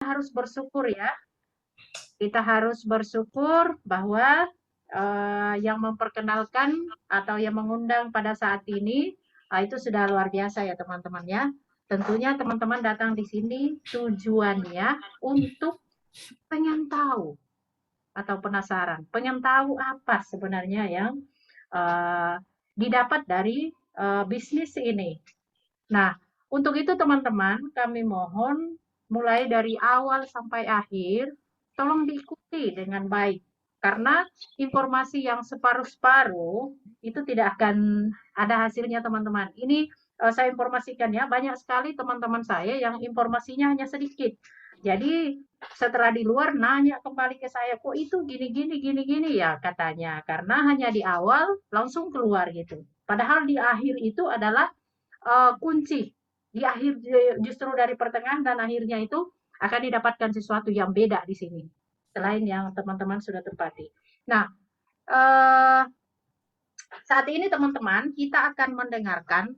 harus bersyukur ya. Kita harus bersyukur bahwa yang memperkenalkan atau yang mengundang pada saat ini itu sudah luar biasa ya teman-teman ya. Tentunya teman-teman datang di sini tujuannya untuk pengen tahu atau penasaran, pengen tahu apa sebenarnya yang didapat dari bisnis ini. Nah, untuk itu teman-teman, kami mohon mulai dari awal sampai akhir, tolong diikuti dengan baik. Karena informasi yang separuh-separuh itu tidak akan ada hasilnya teman-teman. Ini saya informasikan ya, banyak sekali teman-teman saya yang informasinya hanya sedikit. Jadi setelah di luar nanya kembali ke saya, kok itu gini gini gini gini ya katanya. Karena hanya di awal langsung keluar gitu. Padahal di akhir itu adalah kunci di akhir justru dari pertengahan dan akhirnya itu akan didapatkan sesuatu yang beda di sini selain yang teman-teman sudah tempati. Nah, eh, saat ini teman-teman kita akan mendengarkan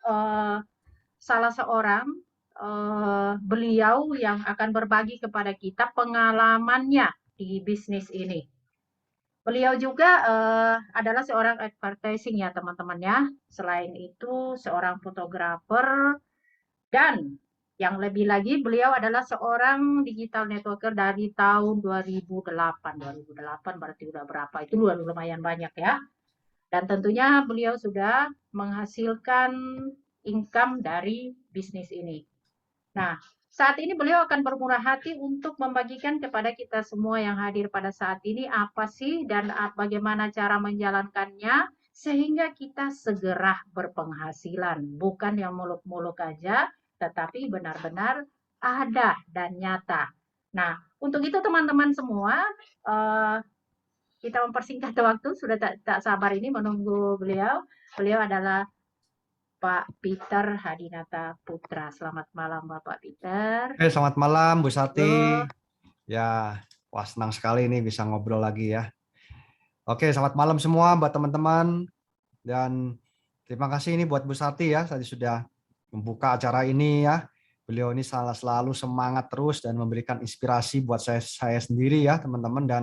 eh, salah seorang beliau yang akan berbagi kepada kita pengalamannya di bisnis ini. Beliau juga adalah seorang advertising ya teman-teman ya. Selain itu seorang fotografer dan yang lebih lagi beliau adalah seorang digital networker dari tahun 2008. 2008 berarti udah berapa? Itu lumayan banyak ya. Dan tentunya beliau sudah menghasilkan income dari bisnis ini. Nah, saat ini beliau akan bermurah hati untuk membagikan kepada kita semua yang hadir pada saat ini apa sih dan bagaimana cara menjalankannya sehingga kita segera berpenghasilan. Bukan yang muluk-muluk aja, tetapi benar-benar ada dan nyata. Nah, untuk itu teman-teman semua, eh, kita mempersingkat waktu, sudah tak sabar ini menunggu beliau. Beliau adalah Pak Peter Hadinata Putra. Selamat malam Bapak Peter. Selamat malam Bu Sati. Halo. Ya, wah senang sekali ini bisa ngobrol lagi ya. Oke, selamat malam semua buat teman-teman dan terima kasih ini buat Bu Sati ya, tadi sudah membuka acara ini ya. Beliau ini selalu semangat terus dan memberikan inspirasi buat saya sendiri ya, teman-teman, dan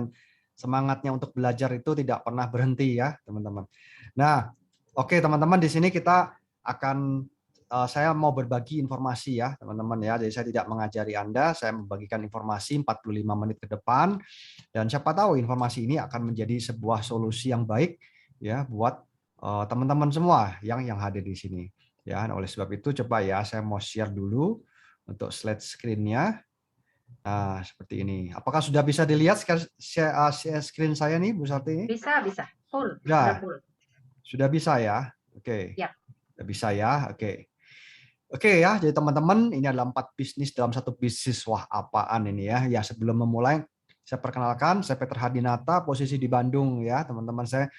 semangatnya untuk belajar itu tidak pernah berhenti ya, teman-teman. Nah, oke teman-teman, di sini kita akan saya mau berbagi informasi ya teman-teman ya. Jadi saya tidak mengajari Anda, saya membagikan informasi 45 menit ke depan dan siapa tahu informasi ini akan menjadi sebuah solusi yang baik ya buat teman-teman semua yang hadir di sini ya. Nah, oleh sebab itu coba ya saya mau share dulu untuk slide screen-nya. Nah, seperti ini. Apakah sudah bisa dilihat share screen saya nih Bu Sarti? Bisa, bisa. Full, sudah Sudah, full. sudah bisa ya. Oke. Ya. Sudah bisa ya. Oke. Oke ya, jadi teman-teman ini adalah 4 bisnis dalam satu bisnis. Wah, apaan ini ya? Ya, sebelum memulai saya perkenalkan, saya Peter Hadinata, posisi di Bandung ya, teman-teman. Saya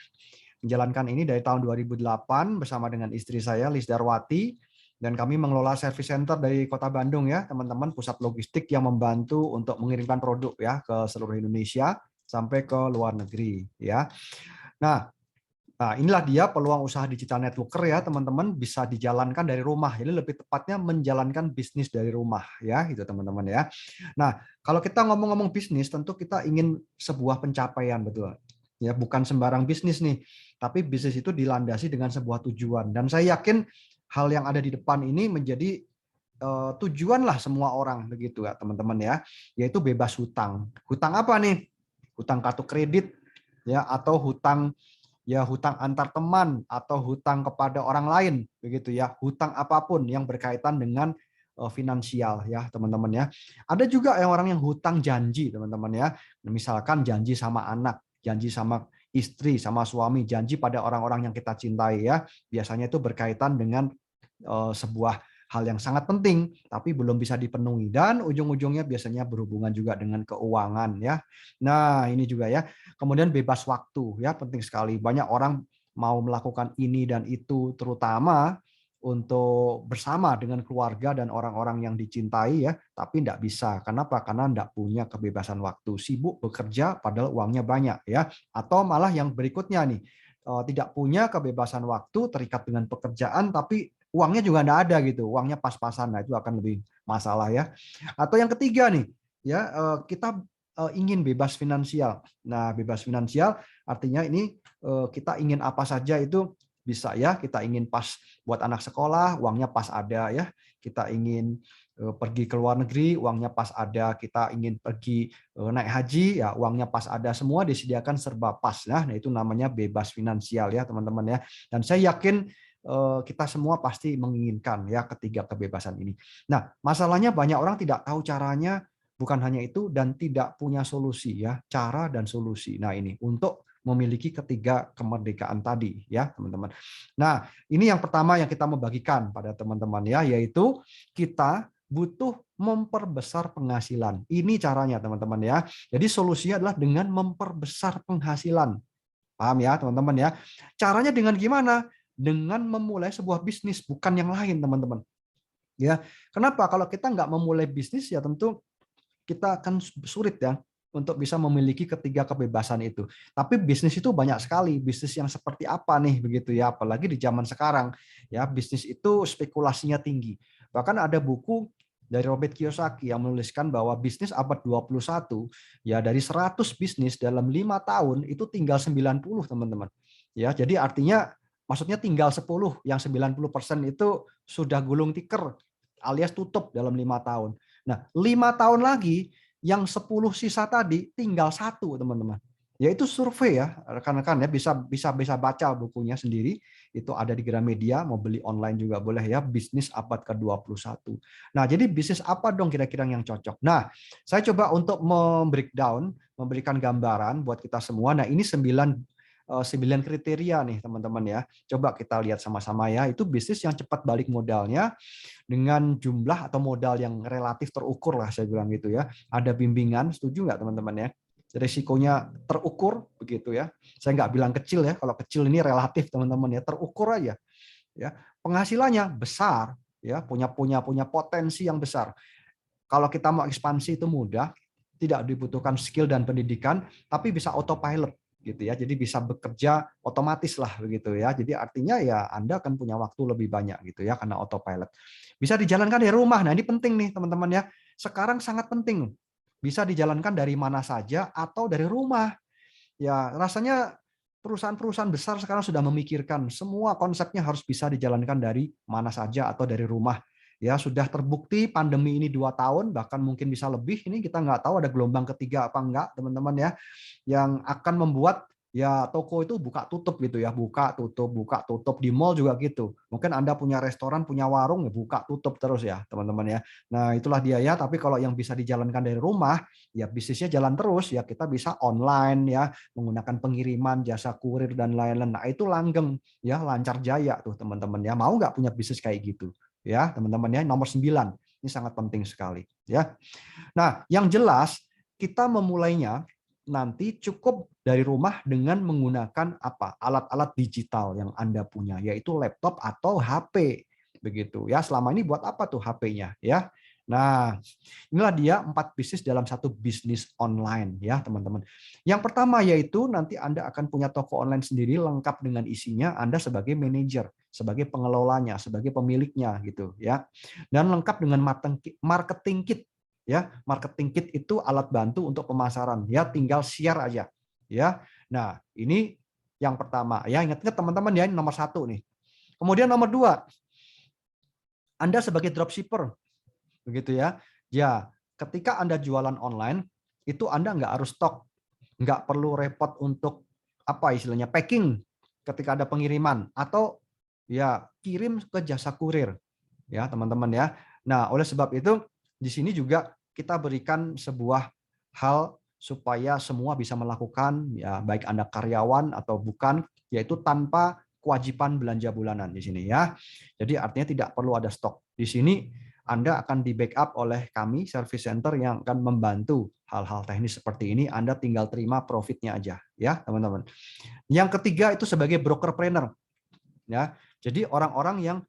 menjalankan ini dari tahun 2008 bersama dengan istri saya Lis Darwati dan kami mengelola service center dari Kota Bandung ya, teman-teman, pusat logistik yang membantu untuk mengirimkan produk ya ke seluruh Indonesia sampai ke luar negeri ya. Nah, inilah dia peluang usaha digital networker ya, teman-teman, bisa dijalankan dari rumah. Jadi lebih tepatnya menjalankan bisnis dari rumah ya, gitu teman-teman ya. Nah, kalau kita ngomong-ngomong bisnis, tentu kita ingin sebuah pencapaian, betul. Ya, bukan sembarang bisnis nih, tapi bisnis itu dilandasi dengan sebuah tujuan. Dan saya yakin hal yang ada di depan ini menjadi tujuan lah semua orang begitu ya, teman-teman ya, yaitu bebas hutang. Hutang apa nih? Hutang kartu kredit ya, atau hutang antar teman atau hutang kepada orang lain begitu ya, hutang apapun yang berkaitan dengan finansial ya teman-teman ya. Ada juga orang yang hutang janji teman-teman ya, misalkan janji sama anak, janji sama istri, sama suami, janji pada orang-orang yang kita cintai ya, biasanya itu berkaitan dengan sebuah hal yang sangat penting tapi belum bisa dipenuhi dan ujung-ujungnya biasanya berhubungan juga dengan keuangan ya. Nah, ini juga ya. Kemudian bebas waktu ya, penting sekali. Banyak orang mau melakukan ini dan itu terutama untuk bersama dengan keluarga dan orang-orang yang dicintai ya, tapi tidak bisa. Kenapa? Karena tidak punya kebebasan waktu, sibuk bekerja padahal uangnya banyak ya. Atau malah yang berikutnya nih, tidak punya kebebasan waktu, terikat dengan pekerjaan tapi uangnya juga nggak ada gitu, uangnya pas-pasan, nah itu akan lebih masalah ya. Atau yang ketiga nih, ya kita ingin bebas finansial. Nah, bebas finansial artinya ini kita ingin apa saja itu bisa ya. Kita ingin pas buat anak sekolah, uangnya pas ada ya. Kita ingin pergi ke luar negeri, uangnya pas ada. Kita ingin pergi naik haji, ya uangnya pas ada. Semua disediakan serba pas. Nah, itu namanya bebas finansial ya teman-teman ya. Dan saya yakin kita semua pasti menginginkan ya ketiga kebebasan ini. Nah, masalahnya banyak orang tidak tahu caranya, bukan hanya itu, dan tidak punya solusi ya, cara dan solusi. Nah, ini untuk memiliki ketiga kemerdekaan tadi ya, teman-teman. Nah, ini yang pertama yang kita mau bagikan pada teman-teman ya, yaitu kita butuh memperbesar penghasilan. Ini caranya, teman-teman ya. Jadi solusinya adalah dengan memperbesar penghasilan. Paham ya, teman-teman ya? Caranya dengan gimana? Dengan memulai sebuah bisnis, bukan yang lain, teman-teman. Ya, kenapa? Kalau kita nggak memulai bisnis, ya tentu kita akan sulit ya untuk bisa memiliki ketiga kebebasan itu. Tapi bisnis itu banyak sekali. Bisnis yang seperti apa nih begitu ya? Apalagi di zaman sekarang ya, bisnis itu spekulasinya tinggi. Bahkan ada buku dari Robert Kiyosaki yang menuliskan bahwa bisnis abad 21 ya, dari 100 bisnis dalam 5 tahun itu tinggal 90, teman-teman. Ya, jadi artinya maksudnya tinggal 10, yang 90% itu sudah gulung tikar alias tutup dalam 5 tahun. Nah, 5 tahun lagi yang 10 sisa tadi tinggal satu, teman-teman. Yaitu survei ya, rekan-rekan ya, bisa baca bukunya sendiri, itu ada di Gramedia, mau beli online juga boleh ya, bisnis abad ke-21. Nah, jadi bisnis apa dong kira-kira yang cocok? Nah, saya coba untuk membreakdown, memberikan gambaran buat kita semua. Nah, ini 9 kriteria nih teman-teman ya. Coba kita lihat sama-sama ya. Itu bisnis yang cepat balik modalnya dengan jumlah atau modal yang relatif terukur lah, saya bilang gitu ya. Ada bimbingan, setuju nggak teman-teman ya? Risikonya terukur begitu ya. Saya nggak bilang kecil ya. Kalau kecil ini relatif teman-teman ya, terukur aja. Ya, penghasilannya besar ya, punya potensi yang besar. Kalau kita mau ekspansi itu mudah, tidak dibutuhkan skill dan pendidikan, tapi bisa autopilot gitu ya. Jadi bisa bekerja otomatis lah begitu ya. Jadi artinya ya Anda akan punya waktu lebih banyak gitu ya karena autopilot. Bisa dijalankan dari rumah. Nah, ini penting nih teman-teman ya. Sekarang sangat penting. Bisa dijalankan dari mana saja atau dari rumah. Ya, rasanya perusahaan-perusahaan besar sekarang sudah memikirkan semua konsepnya harus bisa dijalankan dari mana saja atau dari rumah. Ya, sudah terbukti pandemi ini 2 tahun, bahkan mungkin bisa lebih. Ini kita nggak tahu ada gelombang ketiga apa enggak, teman-teman ya, yang akan membuat ya toko itu buka tutup gitu ya, buka tutup. Di mall juga gitu. Mungkin Anda punya restoran, punya warung, ya buka tutup terus ya teman-teman ya. Nah, itulah dia ya. Tapi kalau yang bisa dijalankan dari rumah, ya bisnisnya jalan terus ya, kita bisa online ya, menggunakan pengiriman, jasa kurir dan lain-lain. Nah, itu langgeng ya, lancar jaya tuh teman-teman ya. Mau nggak punya bisnis kayak gitu ya teman-teman ya. Nomor 9 ini sangat penting sekali ya. Nah, yang jelas kita memulainya nanti cukup dari rumah dengan menggunakan apa? Alat-alat digital yang Anda punya, yaitu laptop atau HP. Begitu ya. Selama ini buat apa tuh HP-nya ya? Nah, inilah dia 4 bisnis dalam satu bisnis online ya, teman-teman. Yang pertama yaitu nanti Anda akan punya toko online sendiri lengkap dengan isinya, Anda sebagai manajer, sebagai pengelolanya, sebagai pemiliknya gitu ya. Dan lengkap dengan marketing kit ya. Marketing kit itu alat bantu untuk pemasaran ya, tinggal share aja ya. Nah, ini yang pertama ya, ingat-ingat teman-teman ya, ini nomor 1 nih. Kemudian nomor 2, Anda sebagai dropshipper begitu ya. Ya, ketika Anda jualan online itu Anda nggak harus stok, nggak perlu repot untuk apa istilahnya packing ketika ada pengiriman, atau ya kirim ke jasa kurir ya teman-teman ya. Nah, oleh sebab itu di sini juga kita berikan sebuah hal supaya semua bisa melakukan ya, baik Anda karyawan atau bukan, yaitu tanpa kewajiban belanja bulanan di sini ya. Jadi artinya tidak perlu ada stok. Di sini Anda akan di backup oleh kami service center yang akan membantu hal-hal teknis seperti ini. Anda tinggal terima profitnya aja ya, teman-teman. Yang ketiga itu sebagai brokerpreneur ya. Jadi orang-orang yang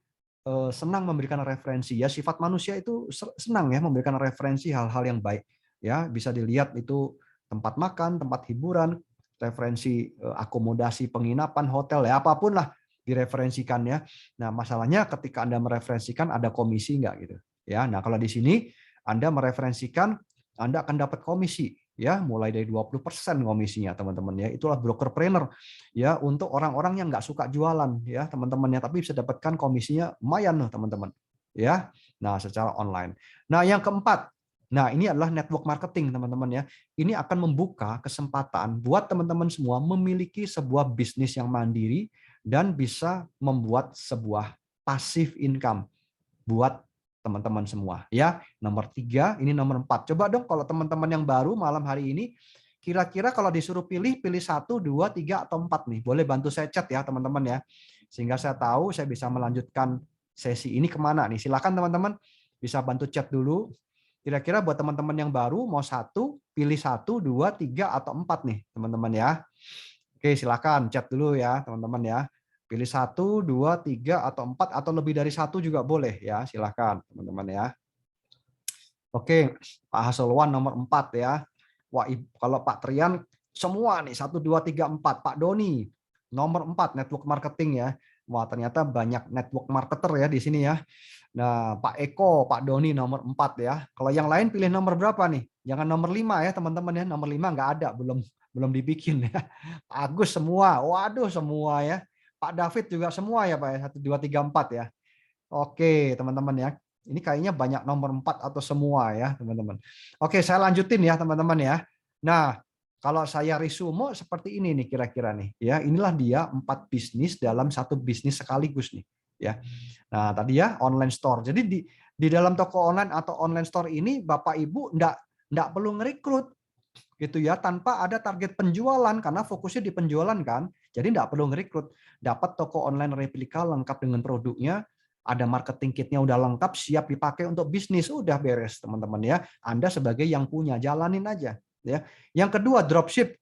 senang memberikan referensi ya, sifat manusia itu senang ya memberikan referensi hal-hal yang baik ya. Bisa dilihat itu tempat makan, tempat hiburan, referensi akomodasi, penginapan, hotel ya, apapun lah. direferensikan ya. Nah, masalahnya ketika Anda mereferensikan ada komisi nggak gitu. Ya, nah kalau di sini Anda mereferensikan, Anda akan dapat komisi ya, mulai dari 20% komisinya teman-teman ya. Itulah brokerpreneur ya, untuk orang-orang yang nggak suka jualan ya teman-teman ya, tapi bisa dapatkan komisinya lumayan loh teman-teman ya. Nah, secara online. Nah, yang keempat, nah ini adalah network marketing teman-teman ya. Ini akan membuka kesempatan buat teman-teman semua memiliki sebuah bisnis yang mandiri dan bisa membuat sebuah passive income buat teman-teman semua ya. Nomor 3, ini nomor 4. Coba dong kalau teman-teman yang baru malam hari ini, kira-kira kalau disuruh pilih 1, 2, 3 atau 4 nih. Boleh bantu saya chat ya teman-teman ya. Sehingga saya tahu saya bisa melanjutkan sesi ini kemana nih. Silakan teman-teman bisa bantu chat dulu. Kira-kira buat teman-teman yang baru mau pilih 1, 2, 3 atau 4 nih teman-teman ya. Oke, silakan chat dulu ya teman-teman ya. Pilih 1, 2, 3 atau 4 atau lebih dari 1 juga boleh ya. Silakan teman-teman ya. Oke, Pak Hasolwan nomor 4 ya. Wah, kalau Pak Trian semua nih 1, 2, 3, 4. Pak Doni nomor 4 network marketing ya. Wah, ternyata banyak network marketer ya di sini ya. Nah, Pak Eko, Pak Doni nomor 4 ya. Kalau yang lain pilih nomor berapa nih? Jangan nomor 5 ya teman-teman ya. Nomor 5 nggak ada, belum dibikin ya. Pak Agus semua. Waduh, semua ya. Pak David juga semua ya Pak ya. 1, 2, 3, 4 ya. Oke, teman-teman ya. Ini kayaknya banyak nomor 4 atau semua ya, teman-teman. Oke, saya lanjutin ya, teman-teman ya. Nah, kalau saya resume seperti ini nih kira-kira nih ya. Inilah dia 4 bisnis dalam satu bisnis sekaligus nih ya. Nah, tadi ya online store. Jadi di dalam toko online atau online store ini Bapak Ibu enggak perlu ngerekrut gitu ya, tanpa ada target penjualan karena fokusnya di penjualan kan. Jadi enggak perlu ngerekrut. Dapat toko online replika lengkap dengan produknya, ada marketing kitnya udah lengkap, siap dipakai untuk bisnis, udah beres teman-teman ya. Anda sebagai yang punya, jalanin aja ya. Yang kedua, dropship.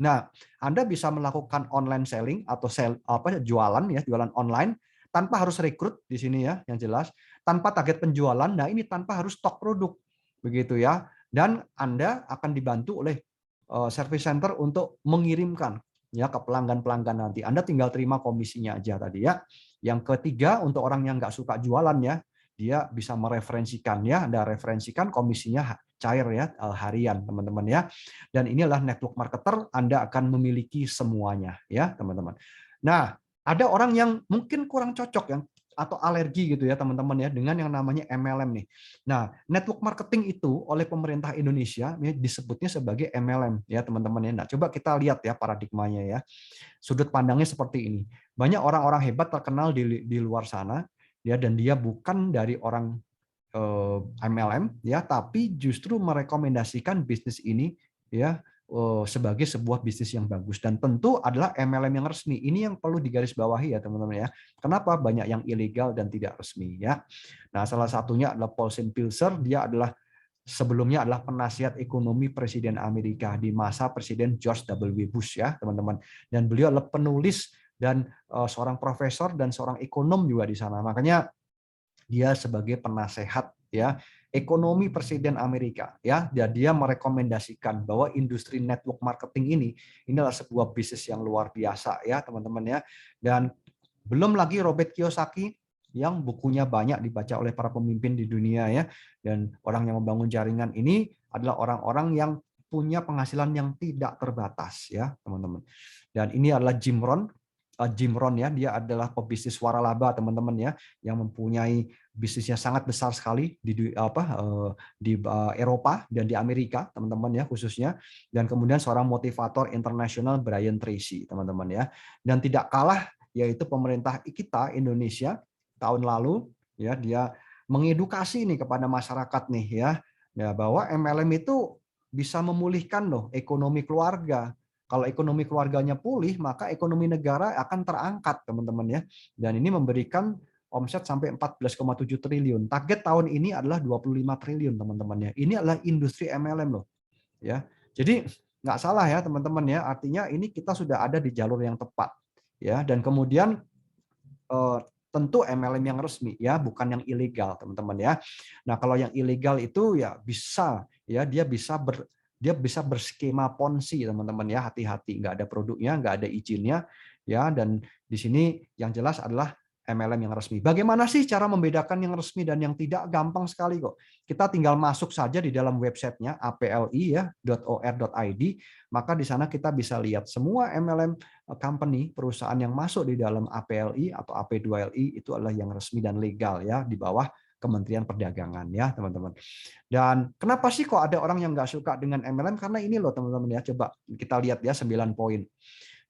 Nah, Anda bisa melakukan online selling atau jualan ya, jualan online tanpa harus rekrut di sini ya, yang jelas, tanpa target penjualan. Nah, ini tanpa harus stok produk. Begitu ya. Dan Anda akan dibantu oleh service center untuk mengirimkan ya ke pelanggan-pelanggan nanti. Anda tinggal terima komisinya aja tadi ya. Yang ketiga, untuk orang yang nggak suka jualan ya, dia bisa mereferensikan ya, Anda referensikan komisinya cair ya, harian teman-teman ya. Dan ini adalah network marketer, Anda akan memiliki semuanya ya teman-teman. Nah, ada orang yang mungkin kurang cocok yang atau alergi gitu ya teman-teman ya dengan yang namanya MLM nih. Nah, network marketing itu oleh pemerintah Indonesia ya, disebutnya sebagai MLM ya teman-teman ya. Nah, coba kita lihat ya paradigmanya ya. Sudut pandangnya seperti ini. Banyak orang-orang hebat terkenal di luar sana ya, dan dia bukan dari orang MLM ya, tapi justru merekomendasikan bisnis ini ya sebagai sebuah bisnis yang bagus, dan tentu adalah MLM yang resmi. Ini yang perlu digarisbawahi ya teman-teman ya. Kenapa banyak yang ilegal dan tidak resmi ya. Nah, salah satunya adalah Paulsen Pilser, dia adalah sebelumnya adalah penasihat ekonomi Presiden Amerika di masa Presiden George W. Bush ya teman-teman. Dan beliau adalah penulis dan seorang profesor dan seorang ekonom juga di sana. Makanya dia sebagai penasehat ya ekonomi Presiden Amerika ya, dan dia merekomendasikan bahwa industri network marketing ini adalah sebuah bisnis yang luar biasa ya teman-teman ya. Dan belum lagi Robert Kiyosaki yang bukunya banyak dibaca oleh para pemimpin di dunia ya, dan orang yang membangun jaringan ini adalah orang-orang yang punya penghasilan yang tidak terbatas ya teman-teman. Dan ini adalah Jim Rohn. Jim Rohn ya, dia adalah pebisnis waralaba teman-teman ya, yang mempunyai bisnisnya sangat besar sekali di Eropa dan di Amerika teman-teman ya khususnya. Dan kemudian seorang motivator internasional Brian Tracy teman-teman ya. Dan tidak kalah yaitu pemerintah kita Indonesia tahun lalu ya, dia mengedukasi nih kepada masyarakat nih ya bahwa MLM itu bisa memulihkan loh ekonomi keluarga. Kalau ekonomi keluarganya pulih, maka ekonomi negara akan terangkat, teman-teman ya. Dan ini memberikan omset sampai 14,7 triliun. Target tahun ini adalah 25 triliun, teman-teman ya. Ini adalah industri MLM loh. Ya. Jadi nggak salah ya, teman-teman ya. Artinya ini kita sudah ada di jalur yang tepat. Ya, dan kemudian tentu MLM yang resmi ya, bukan yang ilegal, teman-teman ya. Nah, kalau yang ilegal itu ya bisa ya, dia bisa dia bisa berskema ponzi, teman-teman ya. Hati-hati, nggak ada produknya, nggak ada izinnya, ya. Dan di sini yang jelas adalah MLM yang resmi. Bagaimana sih cara membedakan yang resmi dan yang tidak? Gampang sekali kok. Kita tinggal masuk saja di dalam websitenya apli ya .or.id, maka di sana kita bisa lihat semua MLM company, perusahaan yang masuk di dalam APLI atau AP2LI itu adalah yang resmi dan legal ya, di bawah Kementerian Perdagangan ya, teman-teman. Dan kenapa sih kok ada orang yang nggak suka dengan MLM? Karena ini loh, teman-teman ya, coba kita lihat ya 9 poin.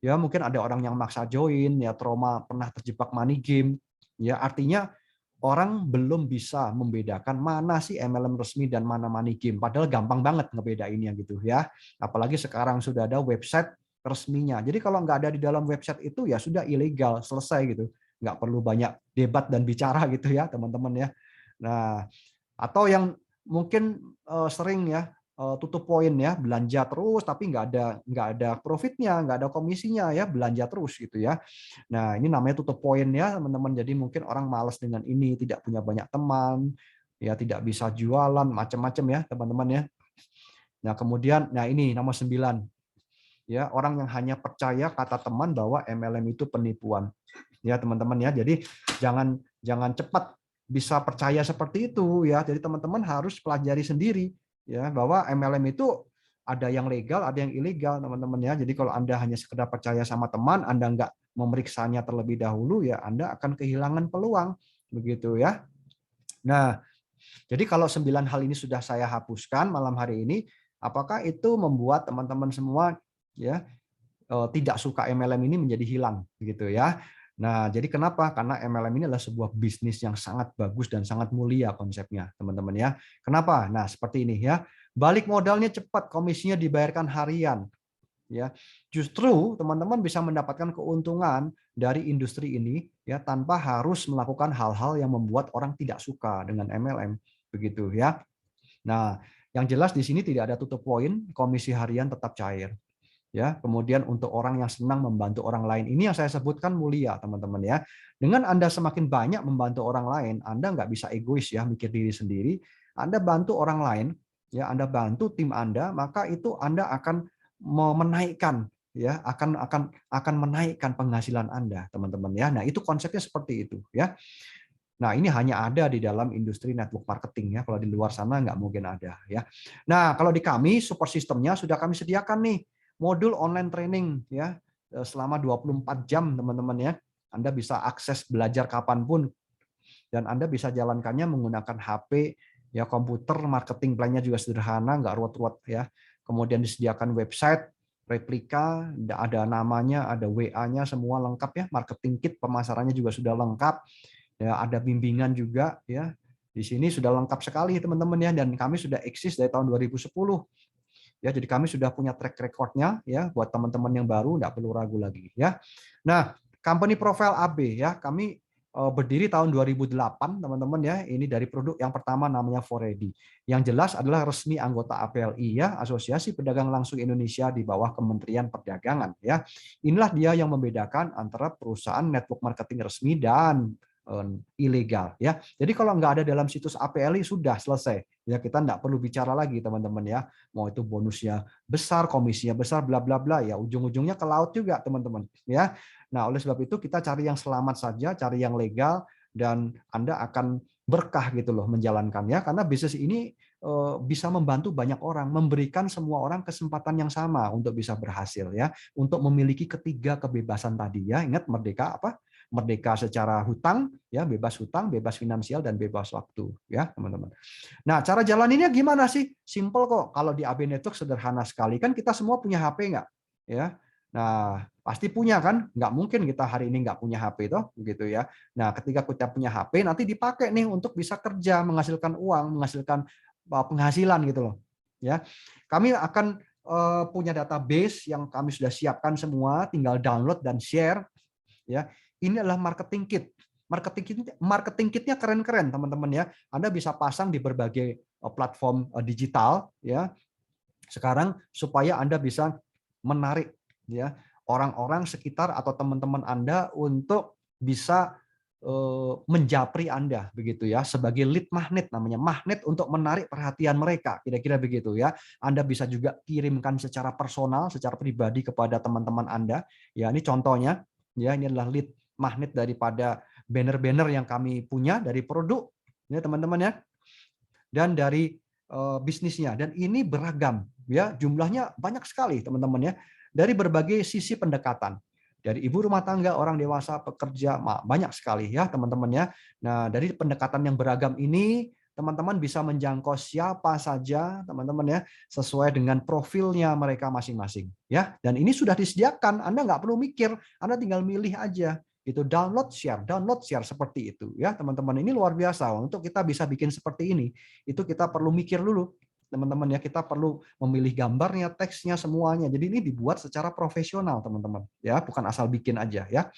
Ya, mungkin ada orang yang maksa join, ya trauma pernah terjebak money game. Ya, artinya orang belum bisa membedakan mana sih MLM resmi dan mana money game. Padahal gampang banget ngebedainnya gitu ya. Apalagi sekarang sudah ada website resminya. Jadi kalau nggak ada di dalam website itu ya sudah ilegal, selesai gitu. Nggak perlu banyak debat dan bicara gitu ya, teman-teman ya. Nah, atau yang mungkin sering ya tutup poin ya, belanja terus tapi nggak ada profitnya, nggak ada komisinya ya, belanja terus gitu ya. Nah, ini namanya tutup poin ya, teman-teman. Jadi mungkin orang malas dengan ini, tidak punya banyak teman, ya tidak bisa jualan, macam-macam ya, teman-teman ya. Nah, kemudian ini nomor 9. Ya, orang yang hanya percaya kata teman bahwa MLM itu penipuan. Ya, teman-teman ya. Jadi jangan cepat bisa percaya seperti itu ya. Jadi teman-teman harus pelajari sendiri ya bahwa MLM itu ada yang legal, ada yang ilegal, teman-teman ya. Jadi kalau Anda hanya sekedar percaya sama teman, Anda nggak memeriksanya terlebih dahulu ya, Anda akan kehilangan peluang begitu ya. Nah, jadi kalau 9 hal ini sudah saya hapuskan malam hari ini, apakah itu membuat teman-teman semua ya tidak suka MLM ini menjadi hilang gitu ya. Nah, jadi kenapa? Karena MLM ini adalah sebuah bisnis yang sangat bagus dan sangat mulia konsepnya, teman-teman ya. Kenapa? Nah, seperti ini ya. Balik modalnya cepat, komisinya dibayarkan harian. Ya, justru teman-teman bisa mendapatkan keuntungan dari industri ini ya tanpa harus melakukan hal-hal yang membuat orang tidak suka dengan MLM, begitu ya. Nah, yang jelas di sini tidak ada tutup poin, komisi harian tetap cair. Ya, kemudian untuk orang yang senang membantu orang lain, ini yang saya sebutkan mulia, teman-teman ya. Dengan Anda semakin banyak membantu orang lain, Anda nggak bisa egois ya, mikir diri sendiri. Anda bantu orang lain, ya Anda bantu tim Anda, maka itu Anda akan menaikkan ya, akan menaikkan penghasilan Anda, teman-teman ya. Nah, itu konsepnya seperti itu ya. Nah, ini hanya ada di dalam industri network marketing ya. Kalau di luar sana nggak mungkin ada ya. Nah, kalau di kami super sistemnya sudah kami sediakan nih modul online training ya selama 24 jam, teman-teman ya. Anda bisa akses belajar kapanpun dan Anda bisa jalankannya menggunakan HP ya, komputer. Marketing plan-nya juga sederhana, nggak ruwet-ruwet ya. Kemudian disediakan website replika, ada namanya, ada WA-nya, semua lengkap ya. Marketing kit pemasarannya juga sudah lengkap. Ya, ada bimbingan juga ya. Di sini sudah lengkap sekali teman-teman ya, dan kami sudah eksis dari tahun 2010. Ya, jadi kami sudah punya track record-nya ya, buat teman-teman yang baru nggak perlu ragu lagi ya. Nah, company profile AB ya, kami berdiri tahun 2008 teman-teman ya. Ini dari produk yang pertama namanya Foredi. Yang jelas adalah resmi anggota APLI ya, Asosiasi Pedagang Langsung Indonesia di bawah Kementerian Perdagangan ya. Inilah dia yang membedakan antara perusahaan network marketing resmi dan ilegal ya. Jadi kalau nggak ada dalam situs APLI sudah selesai. Ya, kita nggak perlu bicara lagi teman-teman ya. Mau itu bonusnya besar, komisinya besar, bla bla bla ya, ujung-ujungnya ke laut juga teman-teman ya. Nah, oleh sebab itu kita cari yang selamat saja, cari yang legal, dan Anda akan berkah gitu loh menjalankannya, karena bisnis ini bisa membantu banyak orang, memberikan semua orang kesempatan yang sama untuk bisa berhasil ya, untuk memiliki ketiga kebebasan tadi ya. Ingat merdeka apa? Merdeka secara hutang ya, bebas hutang, bebas finansial, dan bebas waktu ya, teman-teman. Nah, cara jalaninnya gimana sih? Simple kok. Kalau di AB Network sederhana sekali. Kan kita semua punya HP nggak? Ya. Nah, pasti punya kan? Nggak mungkin kita hari ini nggak punya HP toh, gitu ya. Nah, ketika kita punya HP, nanti dipakai nih untuk bisa kerja, menghasilkan uang, menghasilkan penghasilan gitu loh. Ya, kami akan punya database yang kami sudah siapkan semua, tinggal download dan share. Ya, ini adalah marketing kit. Marketing kitnya keren-keren teman-teman ya. Anda bisa pasang di berbagai platform digital ya sekarang, supaya Anda bisa menarik ya orang-orang sekitar atau teman-teman Anda untuk bisa menjapri Anda begitu ya, sebagai lead magnet, namanya magnet untuk menarik perhatian mereka, kira-kira begitu ya. Anda bisa juga kirimkan secara personal, secara pribadi kepada teman-teman Anda. Ya, ini contohnya ya, ini adalah lead magnet daripada banner-banner yang kami punya dari produk ya teman-teman ya, dan dari bisnisnya, dan ini beragam ya, jumlahnya banyak sekali teman-teman ya, dari berbagai sisi pendekatan, dari ibu rumah tangga, orang dewasa, pekerja, banyak sekali ya teman-teman ya. Nah, dari pendekatan yang beragam ini teman-teman bisa menjangkau siapa saja teman-teman ya, sesuai dengan profilnya mereka masing-masing ya. Dan ini sudah disediakan, Anda nggak perlu mikir, Anda tinggal milih aja itu, download share seperti itu ya teman-teman. Ini luar biasa, untuk kita bisa bikin seperti ini itu kita perlu mikir dulu teman-teman ya, kita perlu memilih gambarnya, teksnya, semuanya. Jadi ini dibuat secara profesional teman-teman ya, bukan asal bikin aja ya.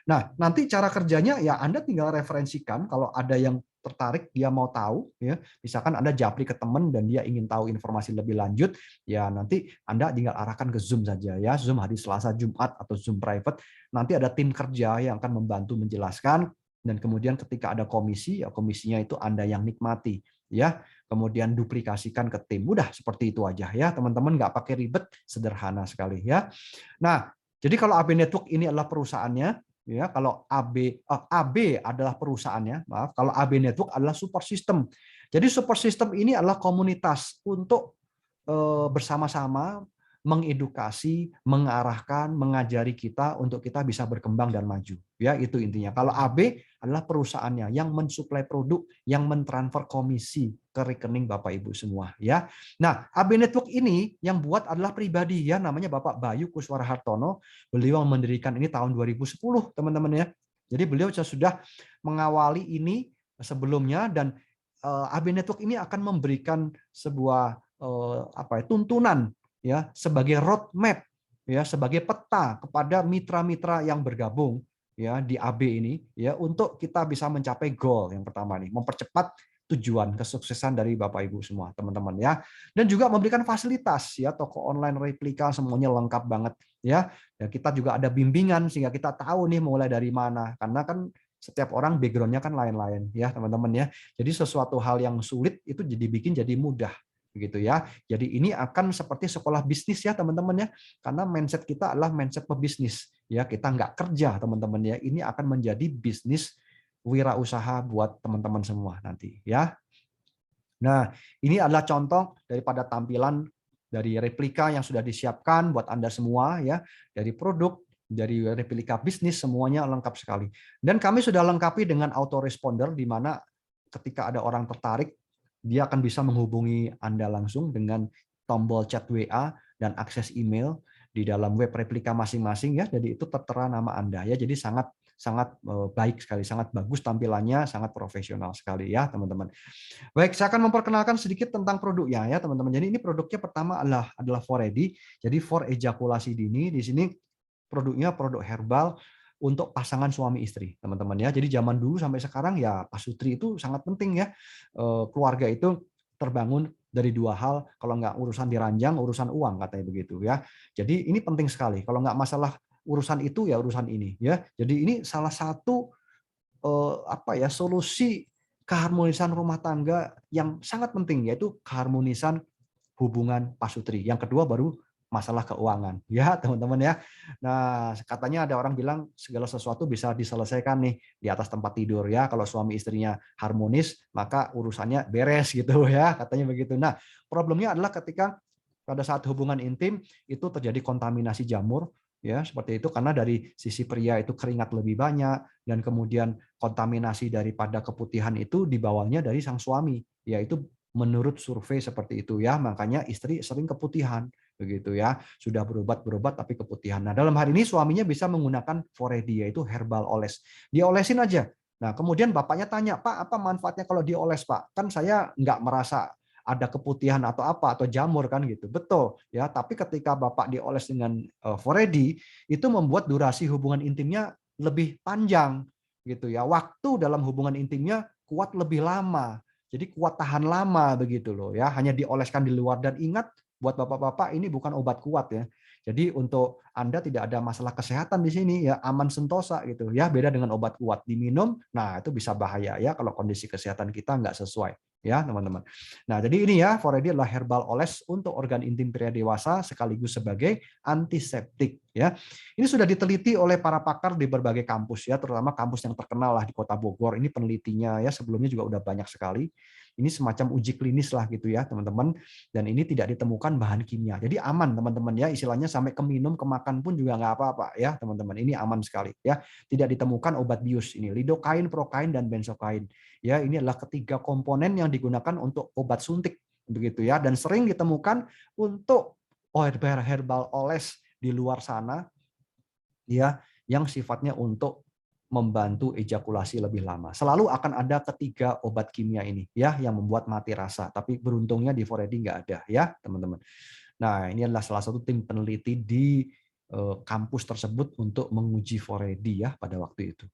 Nah, nanti cara kerjanya ya Anda tinggal referensikan kalau ada yang tertarik, dia mau tahu ya. Misalkan Anda japri ke teman dan dia ingin tahu informasi lebih lanjut, ya nanti Anda tinggal arahkan ke Zoom saja ya. Zoom hari Selasa, Jumat atau Zoom private. Nanti ada tim kerja yang akan membantu menjelaskan, dan kemudian ketika ada komisi, ya komisinya itu Anda yang nikmati ya. Kemudian duplikasikan ke tim. Mudah seperti itu aja ya, teman-teman, nggak pakai ribet, sederhana sekali ya. Nah, jadi kalau AB Network ini adalah perusahaannya, ya, kalau AB adalah perusahaannya, maaf, kalau AB Network adalah support system. Jadi support system ini adalah komunitas untuk bersama-sama mengedukasi, mengarahkan, mengajari kita untuk kita bisa berkembang dan maju. Ya, itu intinya. Kalau AB adalah perusahaannya yang mensuplai produk, yang mentransfer komisi ke rekening Bapak Ibu semua ya. Nah, AB Network ini yang buat adalah pribadi ya, namanya Bapak Bayu Kuswara Hartono. Beliau mendirikan ini tahun 2010, teman-teman ya. Jadi beliau sudah mengawali ini sebelumnya, dan AB Network ini akan memberikan sebuah tuntunan ya, sebagai roadmap ya, sebagai peta kepada mitra-mitra yang bergabung ya di AB ini ya, untuk kita bisa mencapai goal yang pertama nih, mempercepat tujuan kesuksesan dari Bapak Ibu semua teman-teman ya, dan juga memberikan fasilitas ya, toko online replika semuanya lengkap banget ya. Ya, kita juga ada bimbingan sehingga kita tahu nih mulai dari mana, karena kan setiap orang background-nya kan lain-lain ya teman-teman ya. Jadi sesuatu hal yang sulit itu dibikin jadi mudah begitu ya. Jadi ini akan seperti sekolah bisnis ya teman-teman ya, karena mindset kita adalah mindset pebisnis ya, kita nggak kerja teman-teman ya, ini akan menjadi bisnis wirausaha buat teman-teman semua nanti ya. Nah, ini adalah contoh daripada tampilan dari replika yang sudah disiapkan buat Anda semua ya, dari produk, dari replika bisnis, semuanya lengkap sekali. Dan kami sudah lengkapi dengan autoresponder, di mana ketika ada orang tertarik, dia akan bisa menghubungi Anda langsung dengan tombol chat WA dan akses email di dalam web replika masing-masing ya. Jadi itu tertera nama Anda ya. Jadi sangat sangat baik sekali, sangat bagus tampilannya, sangat profesional sekali ya teman-teman. Baik, saya akan memperkenalkan sedikit tentang produknya ya teman-teman. Jadi ini produknya pertama adalah For Ready. Jadi for ejakulasi dini. Di sini produknya produk herbal untuk pasangan suami istri, teman-teman ya. Jadi zaman dulu sampai sekarang ya pasutri itu sangat penting ya. Keluarga itu terbangun dari dua hal, kalau nggak urusan diranjang, urusan uang katanya begitu ya. Jadi ini penting sekali. Kalau nggak masalah urusan itu ya urusan ini ya. Jadi ini salah satu solusi keharmonisan rumah tangga yang sangat penting, yaitu keharmonisan hubungan pasutri. Yang kedua baru masalah keuangan ya teman-teman ya. Nah, katanya ada orang bilang segala sesuatu bisa diselesaikan nih di atas tempat tidur ya, kalau suami istrinya harmonis maka urusannya beres gitu ya, katanya begitu. Nah, problemnya adalah ketika pada saat hubungan intim itu terjadi kontaminasi jamur ya, seperti itu, karena dari sisi pria itu keringat lebih banyak, dan kemudian kontaminasi daripada keputihan itu dibawanya dari sang suami, yaitu menurut survei seperti itu ya, makanya istri sering keputihan begitu ya, sudah berobat tapi keputihan. Nah, dalam hal ini suaminya bisa menggunakan Foredi, yaitu herbal oles. Diolesin aja. Nah, kemudian bapaknya tanya, "Pak, apa manfaatnya kalau dioles, Pak? Kan saya nggak merasa ada keputihan atau apa, atau jamur kan gitu." Betul ya, tapi ketika bapak dioles dengan Foredi, itu membuat durasi hubungan intimnya lebih panjang gitu ya. Waktu dalam hubungan intimnya kuat lebih lama. Jadi kuat tahan lama begitu loh ya. Hanya dioleskan di luar, dan ingat buat bapak-bapak ini bukan obat kuat ya. Jadi untuk Anda tidak ada masalah kesehatan di sini ya, aman sentosa gitu ya. Beda dengan obat kuat diminum, nah itu bisa bahaya ya kalau kondisi kesehatan kita nggak sesuai ya teman-teman. Nah jadi ini ya, Foredi adalah herbal oles untuk organ intim pria dewasa sekaligus sebagai antiseptik ya. Ini sudah diteliti oleh para pakar di berbagai kampus ya, terutama kampus yang terkenal lah di Kota Bogor. Ini penelitinya ya, sebelumnya juga udah banyak sekali. Ini semacam uji klinis lah gitu ya teman-teman, dan ini tidak ditemukan bahan kimia, jadi aman teman-teman ya, istilahnya sampai ke minum ke makan pun juga nggak apa-apa ya teman-teman, ini aman sekali ya. Tidak ditemukan obat bius ini, lidokain, prokain, dan benzokain ya. Ini adalah ketiga komponen yang digunakan untuk obat suntik begitu ya, dan sering ditemukan untuk herbal oles di luar sana ya, yang sifatnya untuk membantu ejakulasi lebih lama. Selalu akan ada ketiga obat kimia ini ya yang membuat mati rasa. Tapi beruntungnya di Foredi nggak ada ya teman-teman. Nah ini adalah salah satu tim peneliti di kampus tersebut untuk menguji Foredi ya pada waktu itu.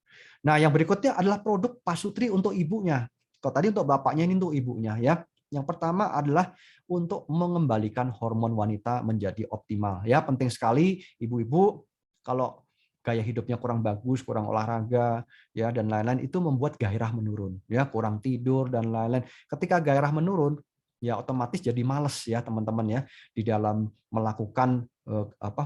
Nah yang berikutnya adalah produk pasutri untuk ibunya. Kalau tadi untuk bapaknya, ini untuk ibunya ya. Yang pertama adalah untuk mengembalikan hormon wanita menjadi optimal ya. Penting sekali ibu-ibu kalau gaya hidupnya kurang bagus, kurang olahraga, ya dan lain-lain, itu membuat gairah menurun, ya kurang tidur dan lain-lain. Ketika gairah menurun, ya otomatis jadi males ya teman-teman ya di dalam melakukan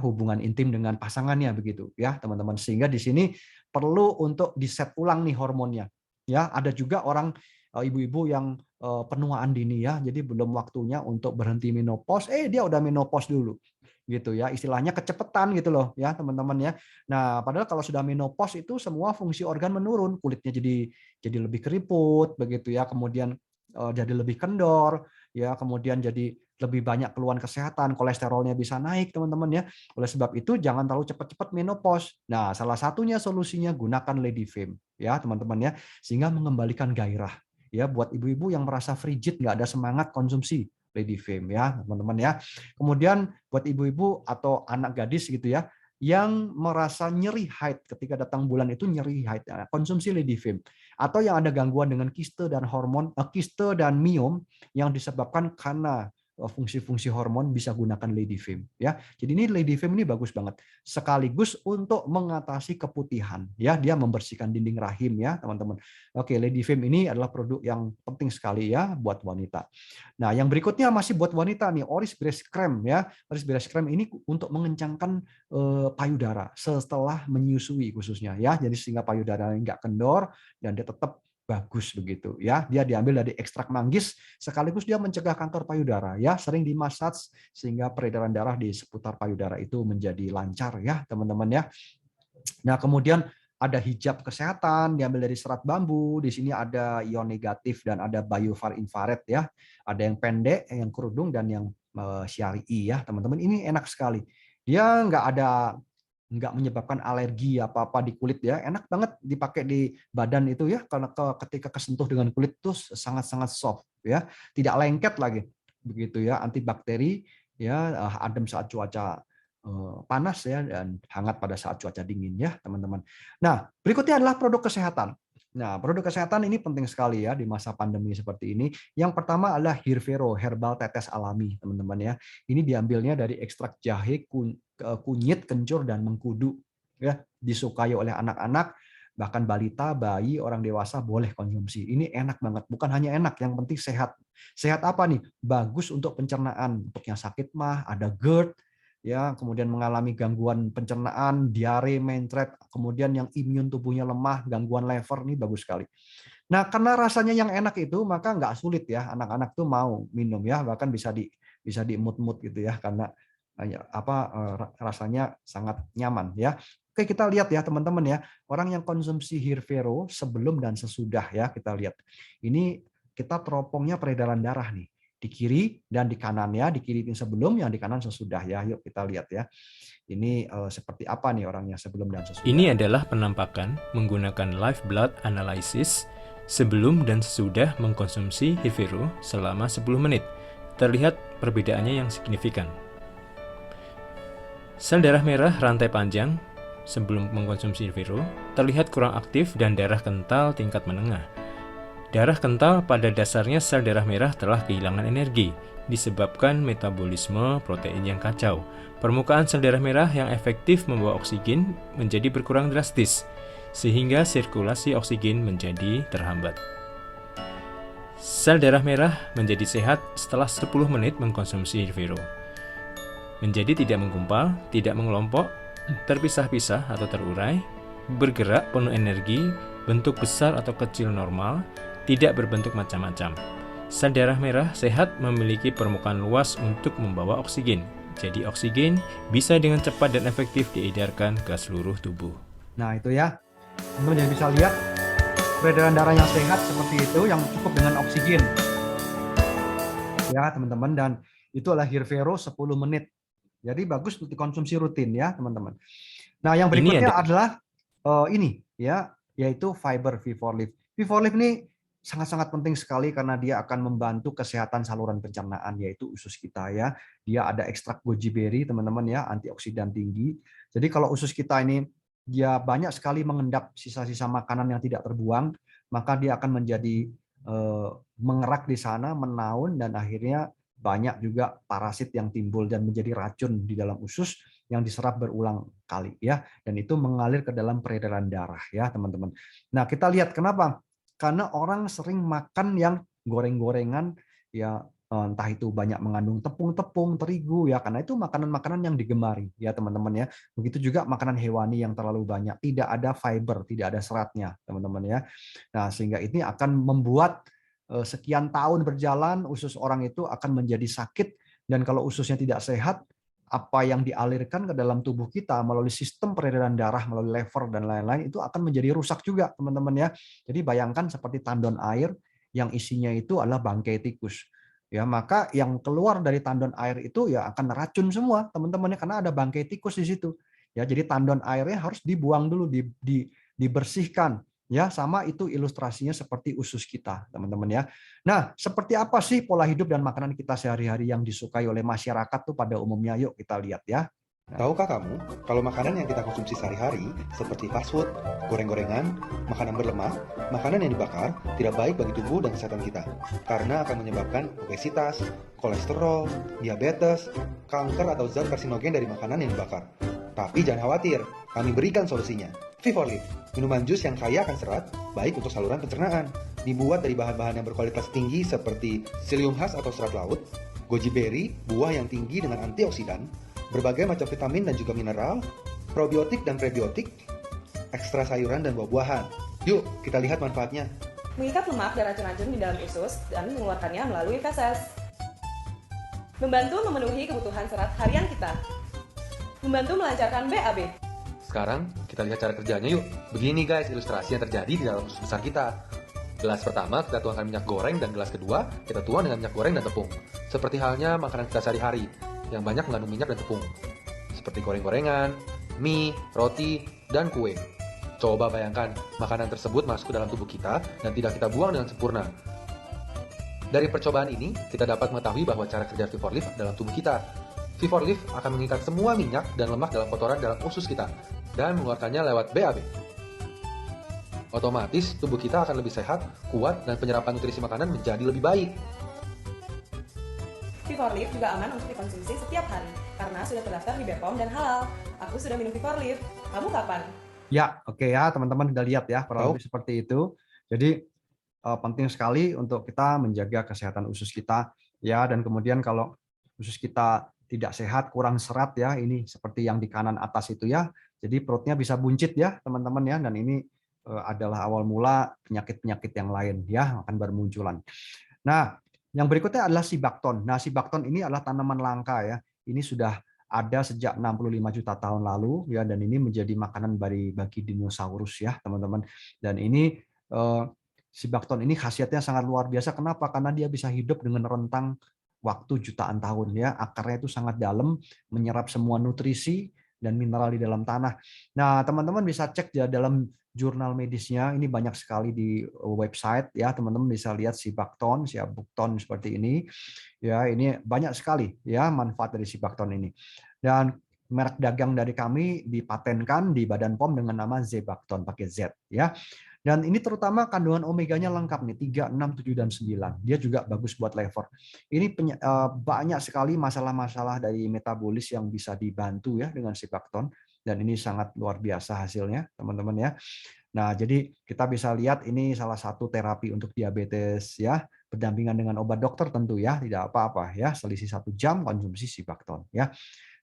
hubungan intim dengan pasangannya begitu ya teman-teman. Sehingga di sini perlu untuk diset ulang nih hormonnya. Ya ada juga orang ibu-ibu yang penuaan dini ya, jadi belum waktunya untuk berhenti menopause, dia udah menopause dulu gitu ya, istilahnya kecepetan gitu loh ya teman-teman ya. Nah padahal kalau sudah menopause itu semua fungsi organ menurun, kulitnya jadi lebih keriput begitu ya, kemudian jadi lebih kendor ya, kemudian jadi lebih banyak keluhan kesehatan, kolesterolnya bisa naik teman-teman ya. Oleh sebab itu jangan terlalu cepat-cepat menopause. Nah salah satunya solusinya gunakan Lady Fame ya teman-teman ya, sehingga mengembalikan gairah ya buat ibu-ibu yang merasa frigid, nggak ada semangat konsumsi Lady Fame ya teman-teman ya. Kemudian buat ibu-ibu atau anak gadis gitu ya yang merasa nyeri haid ketika datang bulan, itu nyeri haid, konsumsi Lady Fame. Atau yang ada gangguan dengan kiste dan kiste dan miom yang disebabkan karena fungsi-fungsi hormon, bisa gunakan Lady Fame ya. Jadi ini Lady Fame ini bagus banget sekaligus untuk mengatasi keputihan ya, dia membersihkan dinding rahim ya teman-teman. Oke, Lady Fame ini adalah produk yang penting sekali ya buat wanita. Nah, yang berikutnya masih buat wanita nih, Oris Breast Cream ya. Oris Breast Cream ini untuk mengencangkan payudara setelah menyusui khususnya ya. Jadi sehingga payudaranya nggak kendor dan dia tetap bagus begitu ya. Dia diambil dari ekstrak manggis sekaligus dia mencegah kanker payudara ya. Sering dimassage sehingga peredaran darah di seputar payudara itu menjadi lancar ya, teman-teman ya. Nah, kemudian ada hijab kesehatan diambil dari serat bambu. Di sini ada ion negatif dan ada biofar infrared ya. Ada yang pendek, yang kerudung, dan yang syari'i ya, teman-teman. Ini enak sekali. Dia nggak menyebabkan alergi apa-apa di kulit ya. Enak banget dipakai di badan itu ya, karena ketika kesentuh dengan kulit itu sangat-sangat soft ya. Tidak lengket lagi. Begitu ya, antibakteri ya, adem saat cuaca panas ya, dan hangat pada saat cuaca dingin ya teman-teman. Nah berikutnya adalah produk kesehatan. Nah produk kesehatan ini penting sekali ya di masa pandemi seperti ini. Yang pertama adalah Hirvero herbal tetes alami teman-teman ya. Ini diambilnya dari ekstrak jahe, kunyit, kencur, dan mengkudu ya. Disukai oleh anak-anak, bahkan balita, bayi, orang dewasa boleh konsumsi. Ini enak banget, bukan hanya enak, yang penting sehat. Sehat apa nih? Bagus untuk pencernaan, untuk yang sakit mah ada GERD ya, kemudian mengalami gangguan pencernaan, diare, mencret, kemudian yang imun tubuhnya lemah, gangguan liver, ini bagus sekali. Nah, karena rasanya yang enak itu, maka nggak sulit ya anak-anak tuh mau minum ya, bahkan bisa diemut-emut gitu ya, karena rasanya sangat nyaman ya. Oke, kita lihat ya teman-teman ya, orang yang konsumsi Hirvero sebelum dan sesudah ya, kita lihat. Ini kita teropongnya peredaran darah nih, di kiri dan di kanan ya, di kiri sebelum, yang di kanan sesudah ya. Yuk kita lihat ya. Ini seperti apa nih orangnya sebelum dan sesudah. Ini adalah penampakan menggunakan live blood analysis sebelum dan sesudah mengkonsumsi Hirvero selama 10 menit. Terlihat perbedaannya yang signifikan. Sel darah merah rantai panjang sebelum mengkonsumsi Hirvero terlihat kurang aktif dan darah kental tingkat menengah. Darah kental pada dasarnya sel darah merah telah kehilangan energi, disebabkan metabolisme protein yang kacau. Permukaan sel darah merah yang efektif membawa oksigen menjadi berkurang drastis, sehingga sirkulasi oksigen menjadi terhambat. Sel darah merah menjadi sehat setelah 10 menit mengkonsumsi Vivero. Menjadi tidak menggumpal, tidak mengelompok, terpisah-pisah atau terurai, bergerak penuh energi, bentuk besar atau kecil normal, tidak berbentuk macam-macam. Sel darah merah sehat memiliki permukaan luas untuk membawa oksigen. Jadi oksigen bisa dengan cepat dan efektif diedarkan ke seluruh tubuh. Nah itu ya, teman-teman yang bisa lihat peredaran darah yang sehat seperti itu yang cukup dengan oksigen. Ya teman-teman, dan itu adalah Hirvero 10 menit. Jadi bagus untuk dikonsumsi rutin ya teman-teman. Nah yang berikutnya adalah ini ya, yaitu fiber V4 Lift. V4 Lift ini sangat-sangat penting sekali karena dia akan membantu kesehatan saluran pencernaan, yaitu usus kita ya. Dia ada ekstrak goji berry teman-teman ya, antioksidan tinggi. Jadi kalau usus kita ini dia banyak sekali mengendap sisa-sisa makanan yang tidak terbuang, maka dia akan menjadi mengerak di sana, menaun, dan akhirnya banyak juga parasit yang timbul dan menjadi racun di dalam usus yang diserap berulang kali ya, dan itu mengalir ke dalam peredaran darah ya teman-teman. Nah kita lihat kenapa? Karena orang sering makan yang goreng-gorengan ya, entah itu banyak mengandung tepung-tepung, terigu ya, karena itu makanan-makanan yang digemari ya teman-teman ya. Begitu juga makanan hewani yang terlalu banyak, tidak ada fiber, tidak ada seratnya teman-teman ya. Nah sehingga ini akan membuat sekian tahun berjalan usus orang itu akan menjadi sakit, dan kalau ususnya tidak sehat, apa yang dialirkan ke dalam tubuh kita melalui sistem peredaran darah, melalui lever dan lain-lain itu akan menjadi rusak juga teman-teman ya. Jadi bayangkan seperti tandon air yang isinya itu adalah bangkai tikus. Ya, maka yang keluar dari tandon air itu ya akan racun semua teman-teman ya, karena ada bangkai tikus di situ. Ya, jadi tandon airnya harus dibuang dulu, dibersihkan. Ya, sama itu ilustrasinya seperti usus kita, teman-teman ya. Nah, seperti apa sih pola hidup dan makanan kita sehari-hari yang disukai oleh masyarakat tuh pada umumnya? Yuk kita lihat ya. Tahukah kamu kalau makanan yang kita konsumsi sehari-hari seperti fast food, goreng-gorengan, makanan berlemak, makanan yang dibakar tidak baik bagi tubuh dan kesehatan kita karena akan menyebabkan obesitas, kolesterol, diabetes, kanker atau zat karsinogen dari makanan yang dibakar. Tapi jangan khawatir, kami berikan solusinya. V4 Lift, minuman jus yang kaya akan serat, baik untuk saluran pencernaan. Dibuat dari bahan-bahan yang berkualitas tinggi seperti psyllium husk atau serat laut, goji berry, buah yang tinggi dengan antioksidan, berbagai macam vitamin dan juga mineral, probiotik dan prebiotik, ekstra sayuran dan buah-buahan. Yuk, kita lihat manfaatnya. Mengikat lemak dan racun-racun di dalam usus dan mengeluarkannya melalui feses. Membantu memenuhi kebutuhan serat harian kita. Membantu melancarkan BAB. Sekarang kita lihat cara kerjanya yuk. Begini guys ilustrasi yang terjadi di dalam usus besar kita. Gelas pertama kita tuangkan minyak goreng dan gelas kedua kita tuang dengan minyak goreng dan tepung. Seperti halnya makanan kita sehari-hari yang banyak mengandung minyak dan tepung. Seperti goreng-gorengan, mie, roti, dan kue. Coba bayangkan makanan tersebut masuk ke dalam tubuh kita dan tidak kita buang dengan sempurna. Dari percobaan ini kita dapat mengetahui bahwa cara kerja V4 Lift dalam tubuh kita. V4 Lift akan mengikat semua minyak dan lemak dalam kotoran dalam usus kita dan mengeluarkannya lewat BAB. Otomatis tubuh kita akan lebih sehat, kuat, dan penyerapan nutrisi makanan menjadi lebih baik. V4 Lift juga aman untuk dikonsumsi setiap hari karena sudah terdaftar di BPOM dan halal. Aku sudah minum V4 Lift. Kamu kapan? Ya, oke ya teman-teman, udah lihat ya kurang lebih seperti itu. Jadi penting sekali untuk kita menjaga kesehatan usus kita ya, dan kemudian kalau usus kita tidak sehat, kurang serat ya, ini seperti yang di kanan atas itu ya. Jadi perutnya bisa buncit ya teman-teman ya, dan ini adalah awal mula penyakit-penyakit yang lain ya akan bermunculan. Nah, yang berikutnya adalah sibakton. Nah, sibakton ini adalah tanaman langka ya. Ini sudah ada sejak 65 juta tahun lalu ya, dan ini menjadi makanan bagi dinosaurus ya, teman-teman. Dan ini sibakton ini khasiatnya sangat luar biasa. Kenapa? Karena dia bisa hidup dengan rentang waktu jutaan tahun ya. Akarnya itu sangat dalam, menyerap semua nutrisi dan mineral di dalam tanah. Nah, teman-teman bisa cek ya dalam jurnal medisnya, ini banyak sekali di website ya, teman-teman bisa lihat sibakton, siabukton seperti ini. Ya, ini banyak sekali ya manfaat dari sibakton ini. Dan merek dagang dari kami dipatenkan di Badan POM dengan nama Zebakton pakai Z ya. Dan ini terutama kandungan omeganya lengkap nih, 3, 6, 7, dan 9. Dia juga bagus buat liver. Ini banyak sekali masalah-masalah dari metabolis yang bisa dibantu ya dengan Sibakton. Dan ini sangat luar biasa hasilnya, teman-teman ya. Nah, jadi kita bisa lihat ini salah satu terapi untuk diabetes ya, berdampingan dengan obat dokter tentu ya, tidak apa-apa ya, selisih 1 jam konsumsi Sibakton ya.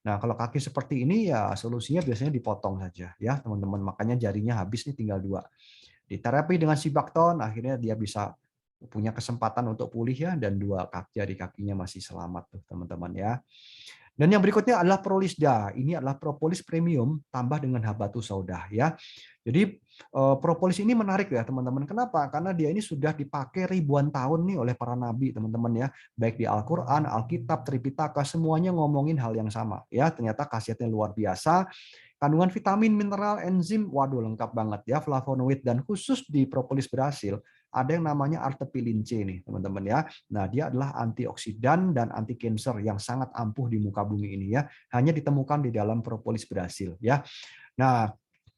Nah, kalau kaki seperti ini ya solusinya biasanya dipotong saja ya, teman-teman. Makanya jarinya habis nih tinggal 2. Diterapi dengan Sibakton akhirnya dia bisa punya kesempatan untuk pulih ya, dan 2 jari kakinya masih selamat tuh, teman-teman ya. Dan yang berikutnya adalah Prolisda. Ini adalah propolis premium tambah dengan habatus sauda ya. Jadi propolis ini menarik ya teman-teman. Kenapa? Karena dia ini sudah dipakai ribuan tahun nih oleh para nabi teman-teman ya. Baik di Al-Qur'an, Alkitab, Tripitaka semuanya ngomongin hal yang sama ya. Ternyata khasiatnya luar biasa. Kandungan vitamin, mineral, enzim, waduh lengkap banget ya, flavonoid, dan khusus di propolis berhasil ada yang namanya artepilin C nih teman-teman ya. Nah, dia adalah antioksidan dan anti kanker yang sangat ampuh di muka bumi ini ya. Hanya ditemukan di dalam propolis berhasil ya. Nah,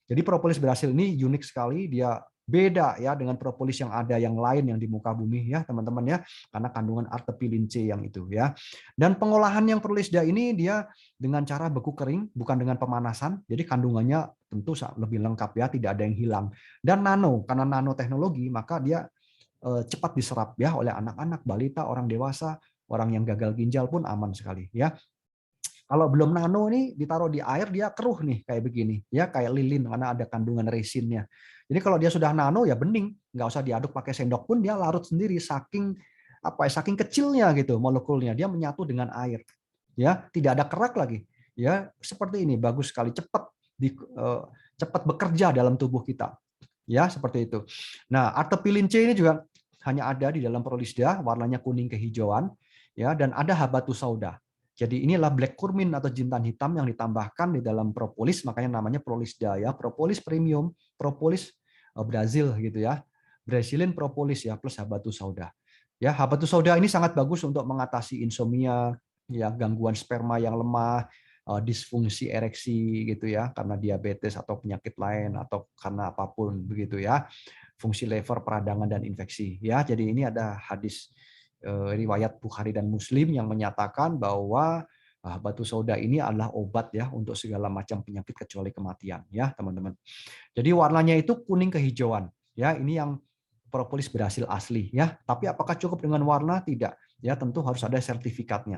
jadi propolis berhasil ini unik sekali, dia beda ya dengan propolis yang ada yang lain yang di muka bumi ya teman-teman ya, karena kandungan artepilin C yang itu ya. Dan pengolahan yang Prolisda ini dia dengan cara beku kering, bukan dengan pemanasan, jadi kandungannya tentu lebih lengkap ya, tidak ada yang hilang. Dan nano, karena nanoteknologi maka dia cepat diserap ya oleh anak-anak, balita, orang dewasa, orang yang gagal ginjal pun aman sekali ya. Kalau belum nano nih ditaruh di air dia keruh nih kayak begini ya, kayak lilin karena ada kandungan resinnya. Jadi kalau dia sudah nano ya bening, nggak usah diaduk pakai sendok pun dia larut sendiri, saking saking kecilnya gitu molekulnya, dia menyatu dengan air. Ya, tidak ada kerak lagi. Ya, seperti ini bagus sekali, cepat bekerja dalam tubuh kita. Ya, seperti itu. Nah, artepilin C ini juga hanya ada di dalam Prolisda, warnanya kuning kehijauan ya, dan ada habatus sauda. Jadi inilah black curcumin atau jintan hitam yang ditambahkan di dalam propolis, makanya namanya Prolisda ya, propolis premium, propolis Brazil gitu ya. Brazilian propolis ya plus habatus sauda. Ya, habatus sauda ini sangat bagus untuk mengatasi insomnia, ya, gangguan sperma yang lemah, disfungsi ereksi gitu ya, karena diabetes atau penyakit lain atau karena apapun begitu ya. Fungsi lever, peradangan dan infeksi ya. Jadi ini ada hadis riwayat Bukhari dan Muslim yang menyatakan bahwa habatus sauda ini adalah obat ya untuk segala macam penyakit kecuali kematian ya, teman-teman. Jadi warnanya itu kuning kehijauan ya, ini yang propolis berhasil asli ya. Tapi apakah cukup dengan warna? Tidak. Ya, tentu harus ada sertifikatnya.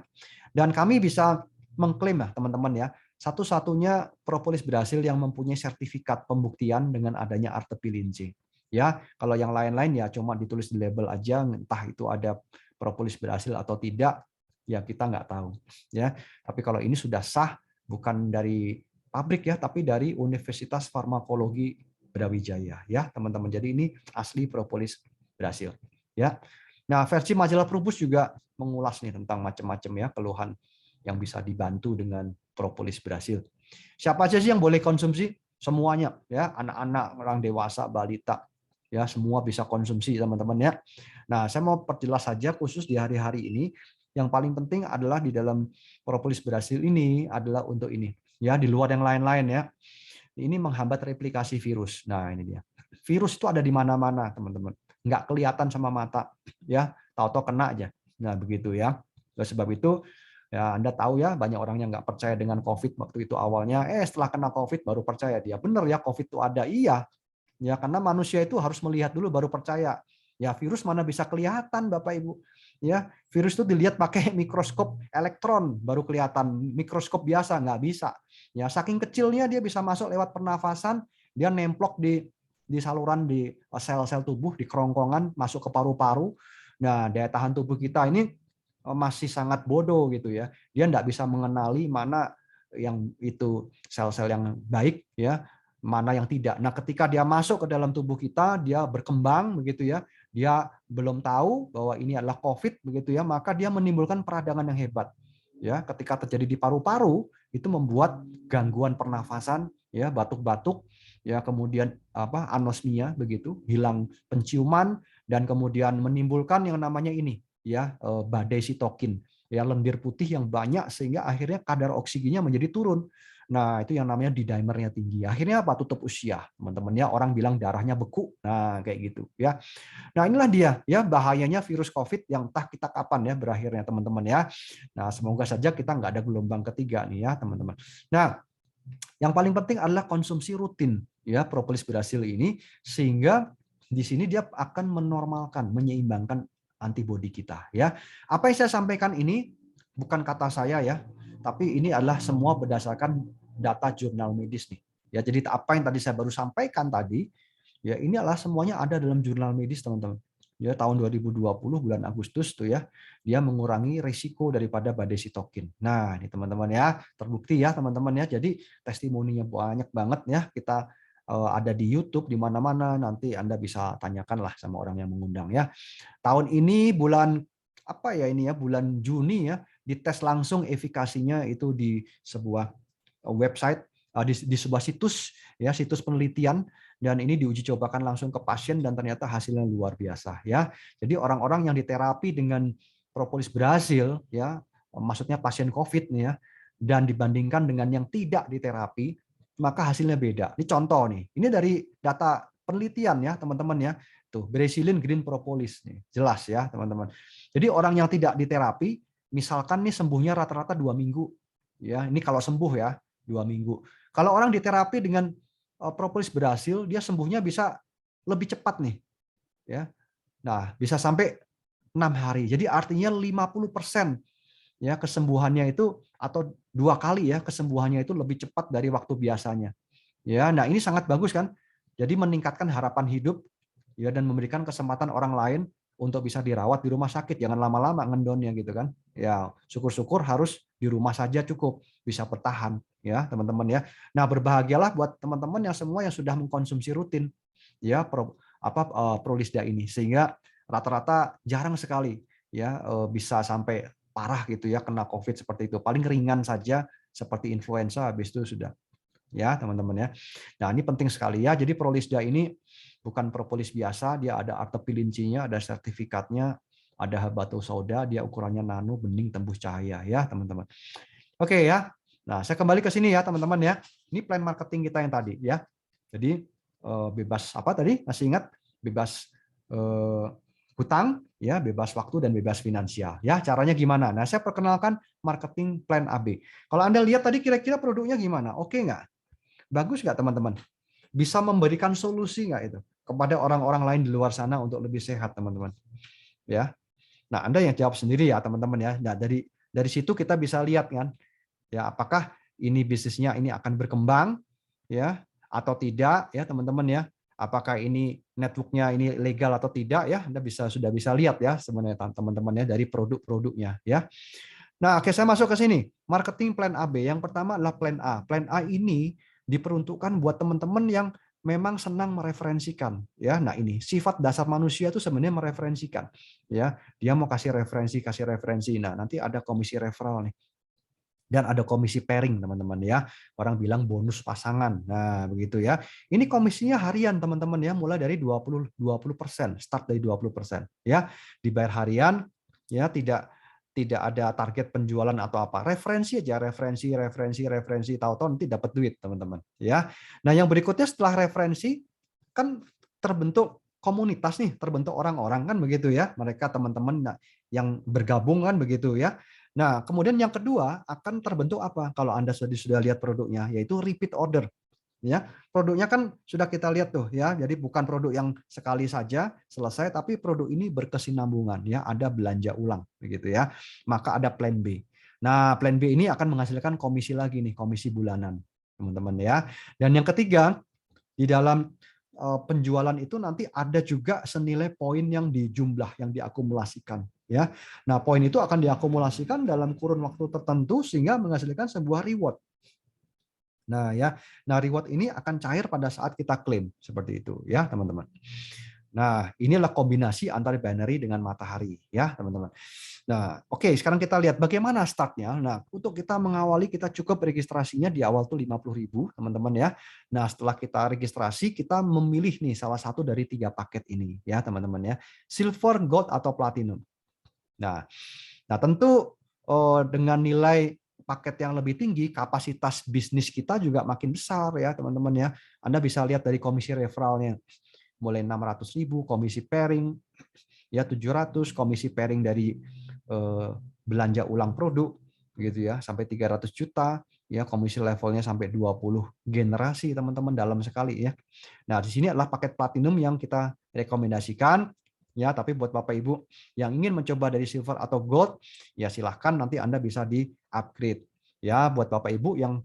Dan kami bisa mengklaim ya, teman-teman ya, satu-satunya propolis berhasil yang mempunyai sertifikat pembuktian dengan adanya artepilin C. Ya, kalau yang lain-lain ya cuma ditulis di label aja, entah itu ada propolis berhasil atau tidak, ya kita nggak tahu. Ya, tapi kalau ini sudah sah, bukan dari pabrik ya, tapi dari Universitas Farmakologi Brawijaya ya, teman-teman. Jadi ini asli propolis berhasil. Ya. Nah, versi majalah Probus juga mengulas nih tentang macam-macam ya keluhan yang bisa dibantu dengan propolis berhasil. Siapa aja sih yang boleh konsumsi? Semuanya ya, anak-anak, orang dewasa, balita. Ya, semua bisa konsumsi teman-teman ya. Nah, saya mau perjelas saja khusus di hari-hari ini, yang paling penting adalah di dalam propolis berhasil ini adalah untuk ini. Ya, di luar yang lain-lain ya. Ini menghambat replikasi virus. Nah, ini dia. Virus itu ada di mana-mana, teman-teman. Nggak kelihatan sama mata, ya. Tahu-tahu kena aja. Nah, begitu ya. Oleh sebab itu, ya Anda tahu ya, banyak orang yang nggak percaya dengan COVID waktu itu awalnya. Setelah kena COVID baru percaya dia. Benar ya, COVID itu ada. Iya. Ya, karena manusia itu harus melihat dulu baru percaya. Ya, virus mana bisa kelihatan, Bapak Ibu. Ya, virus itu dilihat pakai mikroskop elektron baru kelihatan. Mikroskop biasa nggak bisa. Ya, saking kecilnya dia bisa masuk lewat pernafasan, dia nemplok di saluran di sel-sel tubuh, di kerongkongan, masuk ke paru-paru. Nah, daya tahan tubuh kita ini masih sangat bodoh gitu ya. Dia nggak bisa mengenali mana yang itu sel-sel yang baik ya, mana yang tidak. Nah, ketika dia masuk ke dalam tubuh kita, dia berkembang begitu ya. Dia belum tahu bahwa ini adalah COVID begitu ya, maka dia menimbulkan peradangan yang hebat. Ya, ketika terjadi di paru-paru itu membuat gangguan pernafasan ya, batuk-batuk ya, kemudian anosmia begitu, hilang penciuman dan kemudian menimbulkan yang namanya ini ya, badai sitokin ya, lendir putih yang banyak sehingga akhirnya kadar oksigennya menjadi turun. Nah, itu yang namanya D-dimernya tinggi. Akhirnya apa? Tutup usia. Teman-teman ya, orang bilang darahnya beku. Nah, kayak gitu ya. Nah, inilah dia ya bahayanya virus COVID yang entah kita kapan ya berakhirnya teman-teman ya. Nah, semoga saja kita nggak ada gelombang ketiga nih ya, teman-teman. Nah, yang paling penting adalah konsumsi rutin ya propolis berhasil ini sehingga di sini dia akan menormalkan, menyeimbangkan antibodi kita ya. Apa yang saya sampaikan ini bukan kata saya ya, tapi ini adalah semua berdasarkan data jurnal medis nih. Ya, jadi apa yang tadi saya baru sampaikan tadi, ya ini adalah semuanya ada dalam jurnal medis teman-teman. Ya tahun 2020 bulan Agustus tuh ya, dia mengurangi risiko daripada badai sitokin. Nah, ini teman-teman ya, terbukti ya teman-teman ya. Jadi testimoninya banyak banget ya. Kita ada di YouTube di mana-mana, nanti Anda bisa tanyakan lah sama orang yang mengundang ya. Tahun ini bulan apa ya ini ya, bulan Juni ya, dites langsung efikasinya itu di sebuah website, di sebuah situs ya, situs penelitian, dan ini diuji cobakan langsung ke pasien dan ternyata hasilnya luar biasa ya. Jadi orang-orang yang diterapi dengan propolis berhasil ya, maksudnya pasien COVID nih ya, dan dibandingkan dengan yang tidak diterapi, maka hasilnya beda. Ini contoh nih. Ini dari data penelitian ya, teman-teman ya. Tuh, Bericillin Green Propolis nih. Jelas ya, teman-teman. Jadi orang yang tidak diterapi, misalkan nih sembuhnya rata-rata 2 minggu. Ya, ini kalau sembuh ya, 2 minggu. Kalau orang diterapi dengan propolis berhasil, dia sembuhnya bisa lebih cepat nih. Ya. Nah, bisa sampai 6 hari. Jadi artinya 50% ya kesembuhannya itu, atau 2 kali ya kesembuhannya itu lebih cepat dari waktu biasanya. Ya, nah ini sangat bagus kan? Jadi meningkatkan harapan hidup ya, dan memberikan kesempatan orang lain untuk bisa dirawat di rumah sakit. Jangan lama-lama ngendonnya gitu kan. Ya, syukur-syukur harus di rumah saja cukup, bisa bertahan ya, teman-teman ya. Nah, berbahagialah buat teman-teman yang semua yang sudah mengkonsumsi rutin ya Prolisda ini, sehingga rata-rata jarang sekali ya bisa sampai parah gitu ya kena COVID seperti itu. Paling ringan saja seperti influenza, habis itu sudah ya teman-teman ya. Nah, ini penting sekali ya. Jadi Prolisda ini bukan propolis biasa, dia ada akte pilincinya, ada sertifikatnya, ada habatus sauda, dia ukurannya nano, bening, tembus cahaya ya teman-teman. Oke ya. Nah, saya kembali ke sini ya teman-teman ya. Ini plan marketing kita yang tadi ya. Jadi bebas apa tadi? Masih ingat? Bebas hutang ya, bebas waktu dan bebas finansial. Ya, caranya gimana? Nah, saya perkenalkan marketing plan AB. Kalau Anda lihat tadi kira-kira produknya gimana? Oke nggak? Bagus nggak teman-teman? Bisa memberikan solusi nggak itu kepada orang-orang lain di luar sana untuk lebih sehat teman-teman? Ya. Nah, Anda yang jawab sendiri ya teman-teman ya. Nah, dari situ kita bisa lihat kan, ya apakah ini bisnisnya ini akan berkembang ya atau tidak ya teman-teman ya. Apakah ini network-nya ini legal atau tidak ya, Anda sudah bisa lihat ya sebenarnya teman-teman ya dari produk-produknya ya. Nah, oke, saya masuk ke sini. Marketing plan AB. Yang pertama adalah plan A. Plan A ini diperuntukkan buat teman-teman yang memang senang mereferensikan ya. Nah, ini sifat dasar manusia itu sebenarnya mereferensikan ya. Dia mau kasih referensi. Nah, nanti ada komisi referral nih. Dan ada komisi pairing teman-teman ya. Orang bilang bonus pasangan. Nah, begitu ya. Ini komisinya harian teman-teman ya, mulai dari 20%, start dari 20% ya. Dibayar harian ya, tidak ada target penjualan atau apa. Referensi aja, referensi, tahu-tahu nanti dapat duit teman-teman ya. Nah, yang berikutnya setelah referensi kan terbentuk komunitas nih, terbentuk orang-orang kan begitu ya. Mereka teman-teman yang bergabung kan begitu ya. Nah, kemudian yang kedua akan terbentuk apa? Kalau Anda sudah lihat produknya, yaitu repeat order. Ya, produknya kan sudah kita lihat tuh ya. Jadi bukan produk yang sekali saja selesai, tapi produk ini berkesinambungan ya, ada belanja ulang begitu ya. Maka ada plan B. Nah, plan B ini akan menghasilkan komisi lagi nih, komisi bulanan, teman-teman ya. Dan yang ketiga, di dalam penjualan itu nanti ada juga senilai poin yang dijumlah, yang diakumulasikan ya. Nah, poin itu akan diakumulasikan dalam kurun waktu tertentu sehingga menghasilkan sebuah reward. Nah, ya. Nah, reward ini akan cair pada saat kita klaim seperti itu ya, teman-teman. Nah, inilah kombinasi antara binary dengan matahari ya, teman-teman. Nah, oke, sekarang kita lihat bagaimana startnya. Nah, untuk kita mengawali kita cukup registrasinya di awal tuh 50.000, teman-teman ya. Nah, setelah kita registrasi, kita memilih nih salah satu dari 3 paket ini ya, teman-teman ya. Silver, Gold atau Platinum. Nah, tentu dengan nilai paket yang lebih tinggi, kapasitas bisnis kita juga makin besar ya teman-teman ya. Anda bisa lihat dari komisi referralnya. Mulai 600.000, komisi pairing ya 700, komisi pairing dari belanja ulang produk gitu ya sampai 300 juta ya, komisi levelnya sampai 20 generasi teman-teman dalam sekali ya. Nah, di sini adalah paket platinum yang kita rekomendasikan ya, tapi buat Bapak Ibu yang ingin mencoba dari silver atau gold ya silahkan nanti Anda bisa di-upgrade. Ya, buat Bapak Ibu yang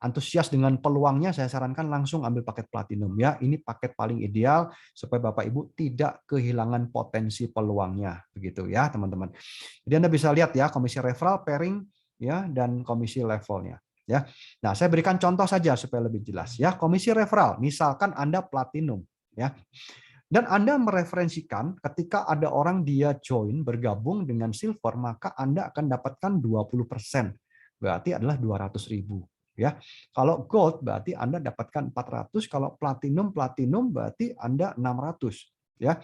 antusias dengan peluangnya saya sarankan langsung ambil paket platinum ya. Ini paket paling ideal supaya Bapak Ibu tidak kehilangan potensi peluangnya begitu ya, teman-teman. Jadi Anda bisa lihat ya komisi referral, pairing ya dan komisi levelnya ya. Nah, saya berikan contoh saja supaya lebih jelas ya. Komisi referral, misalkan Anda platinum ya. Dan Anda mereferensikan ketika ada orang dia join bergabung dengan silver, maka Anda akan dapatkan 20%. Berarti adalah 200.000 ya. Kalau gold berarti Anda dapatkan 400, kalau platinum berarti Anda 600 ya.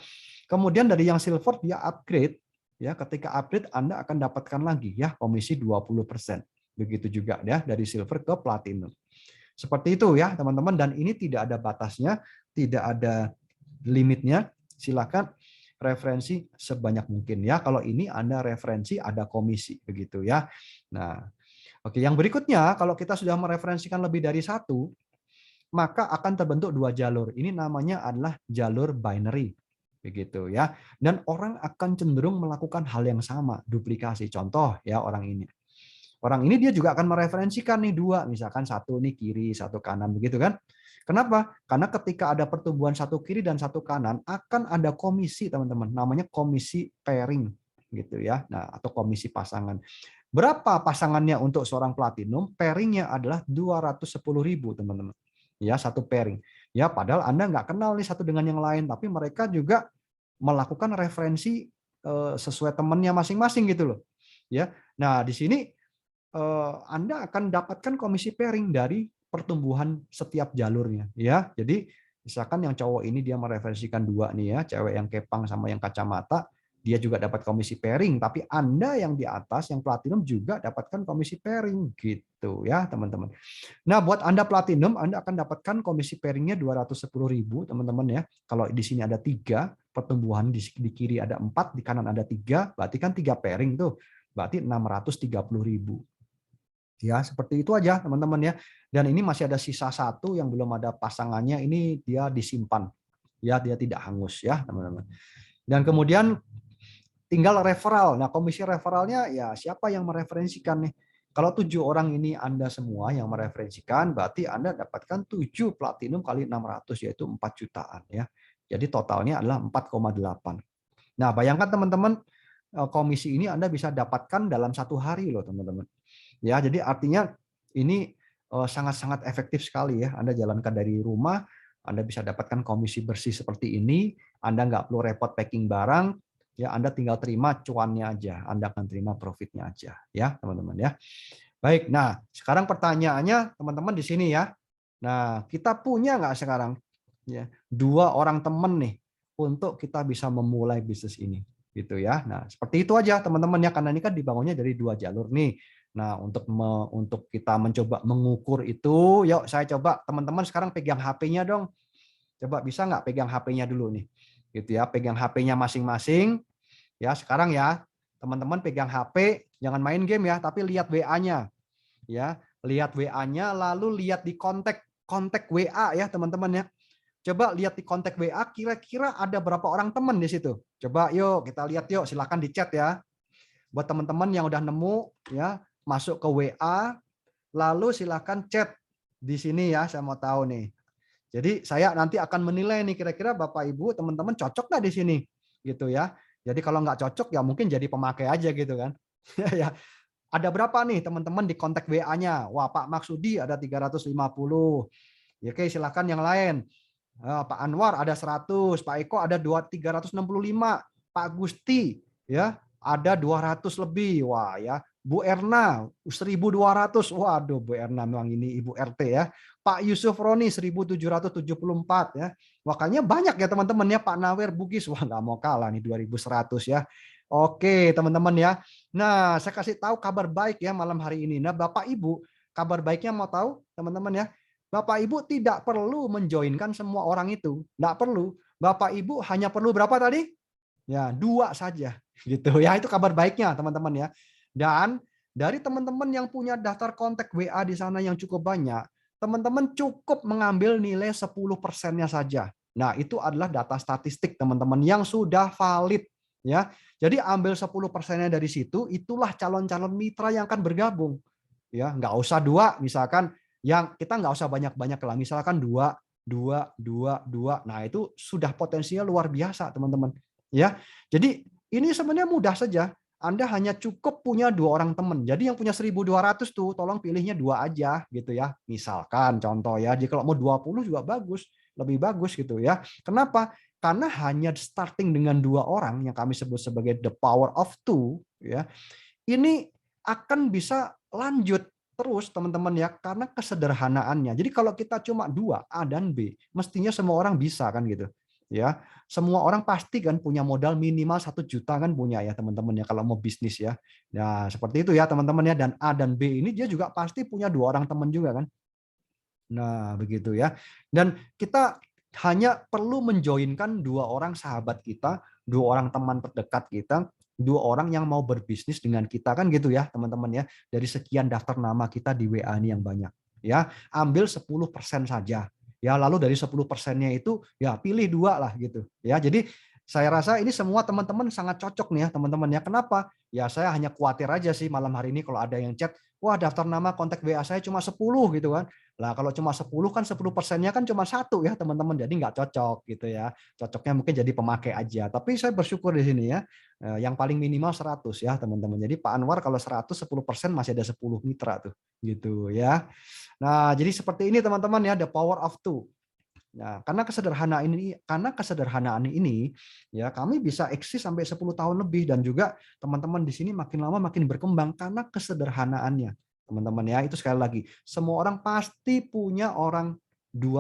Kemudian dari yang silver dia upgrade ya, ketika upgrade Anda akan dapatkan lagi ya komisi 20%. Begitu juga ya dari silver ke platinum. Seperti itu ya, teman-teman, dan ini tidak ada batasnya, tidak ada limitnya. Silakan referensi sebanyak mungkin ya. Kalau ini Anda referensi ada komisi begitu ya. Nah, oke, yang berikutnya kalau kita sudah mereferensikan lebih dari satu, maka akan terbentuk dua jalur. Ini namanya adalah jalur binary begitu ya. Dan orang akan cenderung melakukan hal yang sama, duplikasi. Contoh ya orang ini. Orang ini dia juga akan mereferensikan nih dua, misalkan satu nih kiri, satu kanan begitu kan. Kenapa? Karena ketika ada pertumbuhan satu kiri dan satu kanan akan ada komisi teman-teman, namanya komisi pairing gitu ya. Nah, atau komisi pasangan. Berapa pasangannya untuk seorang platinum? Pairingnya adalah 210.000 teman-teman. Ya, satu pairing. Ya, padahal Anda nggak kenal nih satu dengan yang lain, tapi mereka juga melakukan referensi sesuai temannya masing-masing gitu loh. Ya. Nah, di sini Anda akan dapatkan komisi pairing dari pertumbuhan setiap jalurnya ya. Jadi misalkan yang cowok ini dia mereferensikan dua nih ya, cewek yang kepang sama yang kacamata, dia juga dapat komisi pairing, tapi Anda yang di atas yang platinum juga dapatkan komisi pairing gitu ya, teman-teman. Nah, buat Anda platinum Anda akan dapatkan komisi pairingnya 210.000 teman-teman ya. Kalau di sini ada 3, pertumbuhan di kiri ada 4, di kanan ada 3, berarti kan 3 pairing tuh. Berarti 630.000. Ya, seperti itu aja teman-teman ya. Dan ini masih ada sisa satu yang belum ada pasangannya, ini dia disimpan. Ya, dia tidak hangus ya, teman-teman. Dan kemudian tinggal referral. Nah, komisi referralnya ya siapa yang mereferensikan nih? Kalau 7 orang ini Anda semua yang mereferensikan, berarti Anda dapatkan 7 platinum kali 600 yaitu 4 jutaan ya. Jadi totalnya adalah 4,8. Nah, bayangkan teman-teman komisi ini Anda bisa dapatkan dalam 1 hari loh, teman-teman. Ya, jadi artinya ini sangat-sangat efektif sekali ya. Anda jalankan dari rumah, Anda bisa dapatkan komisi bersih seperti ini. Anda nggak perlu repot packing barang, ya Anda tinggal terima cuannya aja. Anda akan terima profitnya aja, ya teman-teman ya. Baik, nah sekarang pertanyaannya teman-teman di sini ya. Nah, kita punya nggak sekarang ya 2 orang teman nih untuk kita bisa memulai bisnis ini, gitu ya. Nah, seperti itu aja teman-teman ya, karena ini kan dibangunnya dari 2 jalur nih. Nah, untuk kita mencoba mengukur itu, yuk saya coba teman-teman sekarang pegang HP-nya dong. Coba bisa nggak pegang HP-nya dulu nih. Gitu ya, pegang HP-nya masing-masing. Ya, sekarang ya, teman-teman pegang HP, jangan main game ya, tapi lihat WA-nya. Ya, lihat WA-nya lalu lihat di kontak WA ya, teman-teman ya. Coba lihat di kontak WA kira-kira ada berapa orang teman di situ. Coba yuk kita lihat yuk, silakan di chat ya. Buat teman-teman yang udah nemu ya, masuk ke WA, lalu silakan chat di sini ya, saya mau tahu nih. Jadi saya nanti akan menilai nih kira-kira Bapak Ibu teman-teman cocok nggak di sini, gitu ya. Jadi kalau nggak cocok ya mungkin jadi pemakai aja gitu kan. Ya, ada berapa nih teman-teman di kontak WA-nya? Wah, Pak Maksudi ada 350. Ya, oke, silakan yang lain. Pak Anwar ada 100, Pak Eko ada 365, Pak Gusti ya ada 200 lebih. Wah ya. Bu Erna 1.200. Waduh, Bu Erna memang ini Ibu RT ya. Pak Yusuf Roni 1.774 ya. Makanya banyak ya teman-teman ya. Pak Nawer Bugis, wah nggak mau kalah nih 2.100 ya. Oke, teman-teman ya. Nah, saya kasih tahu kabar baik ya malam hari ini. Nah, Bapak Ibu, kabar baiknya mau tahu, teman-teman ya. Bapak Ibu tidak perlu menjoinkan semua orang itu. Nggak perlu. Bapak Ibu hanya perlu berapa tadi? Ya, 2 saja. Gitu ya. Itu kabar baiknya, teman-teman ya. Dan dari teman-teman yang punya daftar kontak WA di sana yang cukup banyak, teman-teman cukup mengambil nilai 10%-nya saja. Nah, itu adalah data statistik teman-teman yang sudah valid ya. Jadi ambil 10%-nya dari situ, itulah calon-calon mitra yang akan bergabung. Ya, nggak usah 2, misalkan yang kita nggak usah banyak-banyak lah, misalkan 2, 2, 2, 2. Nah, itu sudah potensinya luar biasa, teman-teman. Ya. Jadi ini sebenarnya mudah saja. Anda hanya cukup punya 2 orang teman. Jadi yang punya 1.200 tuh tolong pilihnya 2 aja gitu ya. Misalkan contoh ya, jadi kalau mau 20 juga bagus, lebih bagus gitu ya. Kenapa? Karena hanya starting dengan 2 orang yang kami sebut sebagai the power of two ya. Ini akan bisa lanjut terus teman-teman ya karena kesederhanaannya. Jadi kalau kita cuma 2 A dan B, mestinya semua orang bisa kan gitu. Ya, semua orang pasti kan punya modal minimal 1 juta kan punya ya teman-teman ya kalau mau bisnis ya. Nah, seperti itu ya teman-teman ya, dan A dan B ini dia juga pasti punya 2 orang teman juga kan. Nah, begitu ya. Dan kita hanya perlu menjoinkan 2 orang sahabat kita, 2 orang teman terdekat kita, 2 orang yang mau berbisnis dengan kita kan gitu ya, teman-teman ya. Dari sekian daftar nama kita di WA ini yang banyak. Ya, ambil 10% saja. Ya, lalu dari 10%-nya itu ya pilih 2 lah gitu. Ya, jadi saya rasa ini semua teman-teman sangat cocok nih ya, teman-teman ya. Kenapa? Ya saya hanya khawatir aja sih malam hari ini kalau ada yang chat, wah daftar nama kontak WA saya cuma 10 gitu kan. Lah kalau cuma 10 kan 10%-nya kan cuma 1 ya teman-teman, jadi nggak cocok gitu ya. Cocoknya mungkin jadi pemakai aja. Tapi saya bersyukur di sini ya, yang paling minimal 100 ya teman-teman. Jadi Pak Anwar kalau 100 10% masih ada 10 mitra tuh gitu ya. Nah, jadi seperti ini teman-teman ya, the power of two. Nah, karena kesederhanaan ini ya kami bisa eksis sampai 10 tahun lebih, dan juga teman-teman di sini makin lama makin berkembang karena kesederhanaannya. Teman-teman ya, itu sekali lagi, semua orang pasti punya 2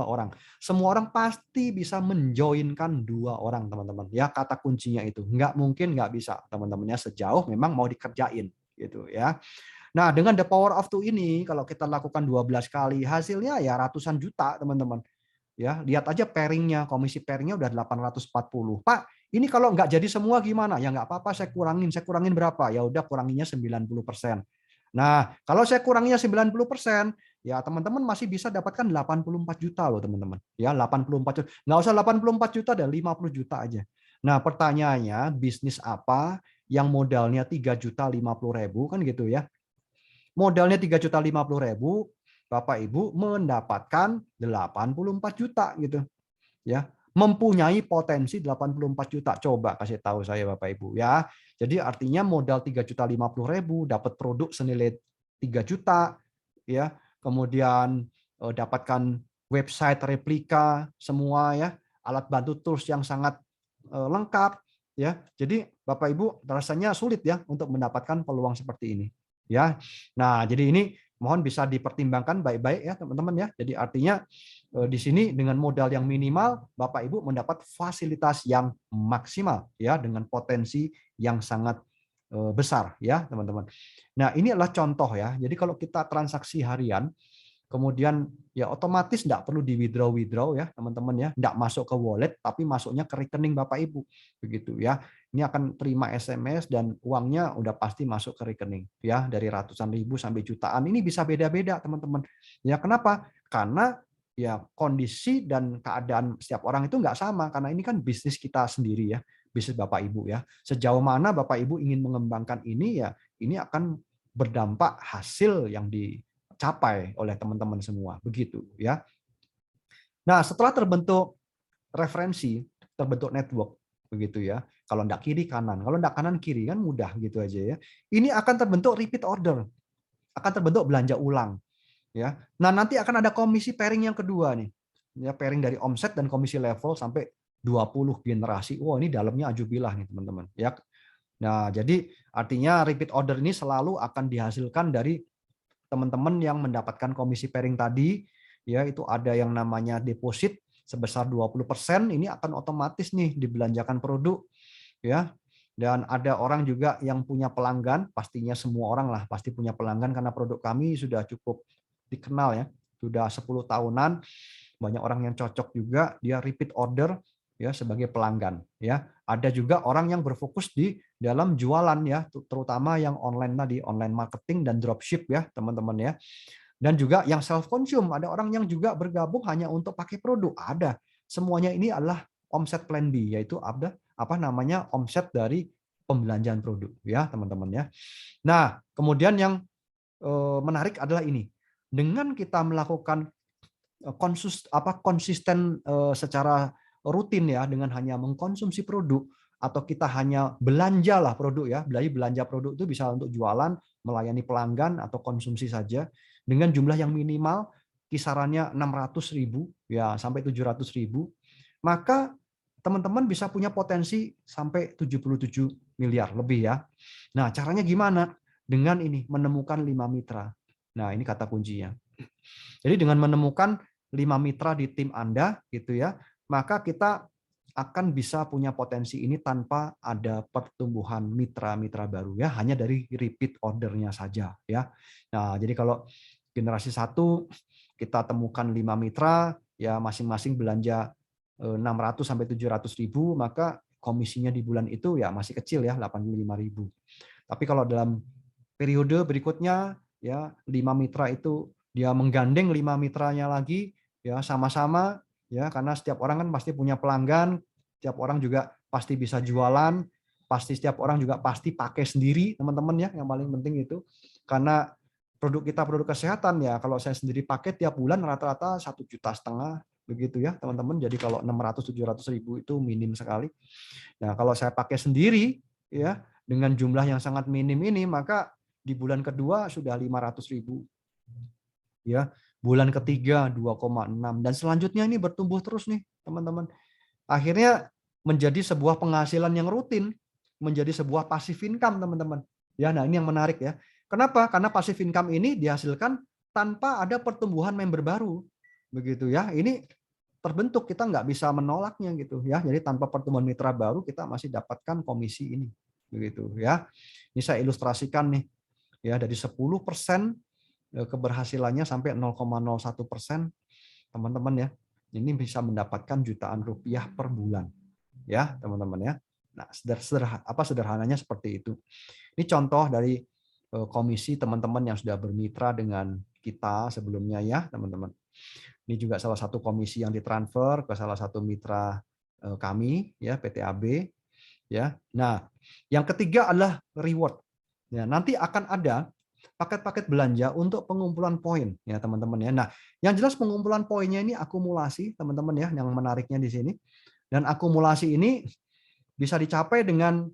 orang. Semua orang pasti bisa menjoinkan 2 orang, teman-teman. Ya, kata kuncinya itu. Nggak mungkin nggak bisa, teman-temannya, sejauh memang mau dikerjain gitu ya. Nah, dengan the power of two ini kalau kita lakukan 12 kali, hasilnya ya ratusan juta, teman-teman. Ya, lihat aja pairingnya, komisi pairingnya udah 840. Pak, ini kalau nggak jadi semua gimana? Ya nggak apa-apa, saya kurangin berapa? Ya udah kuranginnya 90%. Nah, kalau saya kuranginnya 90%, ya teman-teman masih bisa dapatkan 84 juta loh teman-teman. Ya, 84 juta. Nggak usah 84 juta, ada 50 juta aja. Nah, pertanyaannya, bisnis apa yang modalnya 3.050.000 kan gitu ya. Modalnya 3.050.000, Bapak Ibu mendapatkan 84 juta gitu ya. Mempunyai potensi 84 juta. Coba kasih tahu saya Bapak Ibu ya. Jadi artinya modal 3.050.000 dapat produk senilai 3 juta ya. Kemudian dapatkan website replika semua ya, alat bantu tools yang sangat lengkap ya. Jadi Bapak Ibu rasanya sulit ya untuk mendapatkan peluang seperti ini. Ya, nah jadi ini mohon bisa dipertimbangkan baik-baik ya teman-teman ya. Jadi artinya di sini dengan modal yang minimal, Bapak Ibu mendapat fasilitas yang maksimal ya dengan potensi yang sangat besar ya teman-teman. Nah ini adalah contoh ya. Jadi kalau kita transaksi harian, kemudian ya otomatis nggak perlu di withdraw ya teman-teman ya, nggak masuk ke wallet tapi masuknya ke rekening Bapak Ibu begitu ya. Ini akan terima SMS dan uangnya udah pasti masuk ke rekening ya, dari ratusan ribu sampai jutaan. Ini bisa beda-beda teman-teman ya. Kenapa? Karena ya kondisi dan keadaan setiap orang itu nggak sama, karena ini kan bisnis kita sendiri ya, bisnis Bapak Ibu ya. Sejauh mana Bapak Ibu ingin mengembangkan ini ya, ini akan berdampak hasil yang dicapai oleh teman-teman semua begitu ya. Nah, setelah terbentuk referensi, terbentuk network begitu ya. Kalau enggak kiri kanan, kalau enggak kanan kiri kan mudah gitu aja ya. Ini akan terbentuk repeat order, akan terbentuk belanja ulang ya. Nah, nanti akan ada komisi pairing yang kedua nih. Ya, pairing dari omset dan komisi level sampai 20 generasi. Wah, ini dalamnya ajubilah nih, teman-teman ya. Nah, jadi artinya repeat order ini selalu akan dihasilkan dari teman-teman yang mendapatkan komisi pairing tadi ya. Itu ada yang namanya deposit sebesar 20%, ini akan otomatis nih dibelanjakan produk ya. Dan ada orang juga yang punya pelanggan, pastinya semua orang lah pasti punya pelanggan karena produk kami sudah cukup dikenal ya, sudah 10 tahunan, banyak orang yang cocok juga, dia repeat order ya sebagai pelanggan ya. Ada juga orang yang berfokus di dalam jualan ya, terutama yang online tadi, online marketing dan dropship ya, teman-teman ya. Dan juga yang self consume, ada orang yang juga bergabung hanya untuk pakai produk, ada. Semuanya ini adalah omset plan B, yaitu ada apa namanya omset dari pembelanjaan produk ya, teman-teman ya. Nah, kemudian yang menarik adalah ini. Dengan kita melakukan konsisten secara rutin ya, dengan hanya mengkonsumsi produk atau kita hanya belanja lah produk ya, belanja produk itu bisa untuk jualan, melayani pelanggan atau konsumsi saja dengan jumlah yang minimal kisarannya 600.000 ya sampai 700.000, maka teman-teman bisa punya potensi sampai 77 miliar lebih ya. Nah, caranya gimana? Dengan ini menemukan 5 mitra. Nah, ini kata kuncinya. Jadi dengan menemukan 5 mitra di tim Anda gitu ya, maka kita akan bisa punya potensi ini tanpa ada pertumbuhan mitra-mitra baru ya, hanya dari repeat ordernya saja ya. Nah, jadi kalau generasi 1 kita temukan 5 mitra ya, masing-masing belanja 600 sampai 700.000, maka komisinya di bulan itu ya masih kecil ya, 85.000. Tapi kalau dalam periode berikutnya ya 5 mitra itu dia menggandeng 5 mitranya lagi ya, sama-sama ya, karena setiap orang kan pasti punya pelanggan, setiap orang juga pasti bisa jualan, pasti setiap orang juga pasti pakai sendiri, teman-teman ya, yang paling penting itu. Karena produk kita produk kesehatan ya, kalau saya sendiri pakai tiap bulan rata-rata 1,5 juta begitu ya, teman-teman. Jadi kalau 600-700.000 itu minim sekali. Nah, kalau saya pakai sendiri ya dengan jumlah yang sangat minim ini, maka di bulan kedua sudah 500.000. Ya, bulan ketiga 2,6 dan selanjutnya ini bertumbuh terus nih, teman-teman. Akhirnya menjadi sebuah penghasilan yang rutin, menjadi sebuah passive income, teman-teman. Ya, nah ini yang menarik ya. Kenapa? Karena passive income ini dihasilkan tanpa ada pertumbuhan member baru. Begitu ya. Ini terbentuk, kita nggak bisa menolaknya gitu ya. Jadi tanpa pertumbuhan mitra baru kita masih dapatkan komisi ini. Begitu ya. Ini saya ilustrasikan nih. Ya, dari 10% keberhasilannya sampai 0,01%, teman-teman ya. Ini bisa mendapatkan jutaan rupiah per bulan. Ya, teman-teman ya. Nah, sederhananya seperti itu. Ini contoh dari komisi teman-teman yang sudah bermitra dengan kita sebelumnya ya, teman-teman. Ini juga salah satu komisi yang ditransfer ke salah satu mitra kami ya, PT AB ya. Nah, yang ketiga adalah reward. Ya, nanti akan ada paket-paket belanja untuk pengumpulan poin ya, teman-teman ya. Nah, yang jelas pengumpulan poinnya ini akumulasi, teman-teman ya, yang menariknya di sini. Dan akumulasi ini bisa dicapai dengan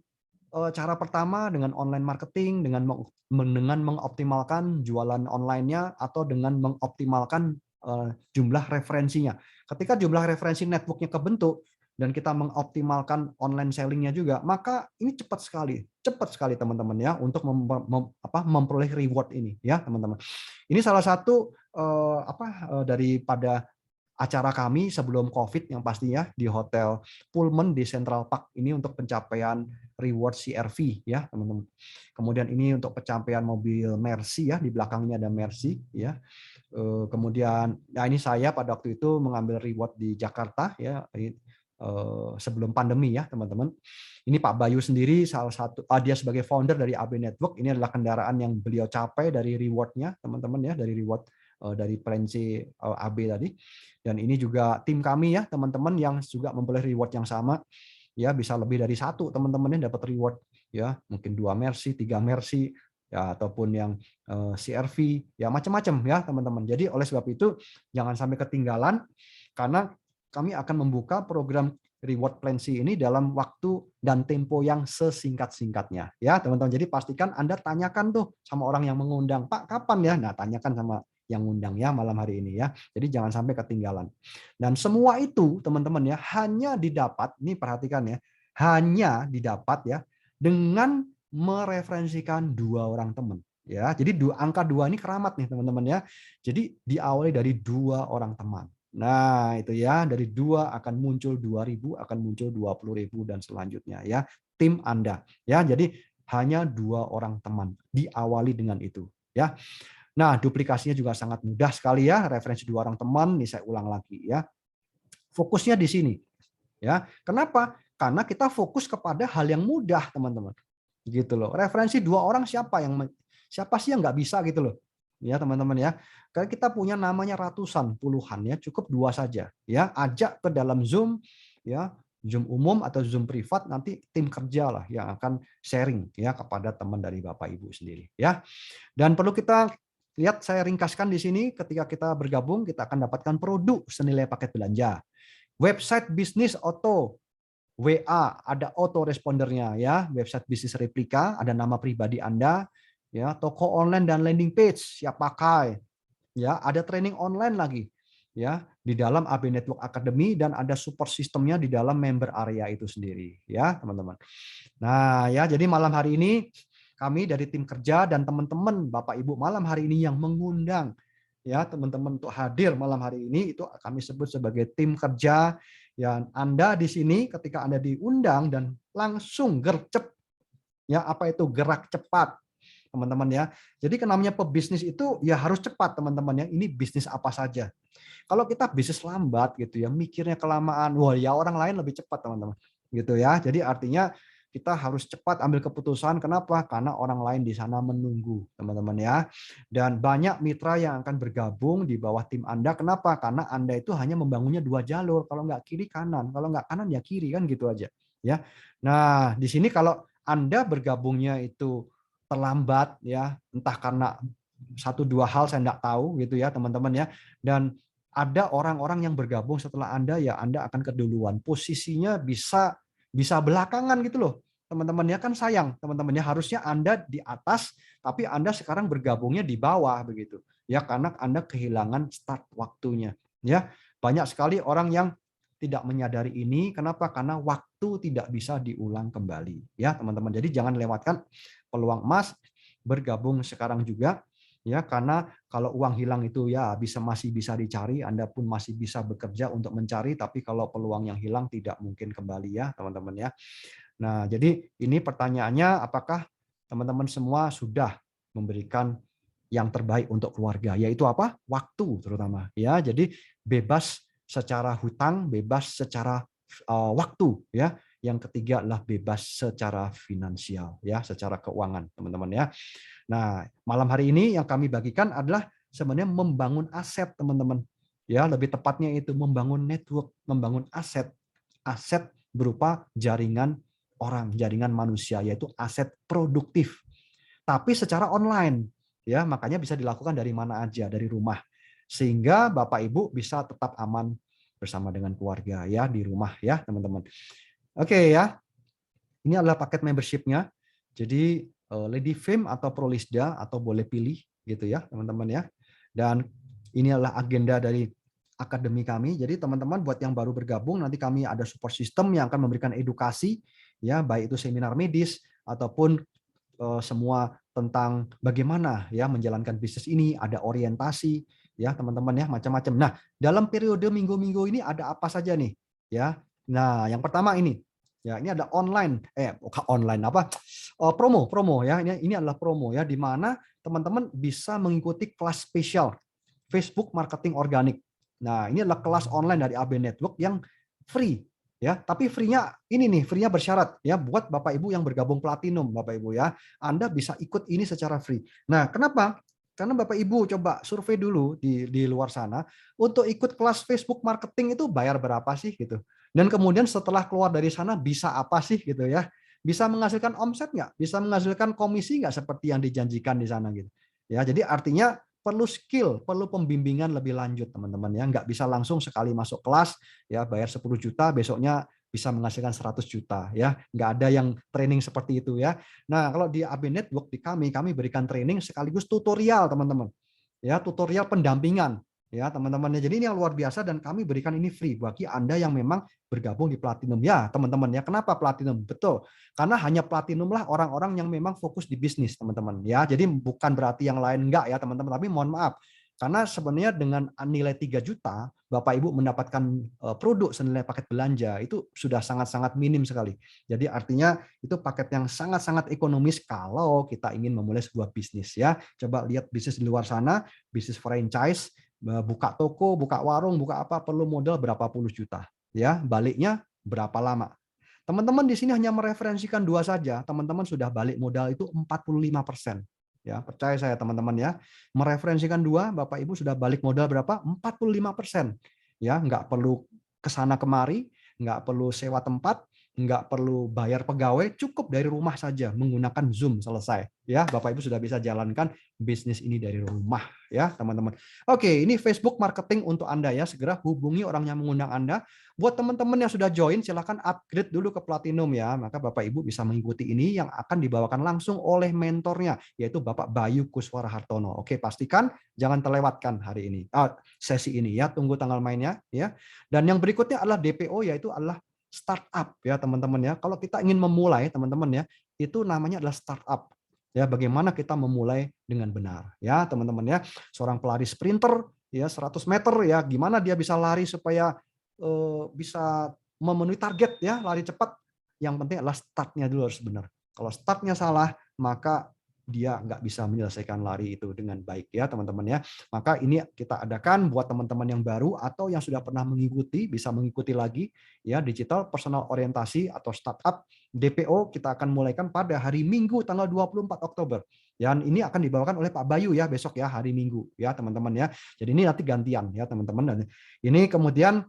cara pertama dengan online marketing, dengan mengoptimalkan jualan online-nya atau dengan mengoptimalkan jumlah referensinya. Ketika jumlah referensi network-nya kebentuk dan kita mengoptimalkan online selling-nya juga, maka ini cepat sekali teman-teman ya untuk memperoleh reward ini ya, teman-teman. Ini salah satu daripada acara kami sebelum COVID yang pastinya di Hotel Pullman di Central Park ini untuk pencapaian reward CRV ya, teman-teman. Kemudian ini untuk pencapaian mobil Mercy ya, di belakangnya ada Mercy ya. Kemudian ya ini saya pada waktu itu mengambil reward di Jakarta ya, sebelum pandemi ya, teman-teman. Ini Pak Bayu sendiri salah satu dia sebagai founder dari AB Network, ini adalah kendaraan yang beliau capai dari rewardnya, teman-teman ya, dari reward dari plan C AB tadi. Dan ini juga tim kami ya, teman-teman yang juga memperoleh reward yang sama ya, bisa lebih dari 1 teman-teman yang dapat reward ya, mungkin 2 Mercy, 3 Mercy ya, ataupun yang CRV ya, macam-macam ya, teman-teman. Jadi oleh sebab itu jangan sampai ketinggalan, karena kami akan membuka program reward plan C ini dalam waktu dan tempo yang sesingkat-singkatnya ya, teman-teman. Jadi pastikan Anda tanyakan tuh sama orang yang mengundang, Pak kapan ya? Nah, tanyakan sama yang ngundang ya malam hari ini ya. Jadi jangan sampai ketinggalan. Dan semua itu teman-teman ya hanya didapat, ini perhatikan ya, hanya didapat ya dengan mereferensikan 2 orang teman ya. Jadi angka 2 ini keramat nih teman-teman ya. Jadi diawali dari 2 orang teman. Nah, itu ya, dari 2 akan muncul 2.000, akan muncul 20.000 dan selanjutnya ya. tim Anda. Ya, jadi hanya 2 orang teman. Diawali dengan itu. Ya. Nah, duplikasinya juga sangat mudah sekali ya. Referensi 2 orang teman, ini saya ulang lagi ya. Fokusnya di sini. Ya, kenapa? Karena kita fokus kepada hal yang mudah, teman-teman. Gitu loh. Referensi 2 orang siapa sih yang nggak bisa gitu loh. Ya, teman-teman ya. Karena kita punya namanya ratusan, puluhan ya, cukup 2 saja. Ya, ajak ke dalam Zoom ya, Zoom umum atau Zoom privat, nanti tim kerja lah yang akan sharing ya kepada teman dari Bapak Ibu sendiri ya. Dan perlu kita lihat, saya ringkaskan di sini, ketika kita bergabung kita akan dapatkan produk senilai paket belanja. Website bisnis auto WA, ada auto respondernya ya, website bisnis replika, ada nama pribadi Anda, ya, toko online dan landing page siap pakai, ya, ada training online lagi, ya, di dalam AB Network Academy, dan ada support sistemnya di dalam member area itu sendiri, ya, teman-teman. Nah, ya, jadi malam hari ini kami dari tim kerja dan teman-teman Bapak Ibu malam hari ini yang mengundang ya teman-teman untuk hadir malam hari ini, itu kami sebut sebagai tim kerja. Yang Anda di sini ketika Anda diundang dan langsung gercep ya, apa itu gerak cepat teman-teman ya. Jadi namanya pebisnis itu ya harus cepat teman-teman ya. Ini bisnis apa saja. Kalau kita bisnis lambat gitu ya, mikirnya kelamaan, wah ya orang lain lebih cepat teman-teman gitu ya. Jadi artinya kita harus cepat ambil keputusan. Kenapa? Karena orang lain di sana menunggu, teman-teman ya. Dan banyak mitra yang akan bergabung di bawah tim Anda. Kenapa? Karena Anda itu hanya membangunnya 2 jalur. Kalau nggak kiri kanan, kalau nggak kanan ya kiri, kan gitu aja. Ya. Nah, di sini kalau Anda bergabungnya itu terlambat ya, entah karena 1-2 hal saya nggak tahu gitu ya, teman-teman ya. Dan ada orang-orang yang bergabung setelah Anda, ya Anda akan keduluan. Posisinya bisa belakangan gitu loh teman-teman ya, kan sayang teman-teman ya, harusnya Anda di atas tapi Anda sekarang bergabungnya di bawah begitu ya, karena Anda kehilangan start waktunya ya. Banyak sekali orang yang tidak menyadari ini. Kenapa? Karena waktu tidak bisa diulang kembali ya teman-teman. Jadi jangan lewatkan peluang emas, bergabung sekarang juga ya, karena kalau uang hilang itu ya masih bisa dicari, Anda pun masih bisa bekerja untuk mencari, tapi kalau peluang yang hilang tidak mungkin kembali ya teman-teman ya. Nah, jadi ini pertanyaannya, apakah teman-teman semua sudah memberikan yang terbaik untuk keluarga, yaitu apa? Waktu terutama ya. Jadi bebas secara hutang, bebas secara waktu ya. Yang ketiga adalah bebas secara finansial ya, secara keuangan teman-teman ya. Nah, malam hari ini yang kami bagikan adalah sebenarnya membangun aset teman-teman. Ya, lebih tepatnya itu membangun network, membangun aset berupa jaringan orang, jaringan manusia, yaitu aset produktif. Tapi secara online, ya, makanya bisa dilakukan dari mana aja, dari rumah. Sehingga Bapak Ibu bisa tetap aman bersama dengan keluarga ya di rumah ya, teman-teman. Oke ya. Ini adalah paket membership-nya. Jadi Lady Fame atau Prolisda atau boleh pilih gitu ya, teman-teman ya. Dan ini adalah agenda dari akademi kami. Jadi teman-teman buat yang baru bergabung, nanti kami ada support system yang akan memberikan edukasi ya, baik itu seminar medis ataupun semua tentang bagaimana ya menjalankan bisnis ini, ada orientasi ya teman-teman ya, macam-macam. Nah, dalam periode minggu-minggu ini ada apa saja nih ya. Nah, yang pertama ini ya, ini ada promo ya. Ini adalah promo ya, di mana teman-teman bisa mengikuti kelas spesial Facebook Marketing Organik. Nah, ini adalah kelas online dari AB Network yang free ya, tapi free-nya ini nih, free-nya bersyarat ya, buat Bapak Ibu yang bergabung platinum Bapak Ibu ya. Anda bisa ikut ini secara free. Nah, kenapa? Karena Bapak Ibu coba survei dulu di luar sana, untuk ikut kelas Facebook marketing itu bayar berapa sih gitu. Dan kemudian setelah keluar dari sana bisa apa sih gitu ya. Bisa menghasilkan omset nggak? Bisa menghasilkan komisi nggak seperti yang dijanjikan di sana gitu. Ya, jadi artinya perlu skill, perlu pembimbingan lebih lanjut teman-teman ya. Nggak bisa langsung sekali masuk kelas ya bayar 10 juta besoknya bisa menghasilkan 100 juta ya. Nggak ada yang training seperti itu ya. Nah, kalau di AB Network di kami berikan training sekaligus tutorial teman-teman. Ya, tutorial pendampingan ya teman-teman. Jadi ini yang luar biasa dan kami berikan ini free bagi Anda yang memang bergabung di Platinum ya teman-teman ya. Kenapa Platinum? Betul. Karena hanya Platinum lah orang-orang yang memang fokus di bisnis teman-teman ya. Jadi bukan berarti yang lain enggak ya teman-teman, tapi mohon maaf. Karena sebenarnya dengan nilai 3 juta, Bapak Ibu mendapatkan produk senilai paket belanja itu sudah sangat-sangat minim sekali. Jadi artinya itu paket yang sangat-sangat ekonomis kalau kita ingin memulai sebuah bisnis ya. Coba lihat bisnis di luar sana, bisnis franchise, buka toko, buka warung, buka apa perlu modal berapa puluh juta. Ya, baliknya berapa lama? Teman-teman di sini hanya mereferensikan 2 saja, teman-teman sudah balik modal itu 45%. Ya, percaya saya teman-teman ya. Mereferensikan 2, Bapak Ibu sudah balik modal berapa? 45%. Ya, nggak perlu ke sana kemari, nggak perlu sewa tempat, nggak perlu bayar pegawai, cukup dari rumah saja menggunakan Zoom selesai. Ya, Bapak Ibu sudah bisa jalankan bisnis ini dari rumah ya, teman-teman. Oke, ini Facebook marketing untuk Anda ya. Segera hubungi orang yang mengundang Anda. Buat teman-teman yang sudah join, silakan upgrade dulu ke Platinum ya. Maka Bapak Ibu bisa mengikuti ini yang akan dibawakan langsung oleh mentornya, yaitu Bapak Bayu Kuswara Hartono. Oke, pastikan jangan terlewatkan hari ini, sesi ini ya. Tunggu tanggal mainnya ya. Dan yang berikutnya adalah DPO, yaitu adalah startup ya teman-teman ya. Kalau kita ingin memulai teman-teman ya, itu namanya adalah startup. Ya, bagaimana kita memulai dengan benar ya teman-teman ya. Seorang pelari sprinter ya 100 meter ya, gimana dia bisa lari supaya bisa memenuhi target ya, lari cepat. Yang penting adalah startnya dulu harus benar. Kalau startnya salah, maka dia nggak bisa menyelesaikan lari itu dengan baik ya teman-teman ya. Maka ini kita adakan buat teman-teman yang baru atau yang sudah pernah mengikuti, bisa mengikuti lagi ya, digital personal orientasi atau startup DPO kita akan mulaikan pada hari Minggu tanggal 24 Oktober. Dan ini akan dibawakan oleh Pak Bayu ya besok ya, hari Minggu ya teman-teman ya. Jadi ini nanti gantian ya teman-teman. Dan ini kemudian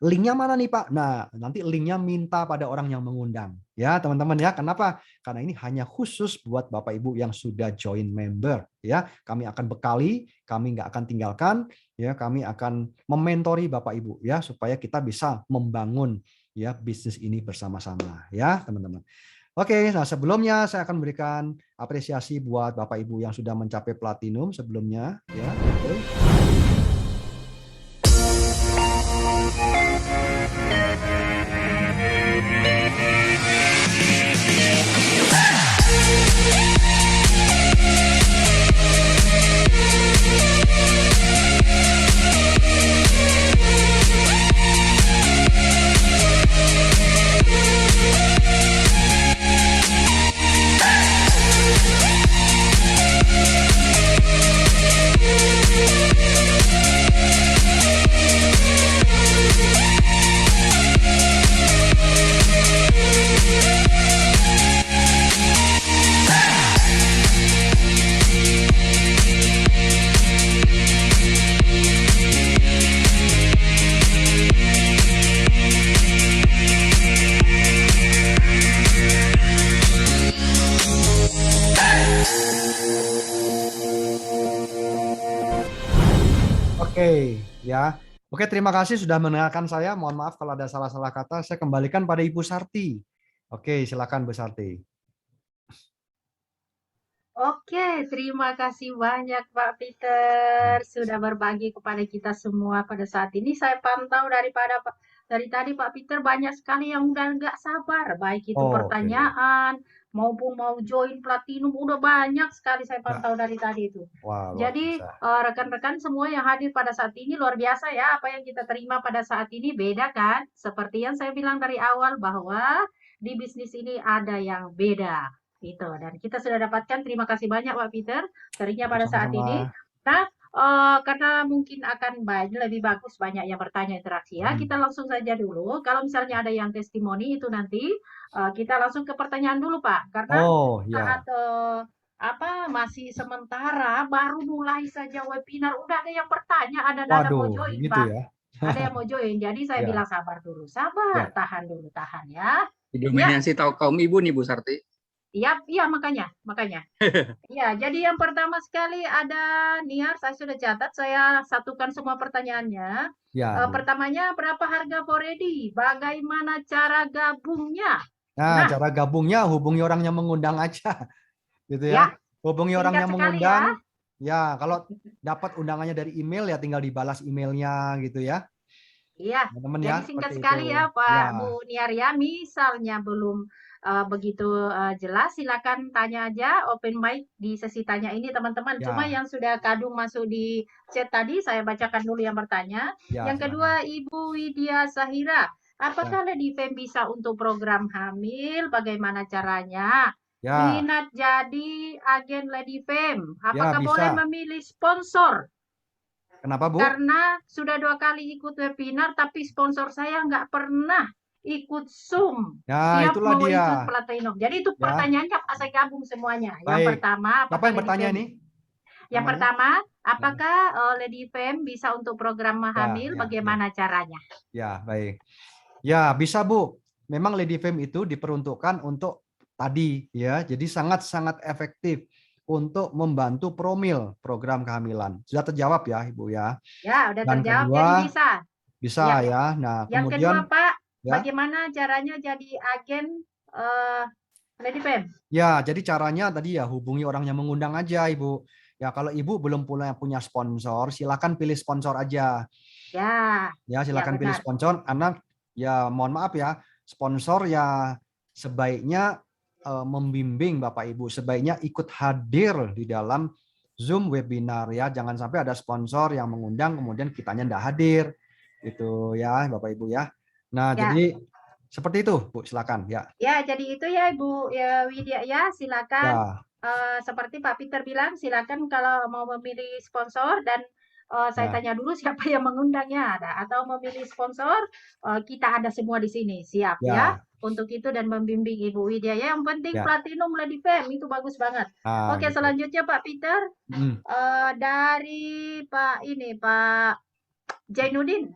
linknya mana nih Pak? Nah, nanti linknya minta pada orang yang mengundang. Ya teman-teman ya, kenapa? Karena ini hanya khusus buat Bapak Ibu yang sudah join member. Ya, kami akan bekali, kami nggak akan tinggalkan. Ya, kami akan mementori Bapak Ibu ya, supaya kita bisa membangun ya bisnis ini bersama-sama. Ya teman-teman. Oke, nah sebelumnya saya akan berikan apresiasi buat Bapak Ibu yang sudah mencapai platinum sebelumnya. Ya, oke. Oke, ya. Oke, terima kasih sudah mendengarkan saya. Mohon maaf kalau ada salah-salah kata. Saya kembalikan pada Ibu Sarti. Oke, silakan Bu Sarti. Oke, terima kasih banyak Pak Peter sudah berbagi kepada kita semua pada saat ini. Saya pantau dari tadi Pak Peter banyak sekali yang udah nggak sabar, baik itu pertanyaan maupun mau join Platinum, udah banyak sekali saya pantau dari tadi itu. Wah, Jadi rekan-rekan semua yang hadir pada saat ini luar biasa ya, apa yang kita terima pada saat ini beda kan? Seperti yang saya bilang dari awal bahwa di bisnis ini ada yang beda. Gitu. Dan kita sudah dapatkan, terima kasih banyak Pak Peter sharingnya pada saat ini. Nah, karena mungkin akan lebih bagus banyak yang bertanya interaksi ya, kita langsung saja dulu. Kalau misalnya ada yang testimoni itu nanti kita langsung ke pertanyaan dulu Pak, karena saat masih sementara baru mulai saja webinar, udah ada yang bertanya, ada mau join gitu Pak. Ya? Ada yang mau join, jadi saya bilang sabar dulu, tahan dulu, tahan ya. Didominasi tahu kaum ibu nih Bu Sarti. Iya, makanya. Ya, jadi yang pertama sekali ada Niar, saya sudah catat, saya satukan semua pertanyaannya. Ya, pertamanya, berapa harga Foredi? Bagaimana cara gabungnya? Nah, cara gabungnya hubungi orang yang mengundang aja, gitu ya. Hubungi orang yang mengundang. Ya, kalau dapat undangannya dari email ya tinggal dibalas emailnya gitu ya. Iya, jadi singkat sekali ya Pak Bu Niar ya, misalnya belum begitu jelas, silakan tanya aja open mic di sesi tanya ini teman-teman. Cuma Ya, yang sudah kadung masuk di chat tadi, saya bacakan dulu yang bertanya. ya Yang silakan. kedua, Ibu Widya Sahira. Ya, Apakah Lady Fem bisa untuk program hamil? Bagaimana caranya? ya, Minat jadi agen Lady Fem. ya Apakah boleh bisa. memilih sponsor? Kenapa, Bu? Karena sudah 2 kali ikut webinar, tapi sponsor saya nggak pernah ikut Zoom. Ya, Siap itulah mau ikut dia. Platinum. Jadi itu Ya, pertanyaannya saya gabung semuanya. Yang baik. pertama, Siapa apakah yang Lady bertanya Fem? ini Yang namanya? pertama, Ya, apakah Lady Fem bisa untuk program ya, hamil? ya, ya. Bagaimana caranya? Ya, baik. Ya, bisa, Bu. Memang Lady Fem itu diperuntukkan untuk tadi ya. Jadi sangat-sangat efektif untuk membantu promil program kehamilan. Sudah terjawab ya, Ibu ya. Ya, udah Dan terjawab. kedua, Jadi bisa. bisa Ya. ya. Nah, Yang kedua, kemudian Pak, ya. bagaimana caranya jadi agen Lady Fem? Ya, jadi caranya tadi ya hubungi orang yang mengundang aja, Ibu. Ya, kalau Ibu belum punya sponsor, silakan pilih sponsor aja. Ya, Ya, ya silakan pilih benar. sponsor karena ya mohon maaf ya, sponsor ya sebaiknya membimbing Bapak Ibu, sebaiknya ikut hadir di dalam Zoom webinar ya. Jangan sampai ada sponsor yang mengundang kemudian kitanya enggak hadir. Itu ya, Bapak Ibu ya. Nah, Ya. jadi seperti itu, Bu, silakan ya. Ya, jadi itu ya Ibu ya, Widya ya, silakan. Ya, Seperti Pak Peter bilang, silakan kalau mau memilih sponsor dan saya ya, tanya dulu siapa yang mengundangnya ada atau memilih sponsor, kita ada semua di sini, siap ya ya, untuk itu dan membimbing Ibu Widya ya. Yang penting ya. Platinum Lady Fem itu bagus banget. Nah, Oke, gitu. selanjutnya Pak Peter dari Pak Jainuddin.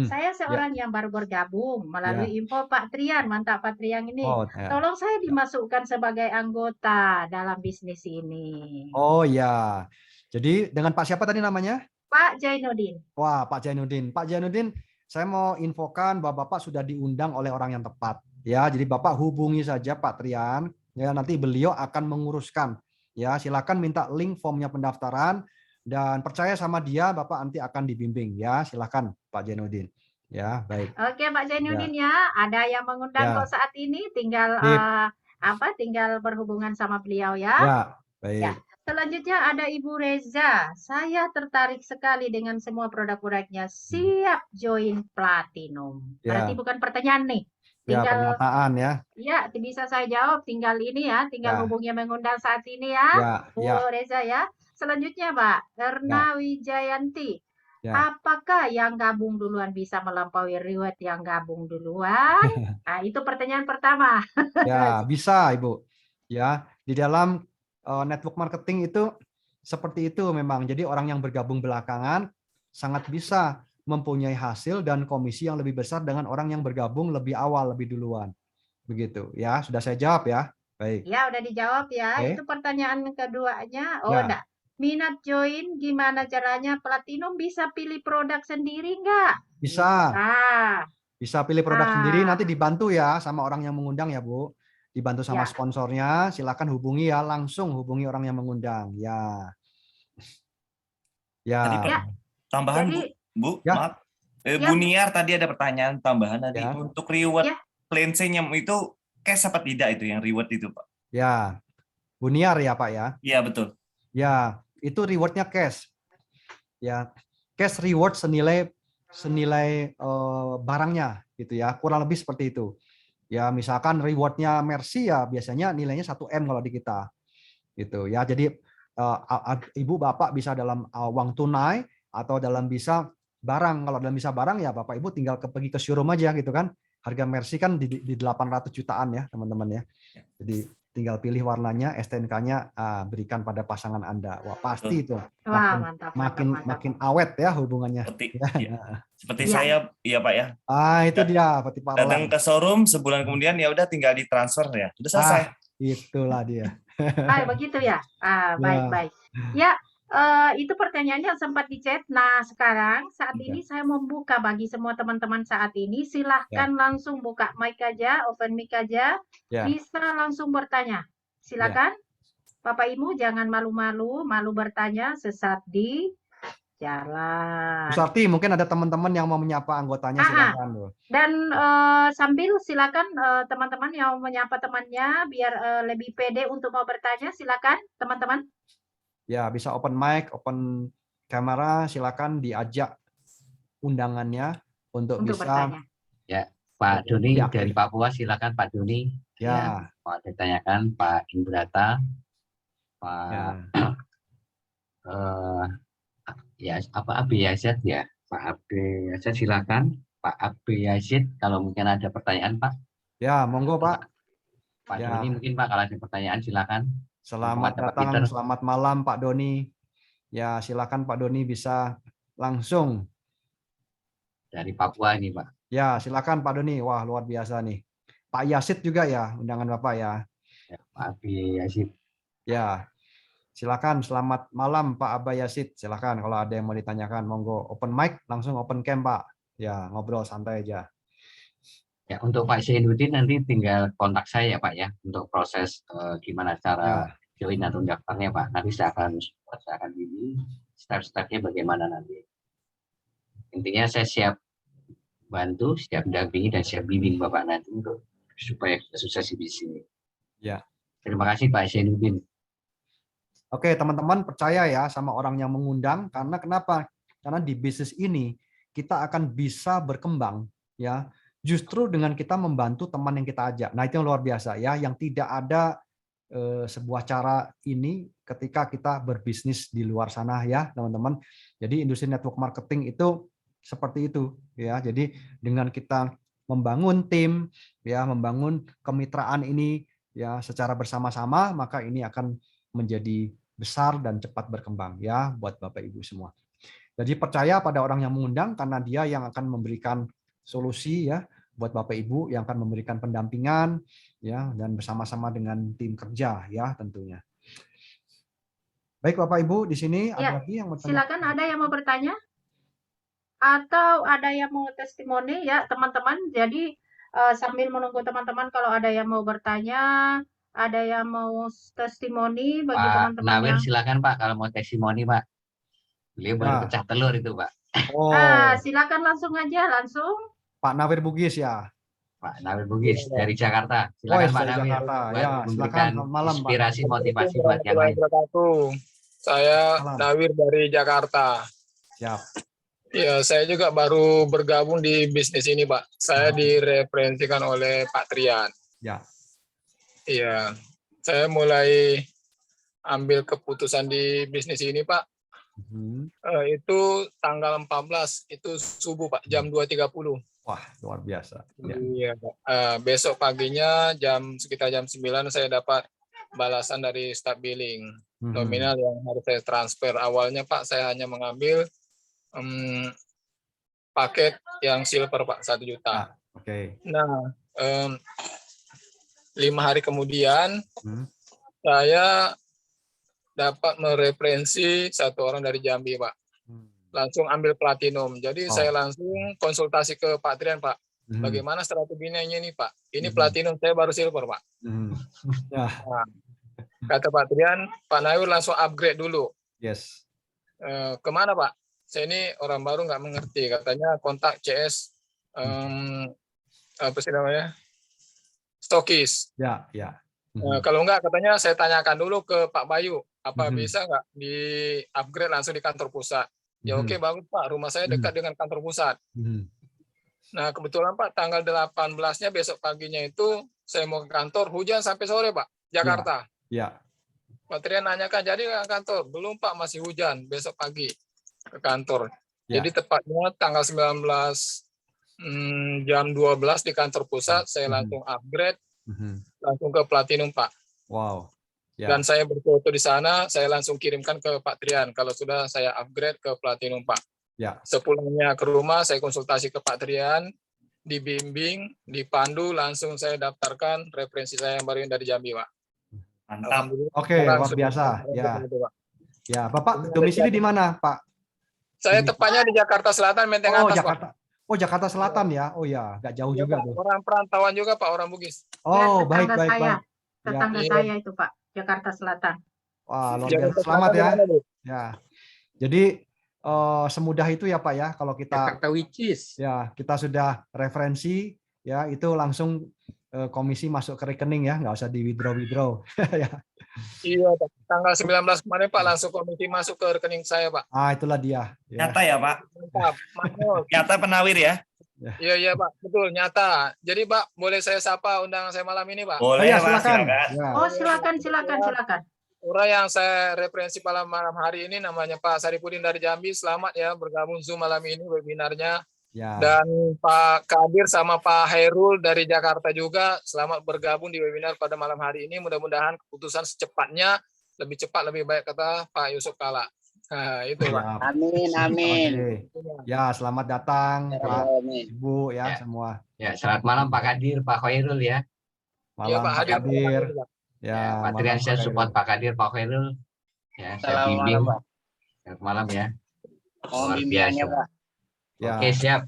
Saya seorang yang baru bergabung melalui info Pak Trian. Mantap Pak Trian ini. Oh, ya. Tolong saya dimasukkan sebagai anggota dalam bisnis ini. Oh ya. Jadi dengan Pak siapa tadi namanya? Pak Jainuddin. Wah, Pak Jainuddin. Pak Jainuddin, saya mau infokan bahwa Bapak sudah diundang oleh orang yang tepat. Ya, jadi Bapak hubungi saja Pak Trian. Ya, nanti beliau akan menguruskan. Ya, silakan minta link formnya pendaftaran dan percaya sama dia, Bapak nanti akan dibimbing. Ya, silakan Pak Jainuddin. Ya, baik. Oke Pak Jainuddin ya. Ada yang mengundang kok saat ini. Tinggal tinggal berhubungan sama beliau ya. Ya, baik. Ya. Selanjutnya ada Ibu Reza. Saya tertarik sekali dengan semua produk-produknya. Siap join Platinum. Berarti bukan pertanyaan nih. Tinggal pernyataan ya. Ya, bisa saya jawab. Tinggal ini ya, tinggal hubungi yang mengundang saat ini ya, Bu Reza ya. Selanjutnya Pak, Erna Wijayanti. Apakah yang gabung duluan bisa melampaui reward yang gabung duluan? Nah, itu pertanyaan pertama. Ya, bisa Ibu. Ya, di dalam network marketing itu seperti itu memang. Jadi orang yang bergabung belakangan sangat bisa mempunyai hasil dan komisi yang lebih besar dengan orang yang bergabung lebih awal, lebih duluan. Begitu ya. Sudah saya jawab ya. Baik. Ya, udah dijawab ya. Oke. Itu pertanyaan keduanya. Oh, enggak. Minat join gimana caranya? Platinum bisa pilih produk sendiri enggak? Bisa. Bisa pilih produk sendiri, nanti dibantu ya sama orang yang mengundang ya, Bu. Dibantu sama sponsornya, silakan hubungi ya, langsung hubungi orang yang mengundang. Ya. Tadi tambahan Bu, maaf. Bu Niar tadi ada pertanyaan tambahan tadi untuk reward cleansing itu cash apa tidak itu yang reward itu, Pak? Ya. Bu Niar ya, Pak ya? Iya, betul. Ya, itu rewardnya cash. Ya, cash reward senilai barangnya gitu ya, kurang lebih seperti itu. Ya, misalkan rewardnya Mercy ya biasanya nilainya 1M kalau di kita. Gitu ya. Jadi Ibu Bapak bisa dalam uang tunai atau dalam bisa barang. Kalau dalam bisa barang ya Bapak Ibu tinggal pergi ke showroom aja gitu kan. Harga Mercy kan di 800 jutaan ya, teman-teman ya. Jadi tinggal pilih warnanya, STNK-nya berikan pada pasangan Anda. Wah, pasti itu. Makin awet ya hubungannya. Seperti saya, iya Pak ya. Itu dia, seperti Pak datang ke showroom sebulan kemudian ya udah tinggal ditransfer ya. Udah selesai. Itulah dia. Begitu ya. Baik. Ya, itu pertanyaannya sempat di chat. Nah, sekarang saat ini saya membuka bagi semua teman-teman saat ini. Silahkan langsung buka mic aja, open mic aja. Bisa langsung bertanya. Silakan. Bapak Ibu jangan malu-malu, malu bertanya, sesat di jalan. Bu Sarti, mungkin ada teman-teman yang mau menyapa anggotanya, silakan. Dan sambil silakan teman-teman yang menyapa temannya biar lebih pede untuk mau bertanya, silakan teman-teman. Ya, bisa open mic, open kamera, silakan diajak undangannya untuk bisa bertanya. Ya, Pak Doni dari Papua, silakan Pak Doni. Ya. Mau ditanyakan Pak Indrata, Pak ya apa Abi Yazid ya, Pak Abi Yazid silakan, Pak Abi Yazid kalau mungkin ada pertanyaan Pak. Ya, monggo Pak. Pak Doni mungkin Pak kalau ada pertanyaan silakan. Selamat datang, selamat malam Pak Doni. Ya, silakan Pak Doni bisa langsung. Dari Papua ini Pak. Ya, silakan Pak Doni. Wah, luar biasa nih. Pak Yazid juga ya, undangan Bapak ya. Ya Pak Abi Yazid. Ya, silakan. Selamat malam Pak Aba Yazid. Silakan kalau ada yang mau ditanyakan, monggo. Open mic, langsung open cam Pak. Ya, ngobrol santai aja. Ya, untuk Pak Zainuddin nanti tinggal kontak saya ya Pak ya, untuk proses gimana cara join atau daftarnya Pak. Nanti saya akan bimbing step-stepnya bagaimana nanti. Intinya saya siap bantu, siap dampingi dan siap bimbing Bapak nanti untuk supaya kita sukses di sini. Ya. Terima kasih Pak Zainuddin. Oke, teman-teman percaya ya sama orang yang mengundang, karena kenapa? Karena di bisnis ini kita akan bisa berkembang ya. Justru dengan kita membantu teman yang kita ajak. Nah, itu yang luar biasa ya, yang tidak ada sebuah cara ini ketika kita berbisnis di luar sana ya, teman-teman. Jadi industri network marketing itu seperti itu ya. Jadi dengan kita membangun tim ya, membangun kemitraan ini ya secara bersama-sama, maka ini akan menjadi besar dan cepat berkembang ya buat Bapak Ibu semua. Jadi percaya pada orang yang mengundang karena dia yang akan memberikan solusi ya buat Bapak Ibu, yang akan memberikan pendampingan ya, dan bersama-sama dengan tim kerja ya tentunya. Baik Bapak Ibu, di sini ada lagi yang mau bertanya? Silakan, ada yang mau bertanya atau ada yang mau testimoni ya teman-teman. Jadi sambil menunggu teman-teman kalau ada yang mau bertanya, ada yang mau testimoni bagi teman-teman. Pak Nawir silakan Pak kalau mau testimoni Pak. Beliau baru pecah telur itu Pak. Oh. Silakan langsung aja, langsung. Pak Nawir Bugis ya. Pak Nawir Bugis dari Jakarta. Silakan Pak Nawir. Jakarta. Ya, memberikan malam, inspirasi, motivasi buat yang lain. Saya Nawir dari Jakarta. Siap. Ya, saya juga baru bergabung di bisnis ini, Pak. Saya direferensikan oleh Pak Trian. Ya. Iya, saya mulai ambil keputusan di bisnis ini, Pak. Itu tanggal 14, itu subuh, Pak, jam 2.30. Wah, luar biasa. Ya. Iya, Pak. Besok paginya sekitar jam 9 saya dapat balasan dari staf billing nominal yang harus saya transfer. Awalnya, Pak, saya hanya mengambil paket yang silver, Pak, 1 juta. Oke. Nah, 5 hari kemudian saya dapat mereferensi 1 orang dari Jambi, Pak. Langsung ambil platinum. Jadi saya langsung konsultasi ke Pak Trian, Pak. Bagaimana strateginya ini, Pak? Ini platinum, saya baru silver, Pak. Ya. Nah, kata Pak Trian, Pak Nawir langsung upgrade dulu. Yes. Kemana, Pak? Saya ini orang baru nggak mengerti. Katanya kontak CS, apa sih namanya? Stokis. Ya, ya. Kalau enggak, katanya saya tanyakan dulu ke Pak Bayu, apa bisa nggak di upgrade langsung di kantor pusat? Ya oke, bagus Pak, rumah saya dekat dengan kantor pusat. Nah kebetulan Pak, tanggal 18-nya besok paginya itu saya mau ke kantor, hujan sampai sore Pak, Jakarta. Ya. Pak Trian nanyakan, jadi ke kantor? Belum Pak, masih hujan, besok pagi ke kantor. Jadi tepatnya tanggal 19 jam 12 di kantor pusat, saya langsung upgrade, langsung ke platinum Pak. Wow. Ya. Dan saya berfoto di sana, saya langsung kirimkan ke Pak Trian kalau sudah saya upgrade ke platinum Pak. Ya. Sepulangnya ke rumah, saya konsultasi ke Pak Trian, dibimbing, dipandu, langsung saya daftarkan referensi saya yang baru dari Jambi Pak. Mantap. Oke, luar biasa. Ya. Ya, Bapak domisili di mana Pak? Saya tepatnya di Jakarta Selatan, Menteng Atas Jakarta. Pak. Oh, Jakarta Selatan ya. Oh ya, nggak jauh juga tuh. Orang perantauan juga Pak, orang Bugis. Oh, baik. Tetangga saya itu Pak, Jakarta Selatan. Wah, luar biasa. Selamat ya. Ya. Jadi semudah itu ya Pak ya, kalau kita Jakarta Wicis. Ya, kita sudah referensi ya, itu langsung komisi masuk ke rekening ya, nggak usah di withdraw ya. Iya, Pak. Tanggal 19 kemarin Pak langsung komisi masuk ke rekening saya, Pak. Itulah dia. Ya. Nyata ya Pak? Mantap. Nyata Penawir ya? Iya Pak, betul, nyata. Jadi Pak, boleh saya sapa undangan saya malam ini Pak? Boleh ya, Pak, silakan. silakan. Oh, silakan. Orang yang saya referensi malam hari ini namanya Pak Saripudin dari Jambi. Selamat ya bergabung Zoom malam ini webinarnya. Ya. Dan Pak Kadir sama Pak Hairul dari Jakarta juga selamat bergabung di webinar pada malam hari ini. Mudah-mudahan keputusan secepatnya, lebih cepat lebih baik kata Pak Yusuf Kala. Nah, itu Pak. Amin. Ya, selamat datang Pak, Ibu ya, semua. Ya, selamat malam Pak Kadir, Pak Khairul ya. Malam Pak Kadir. Ya, Pak Trian saya support Pak Kadir, Pak Khairul. Ya, saya bimbing. Selamat malam ya. Luar biasa. Pak. Ya. Oke, siap.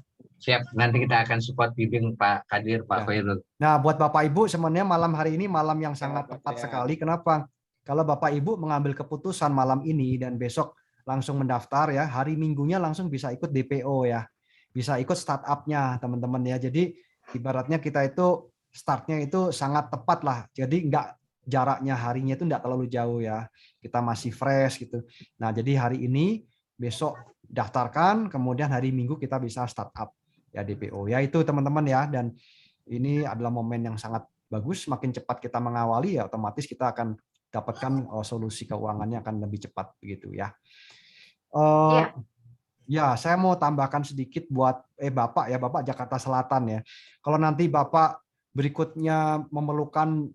Nanti kita akan support bimbing Pak Kadir, Pak Khairul. Nah, buat Bapak Ibu sebenarnya malam hari ini malam yang sangat tepat sekali. Kenapa? Kalau Bapak Ibu mengambil keputusan malam ini dan besok langsung mendaftar ya, hari Minggunya langsung bisa ikut DPO ya. Bisa ikut startup-nya teman-teman ya. Jadi ibaratnya kita itu startnya itu sangat tepat lah. Jadi enggak jaraknya harinya itu enggak terlalu jauh ya. Kita masih fresh gitu. Nah, jadi hari ini besok daftarkan, kemudian hari Minggu kita bisa startup ya DPO. Ya itu teman-teman ya, dan ini adalah momen yang sangat bagus. Semakin cepat kita mengawali ya otomatis kita akan dapatkan solusi keuangannya akan lebih cepat begitu ya. Ya, saya mau tambahkan sedikit buat Bapak ya, Bapak Jakarta Selatan ya. Kalau nanti Bapak berikutnya memerlukan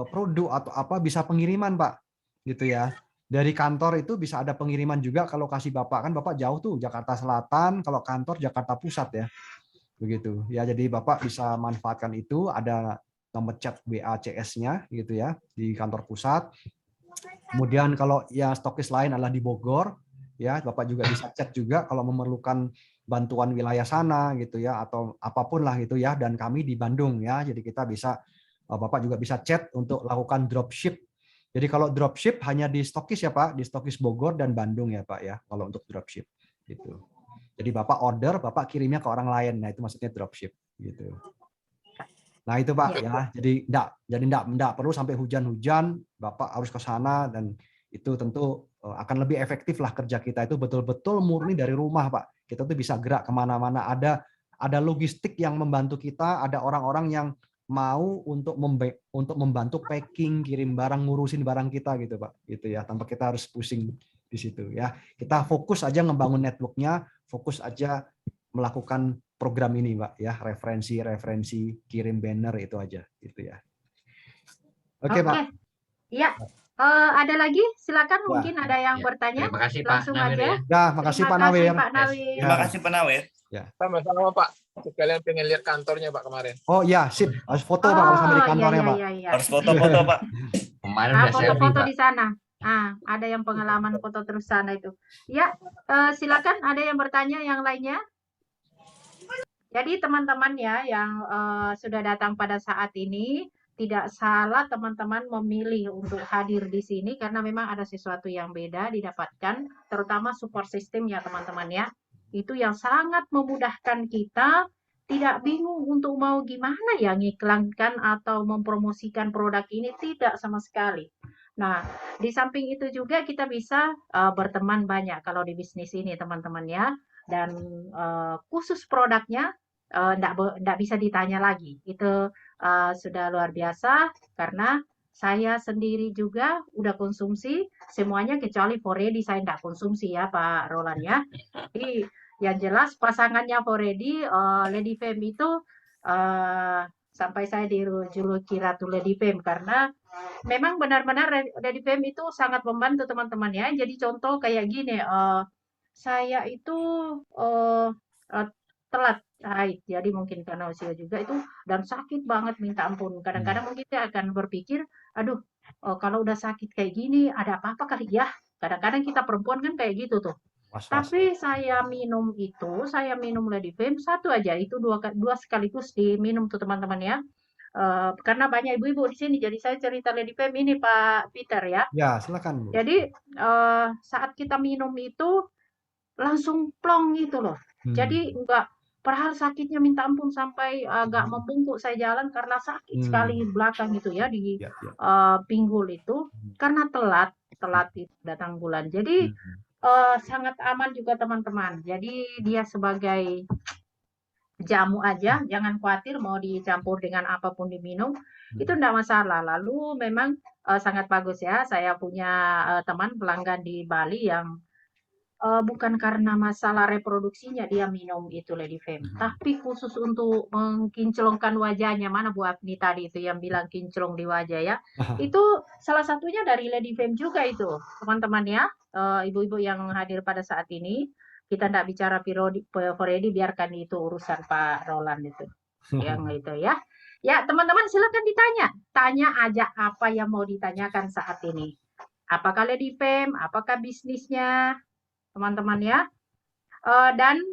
produk atau apa, bisa pengiriman Pak, gitu ya. Dari kantor itu bisa ada pengiriman juga ke lokasi Bapak, kan Bapak jauh tuh Jakarta Selatan, kalau kantor Jakarta Pusat ya, begitu. Ya, jadi Bapak bisa manfaatkan itu, ada nomor chat WA-CS-nya gitu ya di kantor pusat. Kemudian kalau ya stokis lain adalah di Bogor. Ya, Bapak juga bisa chat juga kalau memerlukan bantuan wilayah sana gitu ya, atau apapun lah gitu ya, dan kami di Bandung ya. Jadi kita bisa, Bapak juga bisa chat untuk lakukan dropship. Jadi kalau dropship hanya di stokis ya Pak, di stokis Bogor dan Bandung ya Pak ya, kalau untuk dropship gitu. Jadi Bapak order, Bapak kirimnya ke orang lain. Nah, itu maksudnya dropship gitu. Nah, itu Pak ya. Jadi enggak perlu sampai hujan-hujan, Bapak harus ke sana, dan itu tentu akan lebih efektif lah kerja kita itu betul-betul murni dari rumah Pak. Kita tuh bisa gerak kemana-mana, ada logistik yang membantu kita, ada orang-orang yang mau untuk membantu packing, kirim barang, ngurusin barang kita gitu Pak. Gitu ya, tanpa kita harus pusing di situ ya. Kita fokus aja ngebangun networknya, fokus aja melakukan program ini Pak ya, referensi, kirim banner itu aja gitu ya. Oke Pak. Iya. Ada lagi? Silakan, mungkin ada yang bertanya. Terima kasih langsung Pak Nawir aja. ya. Makasih Pak Nawir. Terima kasih Pak Nawir. Ya. Sama-sama Pak. Kalian pengen lihat kantornya Pak kemarin. Oh iya, sip. Harus foto Pak kalau sampai di kantornya Pak. Iya. Harus foto-foto Pak. Kemarin foto-foto di sana. Ada yang pengalaman foto terus sana itu. Ya, silakan ada yang bertanya yang lainnya. Jadi teman-teman ya yang sudah datang pada saat ini, tidak salah teman-teman memilih untuk hadir di sini karena memang ada sesuatu yang beda didapatkan, terutama support system ya teman-teman ya. Itu yang sangat memudahkan kita, tidak bingung untuk mau gimana ya ngiklankan atau mempromosikan produk ini, tidak sama sekali. Nah, di samping itu juga kita bisa berteman banyak kalau di bisnis ini teman-teman ya. Dan khusus produknya enggak bisa ditanya lagi. Itu sudah luar biasa karena saya sendiri juga udah konsumsi semuanya kecuali Foredi saya enggak konsumsi ya Pak Roland ya. Jadi yang jelas pasangannya Foredi, Lady Femme itu sampai saya dijuluki Ratu Lady Femme karena memang benar-benar Lady Femme itu sangat membantu teman-teman ya. Jadi contoh kayak gini, saya itu telat haid, jadi mungkin karena usia juga itu, dan sakit banget minta ampun. Kadang-kadang mungkin dia akan berpikir, aduh kalau udah sakit kayak gini ada apa-apa kali ya. Kadang-kadang kita perempuan kan kayak gitu tuh. Tapi saya minum Lady Femme satu aja, itu dua sekaligus diminum tuh teman-teman ya. Karena banyak ibu-ibu di sini, jadi saya cerita Lady Femme ini Pak Peter ya. Ya, silakan Bu. Jadi saat kita minum itu langsung plong gitu loh. Jadi enggak, padahal sakitnya minta ampun sampai agak membungkuk saya jalan karena sakit sekali belakang itu ya di pinggul itu karena telat itu datang bulan. Jadi sangat aman juga teman-teman. Jadi dia sebagai jamu aja, jangan khawatir mau dicampur dengan apapun diminum, itu enggak masalah. Lalu memang sangat bagus ya, saya punya teman pelanggan di Bali yang bukan karena masalah reproduksinya dia minum itu Ladyfem, tapi khusus untuk mengkinclongkan wajahnya. Mana Bu Afni tadi itu yang bilang kinclong di wajah ya, itu salah satunya dari Ladyfem juga itu teman-teman ya, ibu-ibu yang hadir pada saat ini. Kita tidak bicara Poredi, biarkan itu urusan Pak Roland itu. Yang itu ya. Ya, teman-teman silakan ditanya. Tanya aja apa yang mau ditanyakan saat ini. Apakah Ladyfem, apakah bisnisnya, teman-teman ya. Dan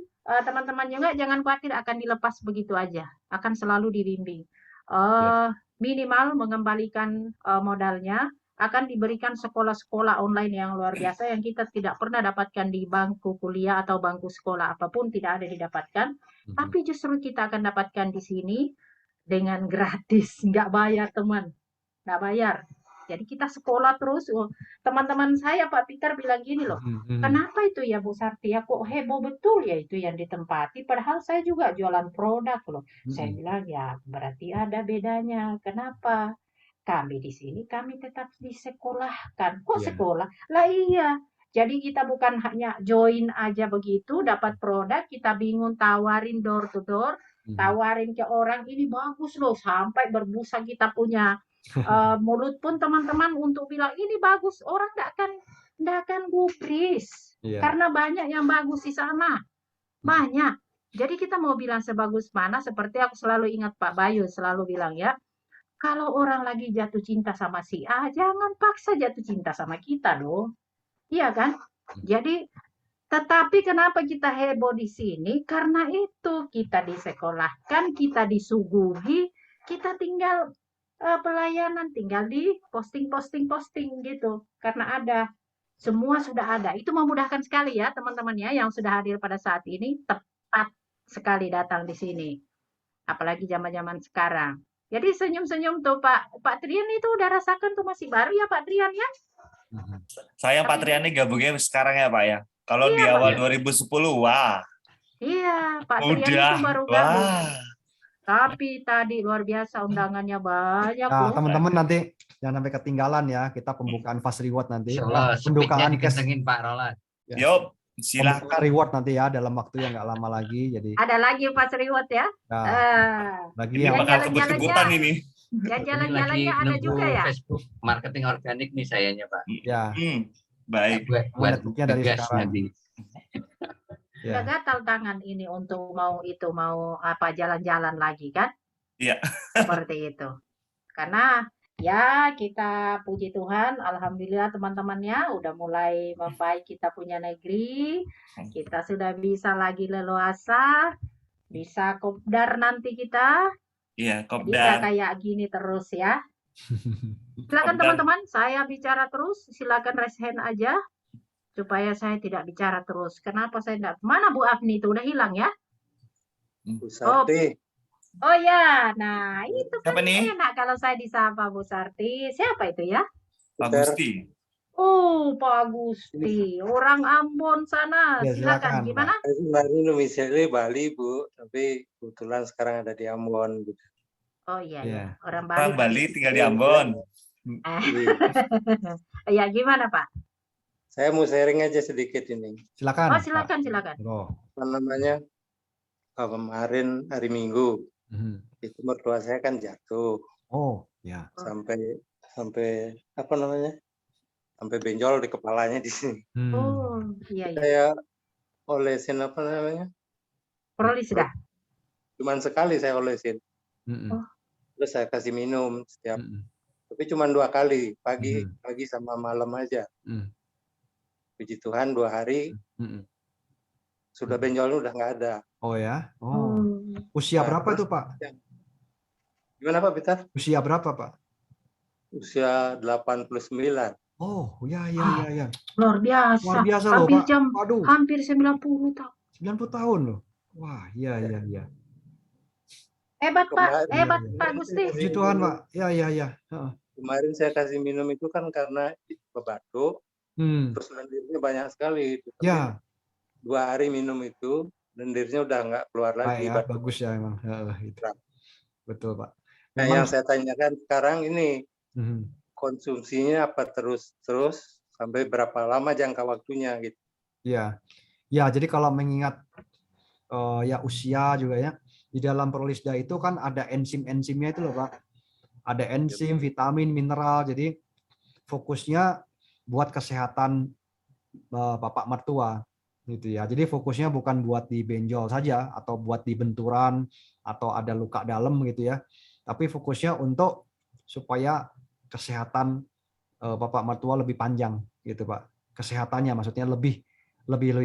teman-teman juga jangan khawatir akan dilepas begitu aja. Akan selalu dibimbing. Minimal mengembalikan modalnya. Akan diberikan sekolah-sekolah online yang luar biasa yang kita tidak pernah dapatkan di bangku kuliah atau bangku sekolah apapun, tidak ada didapatkan. Tapi justru kita akan dapatkan di sini dengan gratis, nggak bayar teman, nggak bayar. Jadi kita sekolah terus. Teman-teman saya Pak Peter bilang gini loh, kenapa itu ya Bu Sarti ya kok heboh betul ya itu yang ditempati, padahal saya juga jualan produk loh. Saya bilang ya berarti ada bedanya. Kenapa? Kami di sini kami tetap disekolahkan. Kok sekolah? Lah iya. Jadi kita bukan hanya join aja begitu, dapat produk, kita bingung tawarin door to door, tawarin ke orang ini bagus loh, sampai berbusa kita punya mulut pun teman-teman untuk bilang ini bagus, orang nggak akan gubris. Karena banyak yang bagus di sana. Banyak. Jadi kita mau bilang sebagus mana, seperti aku selalu ingat Pak Bayu selalu bilang ya, kalau orang lagi jatuh cinta sama si A, jangan paksa jatuh cinta sama kita dong. Iya kan? Jadi, tetapi kenapa kita heboh di sini? Karena itu kita disekolahkan, kita disuguhi, kita tinggal pelayanan, tinggal di posting gitu. Karena ada, semua sudah ada. Itu memudahkan sekali ya teman-teman ya yang sudah hadir pada saat ini, tepat sekali datang di sini. Apalagi zaman-zaman sekarang. Jadi senyum-senyum tuh Pak Trian itu udah rasakan tuh masih baru ya Pak Trian ya? Saya Pak Trian ini gabungnya sekarang ya Pak ya. Kalau di awal 2010 wah. Iya, Pak Trian itu baru gabung. Tapi tadi luar biasa undangannya banyak loh. Teman-teman nanti jangan sampai ketinggalan ya, kita pembukaan fast reward nanti. Pembukaan cash Pak Roland. Yuk. Silakan reward nanti ya dalam waktu yang nggak lama lagi. Jadi ada lagi fast reward ya. Lagi ini yang bakal kebut-kebutan ini. Dan jalan-jalannya ada juga ya. Facebook marketing organik nih sayanya Pak. Ya. Baik. Buat dari sekarang. Nggak gatal tangan ini untuk mau apa jalan-jalan lagi kan? Iya. Seperti itu. Karena ya kita puji Tuhan, alhamdulillah teman-temannya udah mulai membaik, kita punya negeri, kita sudah bisa lagi leluasa, bisa kopdar nanti kita. Iya, kopdar. Bisa kayak gini terus ya. Silakan teman-teman, saya bicara terus, silakan raise hand aja supaya saya tidak bicara terus. Kenapa saya tidak? Mana Bu Afni itu udah hilang ya? Bu Sarti. Oh ya, nah itu kan enak kalau saya disapa Bu Sarti. Siapa itu ya? Pak Gusti. Oh, Pak Gusti, orang Ambon sana. Ya, silakan. Gimana? Kemarin domisili Bali Bu, tapi kebetulan sekarang ada di Ambon. Oh iya, ya. Orang Bali. Orang Bali tinggal di Ambon. Ya gimana Pak? Saya mau sharing aja sedikit ini. Silakan. Oh silakan. Apa namanya? Kemarin hari Minggu. Itu mertua saya kan jatuh. Oh, ya. Sampai apa namanya? Sampai benjol di kepalanya di sini. Oh, iya. Saya olesin apa namanya? Prolis dah. Cuman sekali saya olesin. Terus saya kasih minum setiap. Tapi cuma 2 kali, pagi sama malam aja. Puji Tuhan 2 hari. Sudah benjolnya udah nggak ada. Oh ya. Oh. Usia berapa tuh Pak? Gimana Pak Peter? Usia berapa Pak? Usia 89. Oh, ya. Luar biasa. Luar biasa loh, Hampir Pak. Waduh. hampir 90 tahun. 90 tahun loh. Wah, iya. Hebat, Pak. Hebat, Pak Gusti. Puji Tuhan, Pak. Ya. Kemarin saya kasih minum itu kan karena batuk, terus lendirnya banyak sekali. Ya. 2 hari minum itu, lendirnya udah nggak keluar lagi. Ya, bagus ya emang. Itu. Betul, Pak. Nah, yang saya tanyakan sekarang ini, konsumsinya apa terus sampai berapa lama jangka waktunya gitu? Ya, jadi kalau mengingat ya usia juga ya, di dalam Prolisda itu kan ada enzim-enzimnya itu loh, Pak. Ada enzim, vitamin, mineral. Jadi fokusnya buat kesehatan bapak mertua gitu ya. Jadi fokusnya bukan buat di benjol saja atau buat di benturan atau ada luka dalam gitu ya. Tapi fokusnya untuk supaya kesehatan bapak mertua lebih panjang gitu, Pak. Kesehatannya maksudnya lebih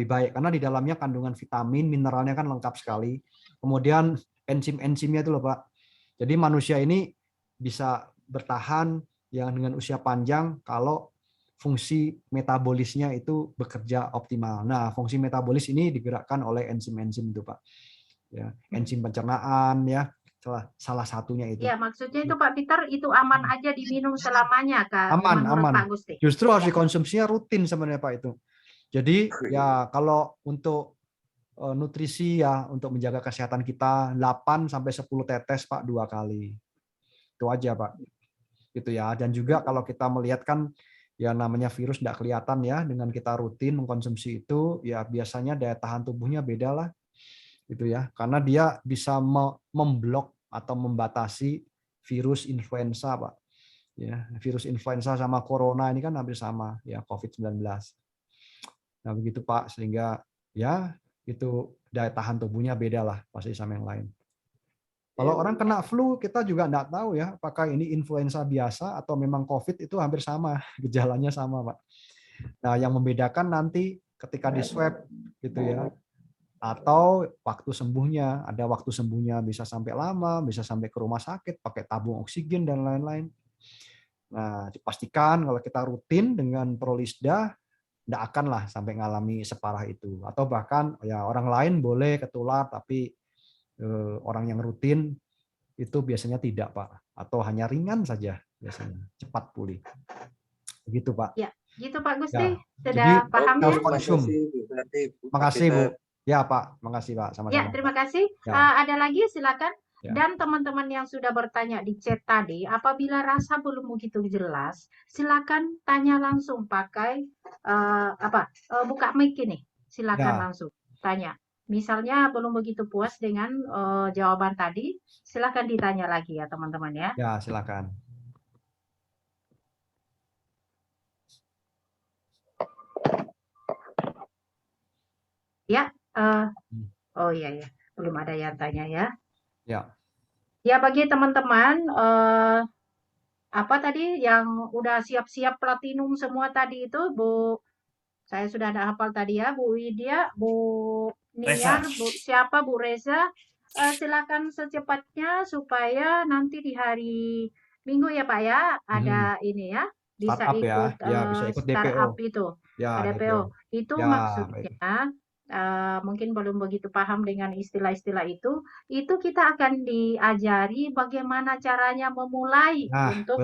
baik karena di dalamnya kandungan vitamin, mineralnya kan lengkap sekali. Kemudian enzim-enzimnya itu loh, Pak. Jadi manusia ini bisa bertahan yang dengan usia panjang kalau fungsi metabolisnya itu bekerja optimal. Nah, fungsi metabolis ini digerakkan oleh enzim-enzim itu, Pak. Ya, enzim pencernaan ya, salah satunya itu. Ya, maksudnya itu Pak Peter itu aman aja diminum selamanya, Kak? Aman. Pak Gusti. Justru harus dikonsumsinya rutin sebenarnya, Pak itu. Jadi ya kalau untuk nutrisi ya untuk menjaga kesehatan kita 8 sampai 10 tetes, Pak, 2 kali. Itu aja, Pak. Gitu ya. Dan juga kalau kita melihat kan ya namanya virus tidak kelihatan ya, dengan kita rutin mengkonsumsi itu ya biasanya daya tahan tubuhnya beda lah. Gitu ya. Karena dia bisa memblok atau membatasi virus influenza, Pak. Ya, virus influenza sama corona ini kan hampir sama ya, COVID-19. Nah, begitu, Pak, sehingga ya itu daya tahan tubuhnya beda lah pasti sama yang lain. Kalau orang kena flu, kita juga enggak tahu ya, apakah ini influenza biasa atau memang COVID, itu hampir sama, gejalanya sama, Pak. Nah, yang membedakan nanti ketika di swab gitu ya, atau waktu sembuhnya, ada waktu sembuhnya bisa sampai lama, bisa sampai ke rumah sakit, pakai tabung oksigen dan lain-lain. Nah, dipastikan kalau kita rutin dengan Prolisda, enggak akan lah sampai ngalami separah itu. Atau bahkan ya orang lain boleh ketular, tapi orang yang rutin itu biasanya tidak, Pak, atau hanya ringan saja biasanya, cepat pulih. Begitu, Pak. Ya, gitu Pak Gusti. Ya. Sudah paham ya? Makasih, Bu. Ya, Pak. Makasih, Pak. Sama-sama. Ya, terima kasih. Ya. Ada lagi silakan. Ya. Dan teman-teman yang sudah bertanya di chat tadi, apabila rasa belum begitu jelas, silakan tanya langsung pakai buka mic ini. Silakan langsung tanya. Misalnya belum begitu puas dengan jawaban tadi, silakan ditanya lagi ya teman-teman ya. Ya, silakan. Ya, oh iya, belum ada yang tanya ya. Ya. Ya, bagi teman-teman, apa tadi yang udah siap-siap platinum semua tadi itu, Bu, saya sudah ada hafal tadi ya, Bu Widya, Bu Niar, Bu siapa, Bu Reza, silakan secepatnya supaya nanti di hari Minggu ya Pak ya, ada ini ya, bisa Startup ikut ya, bisa ikut DPO. startup itu, Ya, DPO. Itu ya, maksudnya mungkin belum begitu paham dengan istilah-istilah itu kita akan diajari bagaimana caranya memulai untuk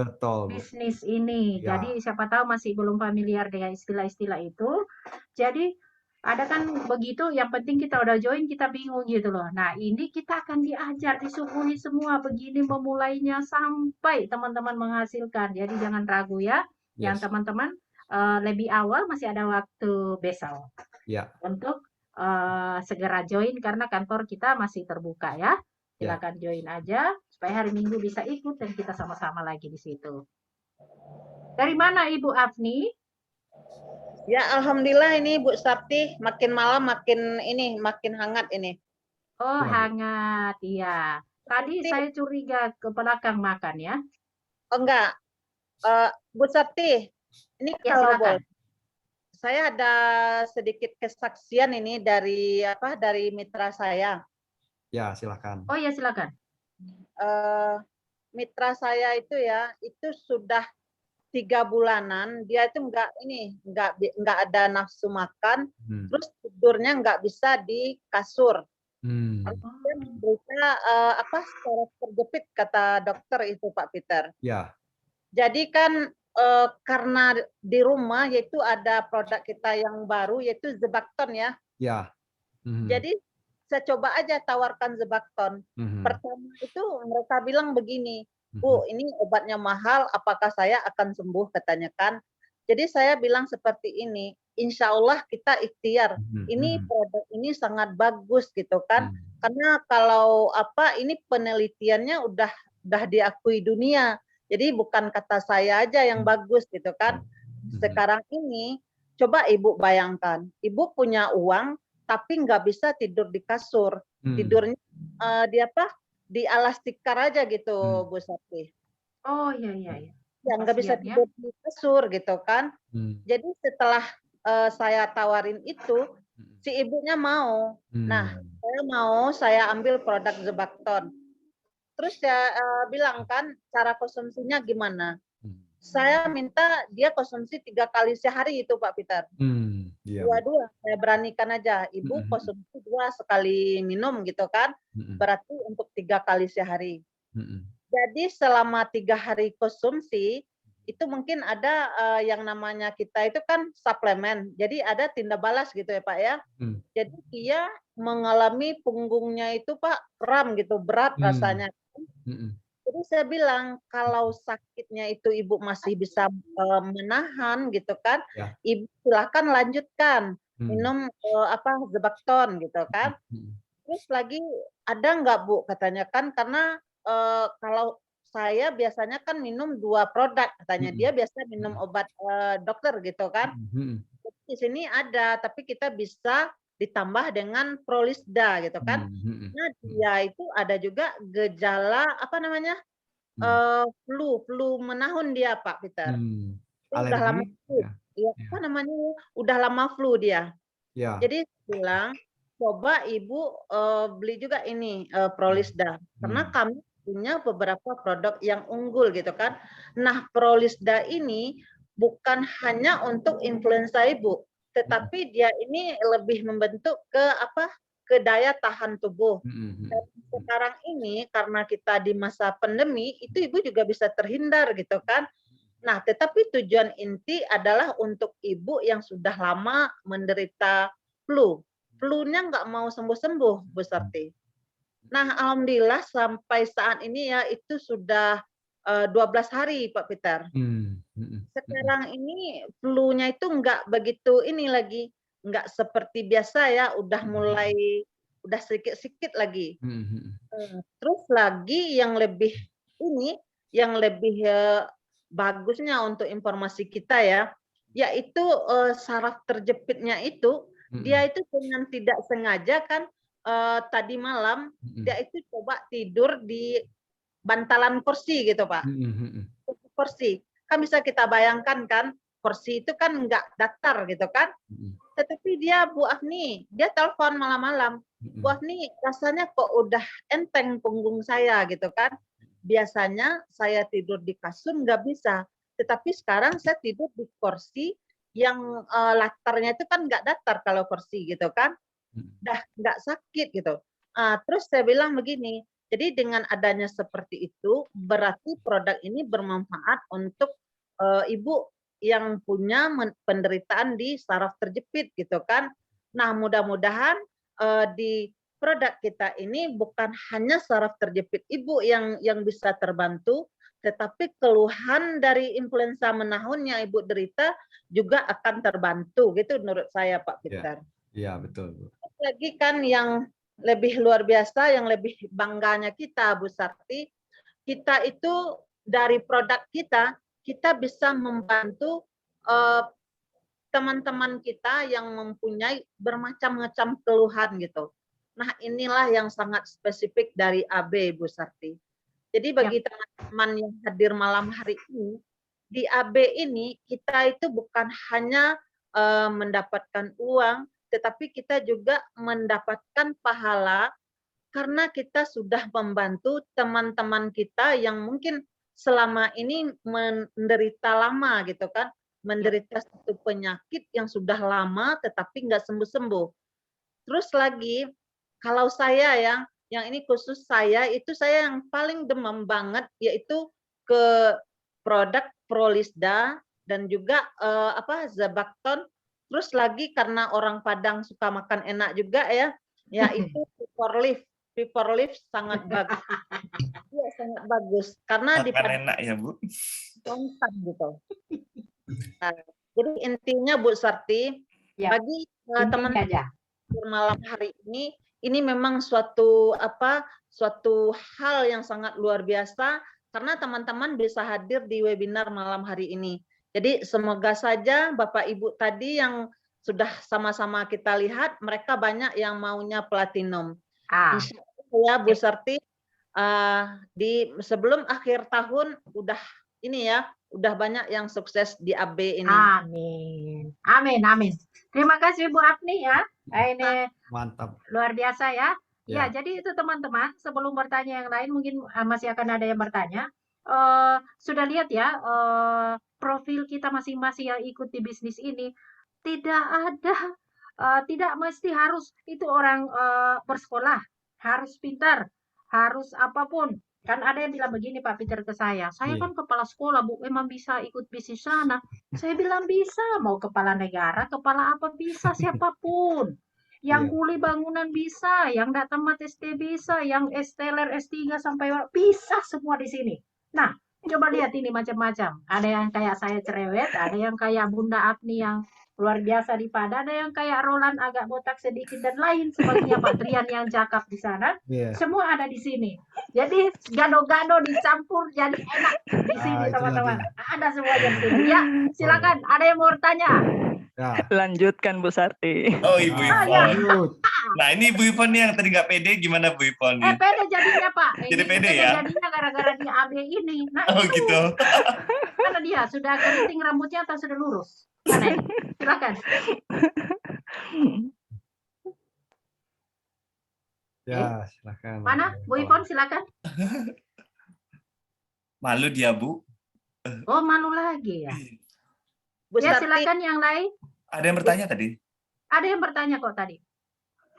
bisnis ini. Ya. Jadi siapa tahu masih belum familiar dengan istilah-istilah itu. Jadi ada kan begitu, yang penting kita udah join, kita bingung gitu loh. Nah, ini kita akan diajar, disuguhi semua begini memulainya sampai teman-teman menghasilkan. Jadi jangan ragu ya. Yang teman-teman lebih awal masih ada waktu besok. Ya. Untuk segera join karena kantor kita masih terbuka ya. Silakan join aja supaya hari Minggu bisa ikut dan kita sama-sama lagi di situ. Dari mana Ibu Afni? Ya, alhamdulillah ini Bu Sapti makin malam makin hangat ini. Oh, hangat. Iya. Tadi saya curiga ke belakang makan ya. Oh, enggak. Bu Sapti, ini ya, kalau silakan. boleh. Saya ada sedikit kesaksian ini dari mitra saya. Ya, silakan. Oh ya, silakan. Mitra saya itu ya, itu sudah 3 bulanan dia itu nggak ada nafsu makan, terus tidurnya nggak bisa di kasur. Dia menderita saraf terjepit kata dokter itu Pak Peter. Ya. Jadi kan karena di rumah yaitu ada produk kita yang baru yaitu Zebacton ya. Ya. Jadi saya coba aja tawarkan Zebacton. Pertama itu mereka bilang begini, Bu, ini obatnya mahal, apakah saya akan sembuh katanya kan. Jadi saya bilang seperti ini, insya Allah kita ikhtiar. Ini produk ini sangat bagus gitu kan. Karena kalau ini penelitiannya udah diakui dunia. Jadi bukan kata saya aja yang bagus gitu kan. Sekarang ini coba Ibu bayangkan, Ibu punya uang tapi nggak bisa tidur di kasur. Tidurnya di alas tikar aja gitu, Bu Sakti. Oh iya. Ya nggak bisa tidur di kasur gitu kan. Jadi setelah saya tawarin itu, si ibunya mau. Nah, saya ambil produk Zebacton. Terus saya bilang kan cara konsumsinya gimana? Saya minta dia konsumsi 3 kali sehari itu Pak Peter. Dua-dua, saya beranikan aja. Ibu konsumsi 2 sekali minum gitu kan. Berarti untuk 3 kali sehari. Jadi selama 3 hari konsumsi, itu mungkin ada yang namanya kita itu kan suplemen. Jadi ada tindak balas gitu ya Pak ya. Jadi dia mengalami punggungnya itu Pak kram gitu, berat rasanya. Jadi saya bilang kalau sakitnya itu ibu masih bisa menahan gitu kan, ibu silakan lanjutkan minum Zebacton gitu kan. Terus lagi ada nggak Bu katanya kan karena kalau saya biasanya kan minum 2 produk katanya, dia biasa minum obat dokter gitu kan. Di sini ada tapi kita bisa ditambah dengan Prolisda gitu kan. Nah dia itu ada juga gejala flu menahun dia Pak Peter. Udah lama flu. Ya, udah lama flu dia. Jadi bilang coba ibu beli juga ini Prolisda karena kami punya beberapa produk yang unggul gitu kan. Nah Prolisda ini bukan hanya untuk influenza ibu, tetapi dia ini lebih membentuk ke daya tahan tubuh. Dan sekarang ini karena kita di masa pandemi itu ibu juga bisa terhindar gitu kan. Nah, tetapi tujuan inti adalah untuk ibu yang sudah lama menderita flu. Flu-nya nggak mau sembuh-sembuh, Bu Sarti. Nah, alhamdulillah sampai saat ini ya itu sudah 12 hari Pak Peter. Sekarang ini flu-nya itu nggak begitu nggak seperti biasa ya, udah sedikit-sedikit lagi. Terus lagi yang lebih bagusnya untuk informasi kita ya, yaitu saraf terjepitnya itu dia itu dengan tidak sengaja kan tadi malam dia itu coba tidur di bantalan kursi gitu Pak. Kursi kan bisa kita bayangkan kan, kursi itu kan nggak datar gitu kan. Tetapi dia Bu Afni, dia telepon malam-malam. Bu Afni, rasanya kok udah enteng punggung saya gitu kan. Biasanya saya tidur di kasur nggak bisa, tetapi sekarang saya tidur di kursi yang latarnya itu kan nggak datar kalau kursi gitu kan. Dah nggak sakit gitu. Terus saya bilang begini, jadi dengan adanya seperti itu, berarti produk ini bermanfaat untuk ibu yang punya penderitaan di saraf terjepit gitu kan. Nah, mudah-mudahan di produk kita ini bukan hanya saraf terjepit ibu yang bisa terbantu, tetapi keluhan dari influenza menahun yang ibu derita juga akan terbantu gitu menurut saya Pak Peter. Iya, betul, Bu. Lagi kan yang lebih luar biasa, yang lebih bangganya kita Bu Sarti, kita itu dari produk kita bisa membantu teman-teman kita yang mempunyai bermacam-macam keluhan gitu. Nah, inilah yang sangat spesifik dari AB, Bu Sarti. Jadi bagi teman-teman yang hadir malam hari ini, di AB ini kita itu bukan hanya mendapatkan uang, tetapi kita juga mendapatkan pahala karena kita sudah membantu teman-teman kita yang mungkin selama ini menderita lama gitu kan, menderita satu penyakit yang sudah lama tetapi nggak sembuh-sembuh. Terus lagi kalau saya yang ini khusus saya itu saya yang paling demam banget yaitu ke produk Prolisda dan juga Zabakton. Terus lagi karena orang Padang suka makan enak juga ya itu Piperleaf sangat bagus. Iya, sangat bagus karena di enak ya, Bu. Kontak gitu. Nah, jadi intinya Bu Sarti, bagi teman-teman malam hari ini memang suatu hal yang sangat luar biasa karena teman-teman bisa hadir di webinar malam hari ini. Jadi semoga saja Bapak Ibu tadi yang sudah sama-sama kita lihat, mereka banyak yang maunya platinum. Insya Allah ya Bu Sarti, di sebelum akhir tahun udah banyak yang sukses di AB ini. Amin. Amin, amin. Terima kasih Bu Apni ya. Ini mantap. Luar biasa ya. Ya, jadi itu teman-teman, sebelum bertanya yang lain mungkin masih akan ada yang bertanya. Sudah lihat ya profil kita masing-masing yang ikut di bisnis ini, tidak ada tidak mesti harus itu orang bersekolah, harus pintar, harus apapun. Kan ada yang bilang begini Pak Peter ke saya kan kepala sekolah Bu, memang bisa ikut bisnis sana. Saya bilang bisa, mau kepala negara, kepala apa bisa, siapapun. Yang kuli bangunan bisa, yang nggak tamat SD bisa, yang STLR S3 sampai bisa semua di sini. Nah, coba lihat ini macam-macam. Ada yang kayak saya cerewet, ada yang kayak Bunda Apni yang luar biasa di Padang, ada yang kayak Roland agak botak sedikit dan lain sebagainya, Pak Trian yang cakap di sana. Semua ada di sini. Jadi gado-gado dicampur jadi enak di sini teman-teman. Ada semuanya di sini. Ya, silakan. Ada yang mau bertanya? Lanjutkan Bu Sarti. Oh, Ibu Ipon. Nah, ini Ibu Ipon yang tadi nggak pede, gimana Bu Ipon? Pede jadinya Pak. Jadi pede ya? Jadinya gara-gara dia AB ini. Nah, gitu. Mana dia? Sudah keriting rambutnya atau sudah lurus? Mana? Silakan. Ya, silakan. Mana? Bu Ipon, silakan. Malu dia, Bu. Oh, malu lagi ya? Bu ya, Sarti, silakan yang lain. Ada yang bertanya tadi? Ada yang bertanya kok tadi.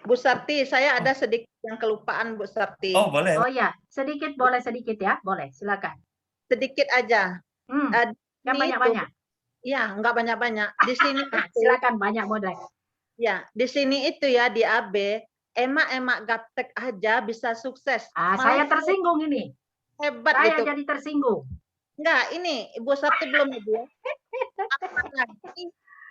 Bu Sarti, saya ada sedikit yang kelupaan Bu Sarti. Oh, boleh. Oh ya, sedikit boleh sedikit ya, boleh. Silakan. Sedikit aja. Yang banyak-banyak. Ya, nggak banyak-banyak. Di sini silakan banyak boleh. Ya, di sini itu ya di AB, emak-emak gaptek aja bisa sukses. Saya tersinggung ini. Hebat saya gitu. Jadi tersinggung. Enggak, ini Ibu Sarti belum Ibu ya.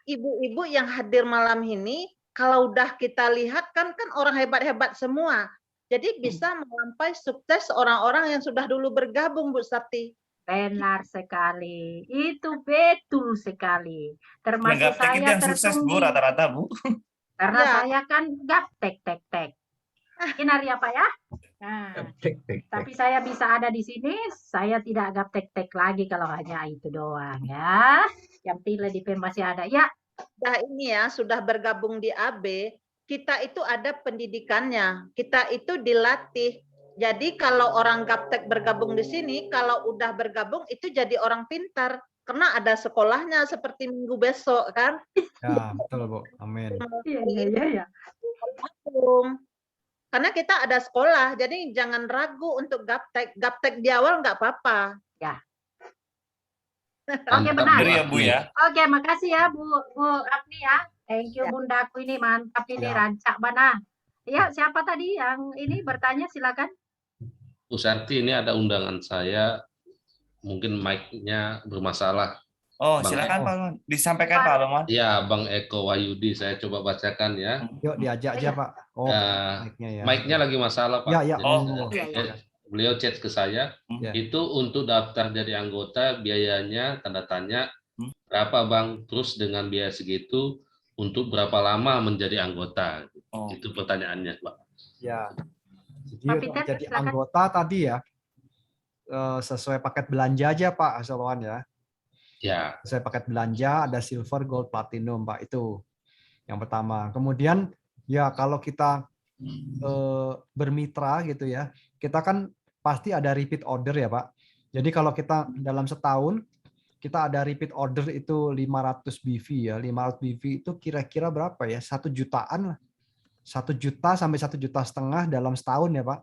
Ibu-ibu yang hadir malam ini, kalau udah kita lihat kan orang hebat-hebat semua. Jadi bisa melampaui sukses orang-orang yang sudah dulu bergabung Bu Sarti. Benar sekali. Itu betul sekali. Termasuk saya yang sukses Bu rata-rata Bu. Karena saya kan gaptek. Ini hari apa ya? Nah, tapi saya bisa ada di sini, saya tidak gaptek lagi kalau hanya itu doang ya. Yang pilih di PEM masih ada ya. Nah ini ya sudah bergabung di AB, kita itu ada pendidikannya, kita itu dilatih. Jadi kalau orang gaptek bergabung di sini, kalau udah bergabung itu jadi orang pintar. Karena ada sekolahnya seperti minggu besok kan. Ya betul Bu, amin. Iya. Karena kita ada sekolah, jadi jangan ragu untuk gaptek. Gaptek di awal nggak apa-apa. Ya. Oke benar. Ya Bu ya. Oke, makasih ya Bu Apni ya. Thank you Bundaku ini mantap ini rancak mana. Ya, siapa tadi yang ini bertanya silakan. Bu Sarti, ini ada undangan saya, mungkin mic-nya bermasalah. Oh, silakan Pak Lon. Disampaikan Pak Lon. Ya, Bang Eko Wayudi, saya coba bacakan ya. Yuk diajak aja Pak. Oh, mic-nya ya. Mic-nya lagi masalah Pak. Ya. Beliau chat ke saya, itu untuk daftar jadi anggota biayanya tanda tanya berapa Bang? Terus dengan biaya segitu untuk berapa lama menjadi anggota? Itu pertanyaannya Pak. Ya. Jadi anggota tadi ya sesuai paket belanja aja Pak Asalwan ya. Ya. Sesuai paket belanja ada silver, gold, platinum Pak, itu yang pertama. Kemudian ya kalau kita bermitra gitu ya, kita kan pasti ada repeat order ya Pak. Jadi kalau kita dalam setahun kita ada repeat order itu 500 BV ya. 500 BV itu kira-kira berapa ya? 1 jutaan lah. 1 juta sampai 1,5 juta dalam setahun ya, Pak.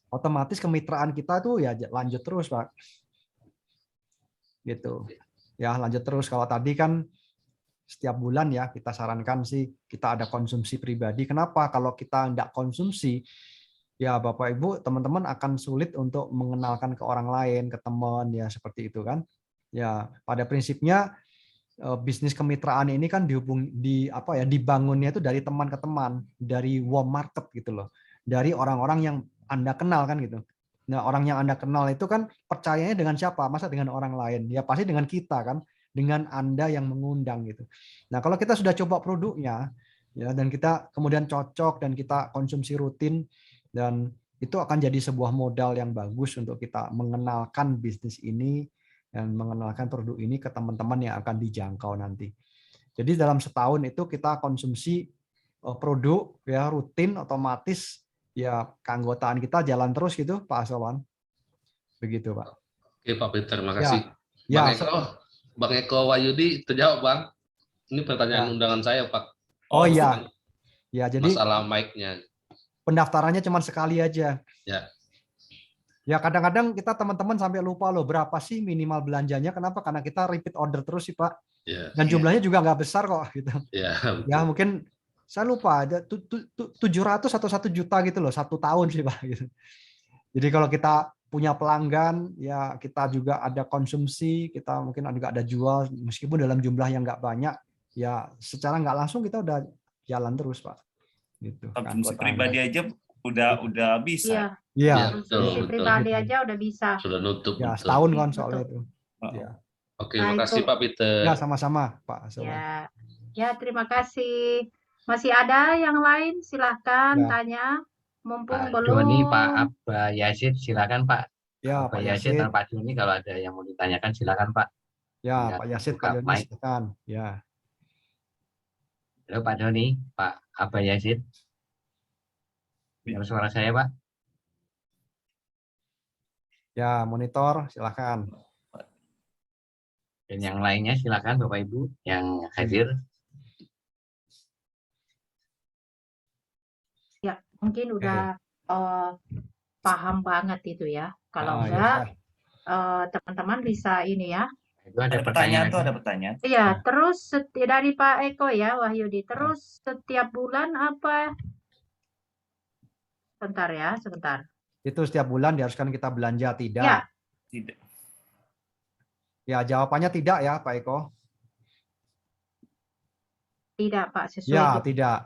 Otomatis kemitraan kita tuh ya lanjut terus, Pak. Gitu. Ya, lanjut terus. Kalau tadi kan setiap bulan ya kita sarankan sih kita ada konsumsi pribadi. Kenapa? Kalau kita enggak konsumsi, ya Bapak Ibu, teman-teman akan sulit untuk mengenalkan ke orang lain, ke teman ya seperti itu kan. Ya, pada prinsipnya bisnis kemitraan ini kan dibangunnya itu dari teman ke teman, dari warm market gitu loh. Dari orang-orang yang Anda kenal kan gitu. Nah, orang yang Anda kenal itu kan percayanya dengan siapa? Masa dengan orang lain? Ya pasti dengan kita kan, dengan Anda yang mengundang gitu. Nah, kalau kita sudah coba produknya ya dan kita kemudian cocok dan kita konsumsi rutin, dan itu akan jadi sebuah modal yang bagus untuk kita mengenalkan bisnis ini dan mengenalkan produk ini ke teman-teman yang akan dijangkau nanti. Jadi dalam setahun itu kita konsumsi produk ya rutin, otomatis ya keanggotaan kita jalan terus gitu, Pak Aswan. Begitu, Pak. Oke, Pak Peter, terima kasih. Ya, Bang Eko Wahyudi terjawab, Bang. Ini pertanyaan undangan saya, Pak. Oh iya. Ya, jadi masalah mic-nya. Pendaftarannya cuma sekali aja. Ya. Ya kadang-kadang kita teman-teman sampai lupa loh berapa sih minimal belanjanya. Kenapa? Karena kita repeat order terus sih, Pak. Ya. Dan jumlahnya juga nggak besar kok gitu. Ya, ya mungkin saya lupa ada 700 atau 1 juta gitu loh 1 tahun sih, Pak gitu. Jadi kalau kita punya pelanggan ya kita juga ada konsumsi, kita mungkin juga ada jual meskipun dalam jumlah yang nggak banyak, ya secara nggak langsung kita udah jalan terus, Pak. Gitu. Konsumsi pribadi aja udah bisa. Iya. Konsumsi pribadi aja udah bisa. Sudah nutup. Ya, setahun kan soalnya itu. Ya. Oke, makasih Pak Peter. Ya, sama-sama, Pak. Ya, terima kasih. Masih ada yang lain? Silahkan tanya. Mumpung Pak belum. Doni, Pak Abah Yazid, silakan Pak. Ya, Pak Yazid dan Pak Doni kalau ada yang mau ditanyakan silakan Pak. Ya, Pak Yazid, Pak Doni silakan. Ya. Halo Pak Doni, Pak Abah Yazid. Dengar suara saya, Pak? Ya, monitor, silakan. Dan yang lainnya silakan Bapak Ibu yang hadir. Ya, mungkin udah paham banget itu ya. Kalau enggak, teman-teman bisa ini ya. Ada pertanyaan tuh, ada pertanyaan. Iya, terus dari Pak Eko ya, Wahyudi. Terus setiap bulan apa? Sebentar. Itu setiap bulan diharuskan kita belanja, tidak? Ya. Tidak. Ya, jawabannya tidak ya, Pak Eko. Tidak, Pak, sesuai. Ya, tidak.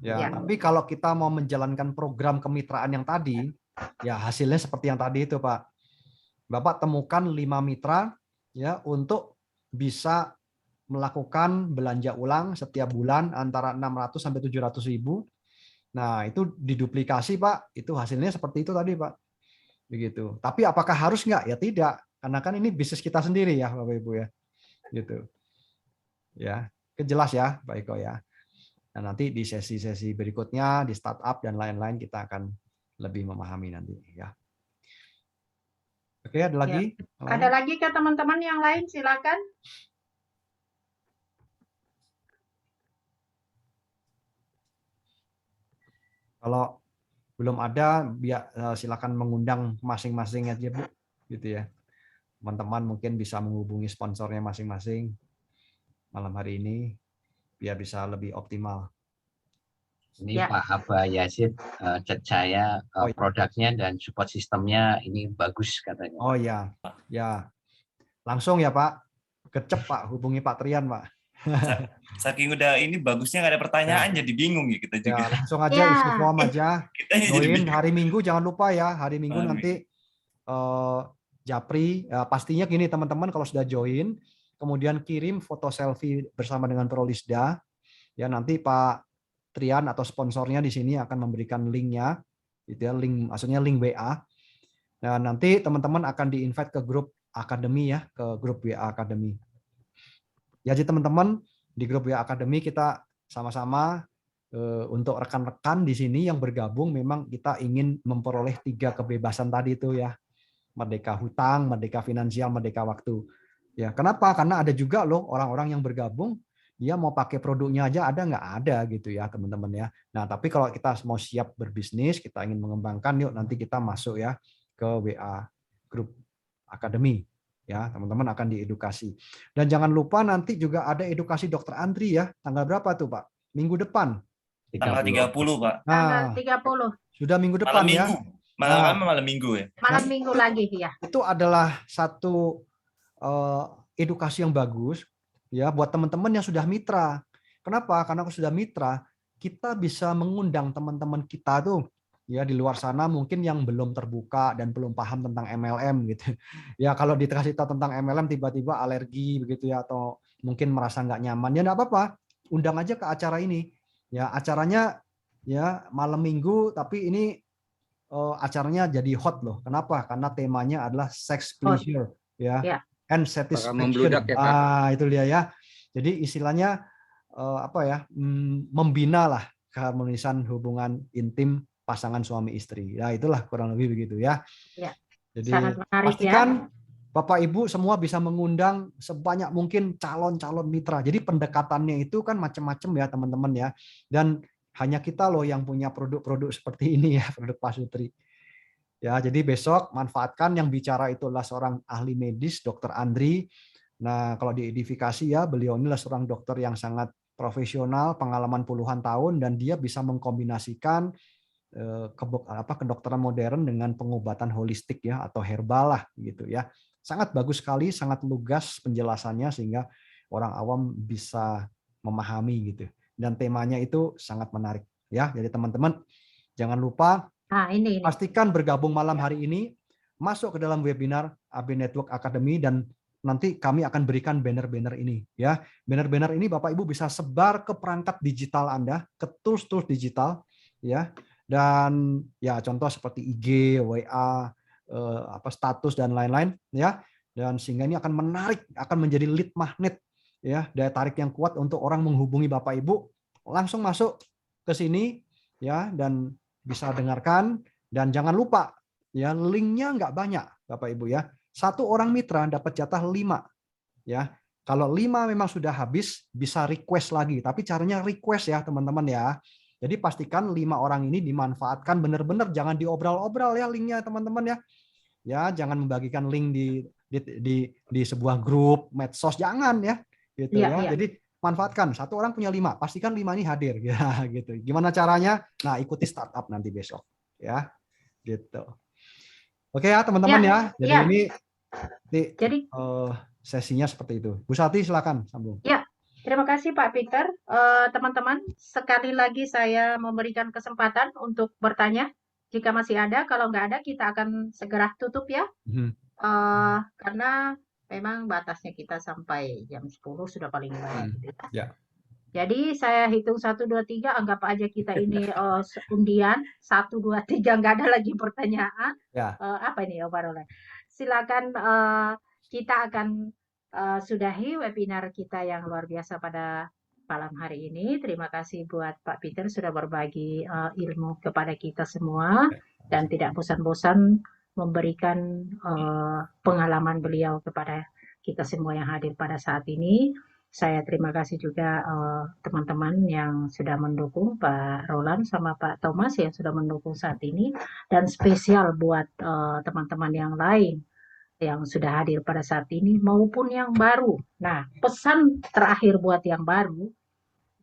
Ya, tapi kalau kita mau menjalankan program kemitraan yang tadi, ya hasilnya seperti yang tadi itu, Pak. Bapak temukan 5 mitra ya untuk bisa melakukan belanja ulang setiap bulan antara 600 sampai 700 ribu. Nah, itu diduplikasi, Pak. Itu hasilnya seperti itu tadi, Pak. Begitu. Tapi apakah harus nggak? Ya tidak. Karena kan ini bisnis kita sendiri ya, Bapak Ibu ya. Gitu. Ya, jelas ya, Pak Eko ya. Nah, nanti di sesi-sesi berikutnya di startup dan lain-lain kita akan lebih memahami nanti ya. Oke, ada lagi? Ya. Ada lagi ke teman-teman yang lain, silakan. Kalau belum ada, silakan mengundang masing-masing aja, Bu. Gitu ya. Teman-teman mungkin bisa menghubungi sponsornya masing-masing malam hari ini biar bisa lebih optimal. Ini Pak Abah Yazid chat saya produknya dan support sistemnya ini bagus katanya. Oh ya, ya langsung ya Pak, gercep Pak, hubungi Pak Trian Pak. Saking udah ini bagusnya nggak ada pertanyaan jadi bingung ya kita juga. Ya, langsung aja isi form aja. Join hari Minggu jangan lupa ya, hari Minggu nanti Japri pastinya gini teman-teman kalau sudah join. Kemudian kirim foto selfie bersama dengan Prolisda. Ya nanti Pak Trian atau sponsornya di sini akan memberikan linknya, gitu ya, link maksudnya link WA. Nah nanti teman-teman akan di-invite ke grup akademi ya, ke grup WA Akademi. Ya jadi teman-teman di grup WA Akademi kita sama-sama untuk rekan-rekan di sini yang bergabung memang kita ingin memperoleh 3 kebebasan tadi itu ya. merdeka hutang, merdeka finansial, merdeka waktu. Ya, kenapa? Karena ada juga loh orang-orang yang bergabung, dia mau pakai produknya aja nggak ada gitu ya teman-teman ya. Nah, tapi kalau kita mau siap berbisnis, kita ingin mengembangkan, yuk nanti kita masuk ya ke WA Group Academy. Ya, teman-teman akan diedukasi. Dan jangan lupa nanti juga ada edukasi Dokter Andri ya. Tanggal berapa tuh, Pak? Minggu depan. Tanggal 30, Pak. Tanggal 30. Sudah minggu depan ya. Malam minggu ya. Malam minggu lagi ya. Itu adalah satu edukasi yang bagus ya buat teman-teman yang sudah mitra. Kenapa? Karena aku sudah mitra, kita bisa mengundang teman-teman kita tuh ya di luar sana mungkin yang belum terbuka dan belum paham tentang MLM gitu. Ya kalau dikasih tahu tentang MLM tiba-tiba alergi begitu ya atau mungkin merasa nggak nyaman ya nggak apa-apa, undang aja ke acara ini. Ya acaranya ya malam minggu tapi ini acaranya jadi hot loh. Kenapa? Karena temanya adalah sex pleasure ya. And satisfaction. Ya, itu dia ya. Jadi istilahnya membina lah keharmonisan hubungan intim pasangan suami istri. Ya itulah kurang lebih begitu ya. Ya. Jadi sangat menarik, pastikan ya. Bapak Ibu semua bisa mengundang sebanyak mungkin calon-calon mitra. Jadi pendekatannya itu kan macam-macam ya teman-teman ya. Dan hanya kita loh yang punya produk-produk seperti ini ya, produk pasutri. Ya, jadi besok manfaatkan yang bicara itu adalah seorang ahli medis, Dokter Andri. Nah, kalau diedifikasi ya, beliau inilah seorang dokter yang sangat profesional, pengalaman puluhan tahun, dan dia bisa mengkombinasikan kedokteran modern dengan pengobatan holistik ya atau herbal lah gitu ya. Sangat bagus sekali, sangat lugas penjelasannya sehingga orang awam bisa memahami gitu. Dan temanya itu sangat menarik ya. Jadi teman-teman jangan lupa ini. Pastikan bergabung malam hari ini, masuk ke dalam webinar AB Network Academy dan nanti kami akan berikan banner-banner ini ya. Banner-banner ini Bapak Ibu bisa sebar ke perangkat digital Anda, ke tools-tools digital ya. Dan ya contoh seperti IG, WA, status dan lain-lain ya. Dan sehingga ini akan menarik, akan menjadi lead magnet ya, daya tarik yang kuat untuk orang menghubungi Bapak Ibu, langsung masuk ke sini ya dan bisa dengarkan. Dan jangan lupa ya, linknya nggak banyak Bapak Ibu ya. Satu orang mitra dapat jatah 5 ya. Kalau 5 memang sudah habis, bisa request lagi, tapi caranya request ya teman-teman ya. Jadi pastikan 5 orang ini dimanfaatkan benar-benar, jangan diobral-obral ya linknya teman-teman ya. Ya, jangan membagikan link di sebuah grup medsos, jangan ya gitu ya. Jadi manfaatkan, satu orang punya 5, pastikan 5 ini hadir ya gitu. Gimana caranya? Nah, ikuti startup nanti besok ya gitu. Oke ya teman-teman ya. Jadi ini sesinya seperti itu. Bu Sati silakan sambung. Ya, terima kasih Pak Peter. Teman-teman, sekali lagi saya memberikan kesempatan untuk bertanya. Jika masih ada, kalau nggak ada kita akan segera tutup ya. Karena memang batasnya kita sampai jam 10 sudah paling banyak. Ya. Jadi saya hitung 1, 2, 3, anggap aja kita ini undian. 1, 2, 3, nggak ada lagi pertanyaan. Ya. Apa ini overall? Silakan kita akan sudahi webinar kita yang luar biasa pada malam hari ini. Terima kasih buat Pak Peter sudah berbagi ilmu kepada kita semua dan tidak bosan-bosan memberikan pengalaman beliau kepada kita semua yang hadir pada saat ini. Saya terima kasih juga teman-teman yang sudah mendukung, Pak Roland sama Pak Thomas yang sudah mendukung saat ini, dan spesial buat teman-teman yang lain yang sudah hadir pada saat ini maupun yang baru. Nah, pesan terakhir buat yang baru,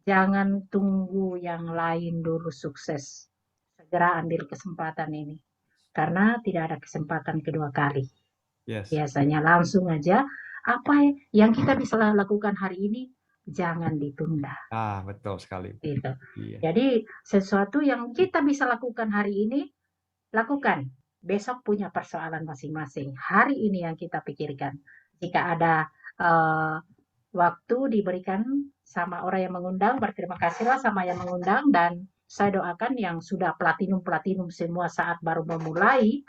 jangan tunggu yang lain dulu sukses. Segera ambil kesempatan ini. Karena tidak ada kesempatan kedua kali. Biasanya langsung aja, apa yang kita bisa lakukan hari ini, jangan ditunda. Betul sekali. Gitu. Iya. Jadi, sesuatu yang kita bisa lakukan hari ini, lakukan. Besok punya persoalan masing-masing. Hari ini yang kita pikirkan. Jika ada waktu diberikan sama orang yang mengundang, berterima kasihlah sama yang mengundang, dan saya doakan yang sudah platinum semua saat baru memulai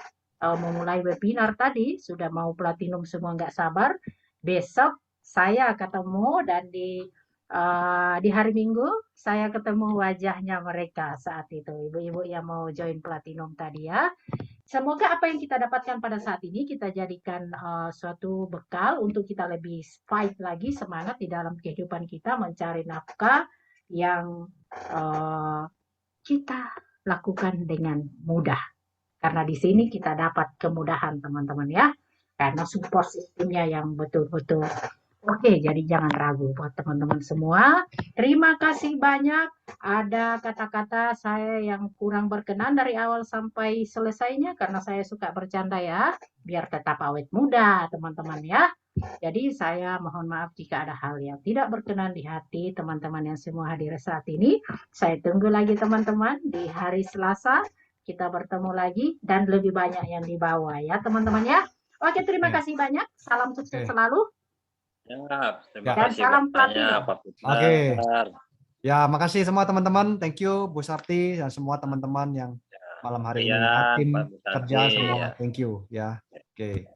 webinar tadi, sudah mau platinum semua nggak sabar. Besok saya ketemu dan di hari Minggu saya ketemu wajahnya mereka saat itu, ibu-ibu yang mau join platinum tadi ya. Semoga apa yang kita dapatkan pada saat ini kita jadikan suatu bekal untuk kita lebih fight lagi, semangat di dalam kehidupan kita mencari nafkah yang kita lakukan dengan mudah. Karena di sini kita dapat kemudahan teman-teman ya. Karena support sistemnya yang betul-betul oke, jadi jangan ragu buat teman-teman semua. Terima kasih banyak. Ada kata-kata saya yang kurang berkenan dari awal sampai selesainya karena saya suka bercanda ya, biar tetap awet muda teman-teman ya. Jadi saya mohon maaf jika ada hal yang tidak berkenan di hati teman-teman yang semua hadir saat ini. Saya tunggu lagi teman-teman di hari Selasa. Kita bertemu lagi dan lebih banyak yang dibawa ya teman-teman ya. Oke, terima kasih banyak. Salam sukses selalu. Ya, terima dan kasih salam banyak, Pak Peter. Oke. Ya, makasih semua teman-teman. Thank you Bu Sarti dan semua teman-teman yang malam hari ini tim kerja semua. Thank you ya. Oke.